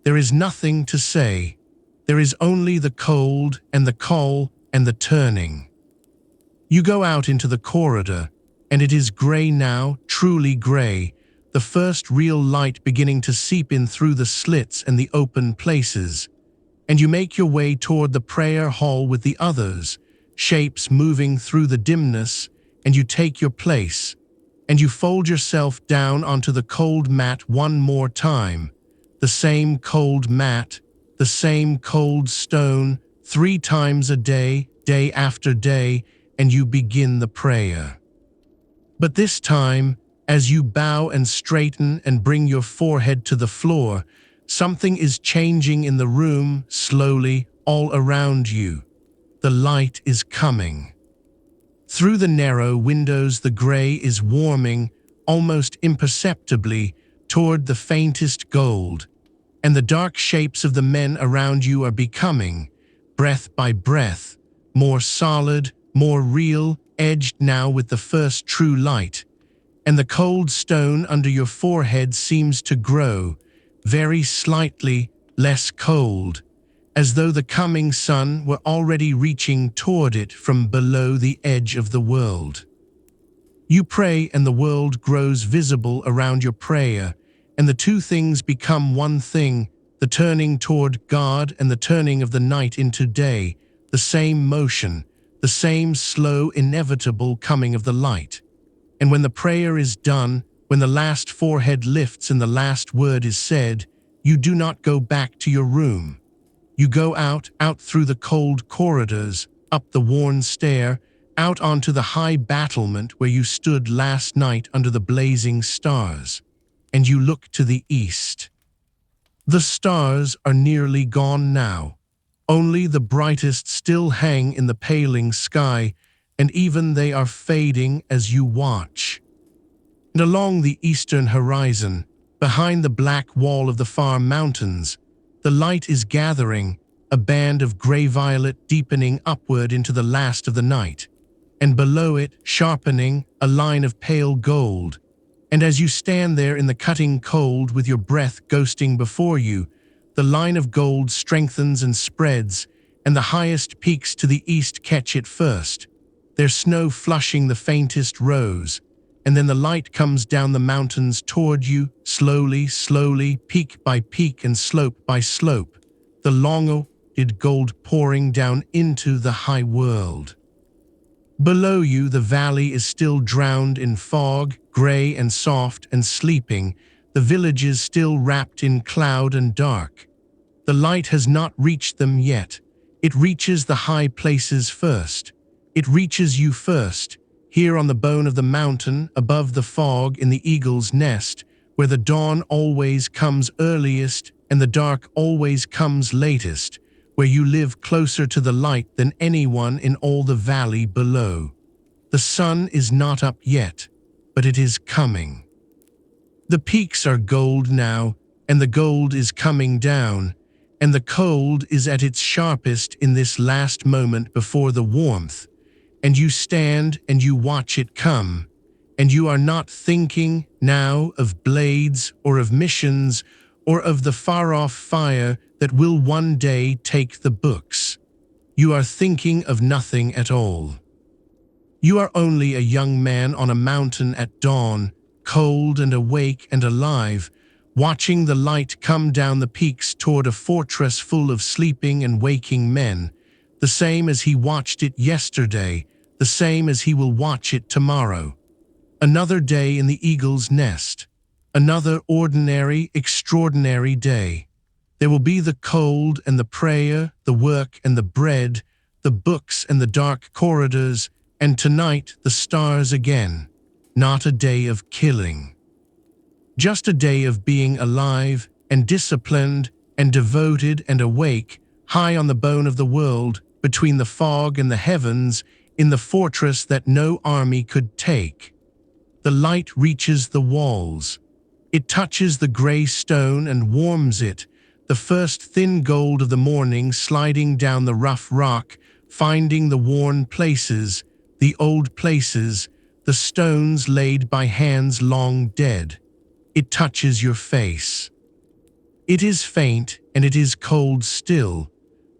There is nothing to say. There is only the cold and the call and the turning. You go out into the corridor, and it is grey now, truly grey, the first real light beginning to seep in through the slits and the open places, and you make your way toward the prayer hall with the others, shapes moving through the dimness, and you take your place, and you fold yourself down onto the cold mat one more time, the same cold mat, the same cold stone, 3 times a day, day after day, and you begin the prayer. But this time, as you bow and straighten and bring your forehead to the floor, something is changing in the room, slowly, all around you. The light is coming. Through the narrow windows the grey is warming, almost imperceptibly, toward the faintest gold, and the dark shapes of the men around you are becoming, breath by breath, more solid, more real, edged now with the first true light, and the cold stone under your forehead seems to grow, very slightly, less cold, as though the coming sun were already reaching toward it from below the edge of the world. You pray and the world grows visible around your prayer, and the two things become one thing, the turning toward God and the turning of the night into day, the same motion, the same slow, inevitable coming of the light. And when the prayer is done, when the last forehead lifts and the last word is said, you do not go back to your room. You go out through the cold corridors, up the worn stair, out onto the high battlement where you stood last night under the blazing stars, and you look to the east. The stars are nearly gone now. Only the brightest still hang in the paling sky, and even they are fading as you watch. And along the eastern horizon, behind the black wall of the far mountains, the light is gathering, a band of grey-violet deepening upward into the last of the night, and below it, sharpening, a line of pale gold. And as you stand there in the cutting cold with your breath ghosting before you, the line of gold strengthens and spreads, and the highest peaks to the east catch it first, their snow flushing the faintest rose, and then the light comes down the mountains toward you, slowly, slowly, peak by peak and slope by slope, the long-awaited gold pouring down into the high world. Below you the valley is still drowned in fog, grey and soft and sleeping, the villages still wrapped in cloud and dark. The light has not reached them yet. It reaches the high places first. It reaches you first, here on the bone of the mountain, above the fog in the eagle's nest, where the dawn always comes earliest and the dark always comes latest, where you live closer to the light than anyone in all the valley below. The sun is not up yet, but it is coming. The peaks are gold now, and the gold is coming down, and the cold is at its sharpest in this last moment before the warmth, and you stand and you watch it come, and you are not thinking now of blades or of missions or of the far-off fire that will one day take the books. You are thinking of nothing at all. You are only a young man on a mountain at dawn, cold and awake and alive, watching the light come down the peaks toward a fortress full of sleeping and waking men, the same as he watched it yesterday, the same as he will watch it tomorrow. Another day in the eagle's nest, another ordinary, extraordinary day. There will be the cold and the prayer, the work and the bread, the books and the dark corridors, and tonight the stars again. not a day of killing. Just a day of being alive and disciplined and devoted and awake, high on the bone of the world, between the fog and the heavens, in the fortress that no army could take. The light reaches the walls. It touches the gray stone and warms it, the first thin gold of the morning sliding down the rough rock, finding the worn places, the old places, the stones laid by hands long dead. It touches your face. It is faint and it is cold still,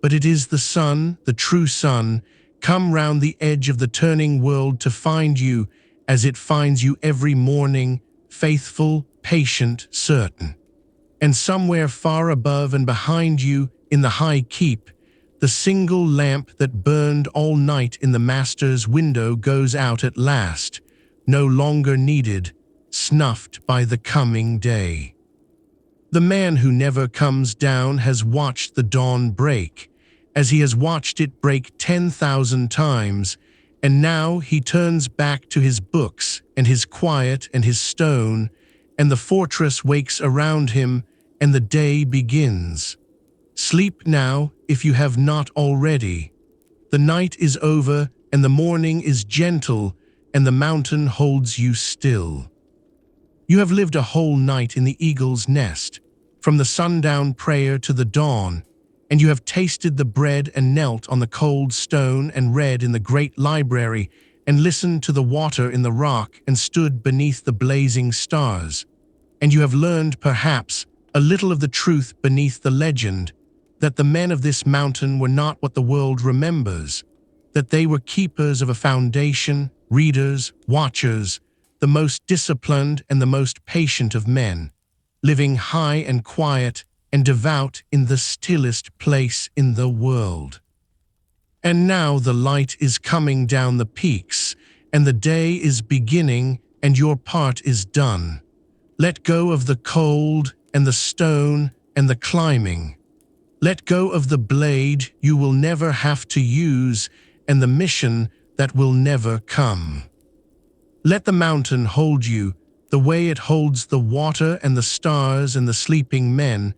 but it is the sun, the true sun, come round the edge of the turning world to find you as it finds you every morning, faithful, patient, certain. And somewhere far above and behind you, in the high keep, the single lamp that burned all night in the master's window goes out at last, no longer needed, snuffed by the coming day. The man who never comes down has watched the dawn break, as he has watched it break 10,000 times, and now he turns back to his books and his quiet and his stone, and the fortress wakes around him, and the day begins. Sleep now, if you have not already. The night is over, and the morning is gentle, and the mountain holds you still. You have lived a whole night in the eagle's nest, from the sundown prayer to the dawn, and you have tasted the bread and knelt on the cold stone and read in the great library and listened to the water in the rock and stood beneath the blazing stars. And you have learned, perhaps, a little of the truth beneath the legend, that the men of this mountain were not what the world remembers, that they were keepers of a foundation, readers, watchers, the most disciplined and the most patient of men, living high and quiet and devout in the stillest place in the world. And now the light is coming down the peaks, and the day is beginning, and your part is done. Let go of the cold and the stone and the climbing. Let go of the blade you will never have to use and the mission that will never come. Let the mountain hold you the way it holds the water and the stars and the sleeping men,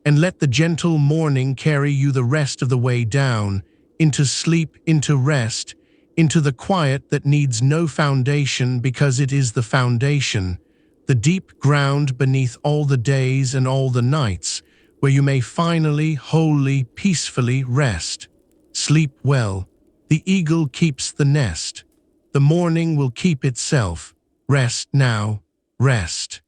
and let the gentle morning carry you the rest of the way down, into sleep, into rest, into the quiet that needs no foundation because it is the foundation, the deep ground beneath all the days and all the nights, where you may finally, wholly, peacefully rest. Sleep well. The eagle keeps the nest. The morning will keep itself. Rest now, rest.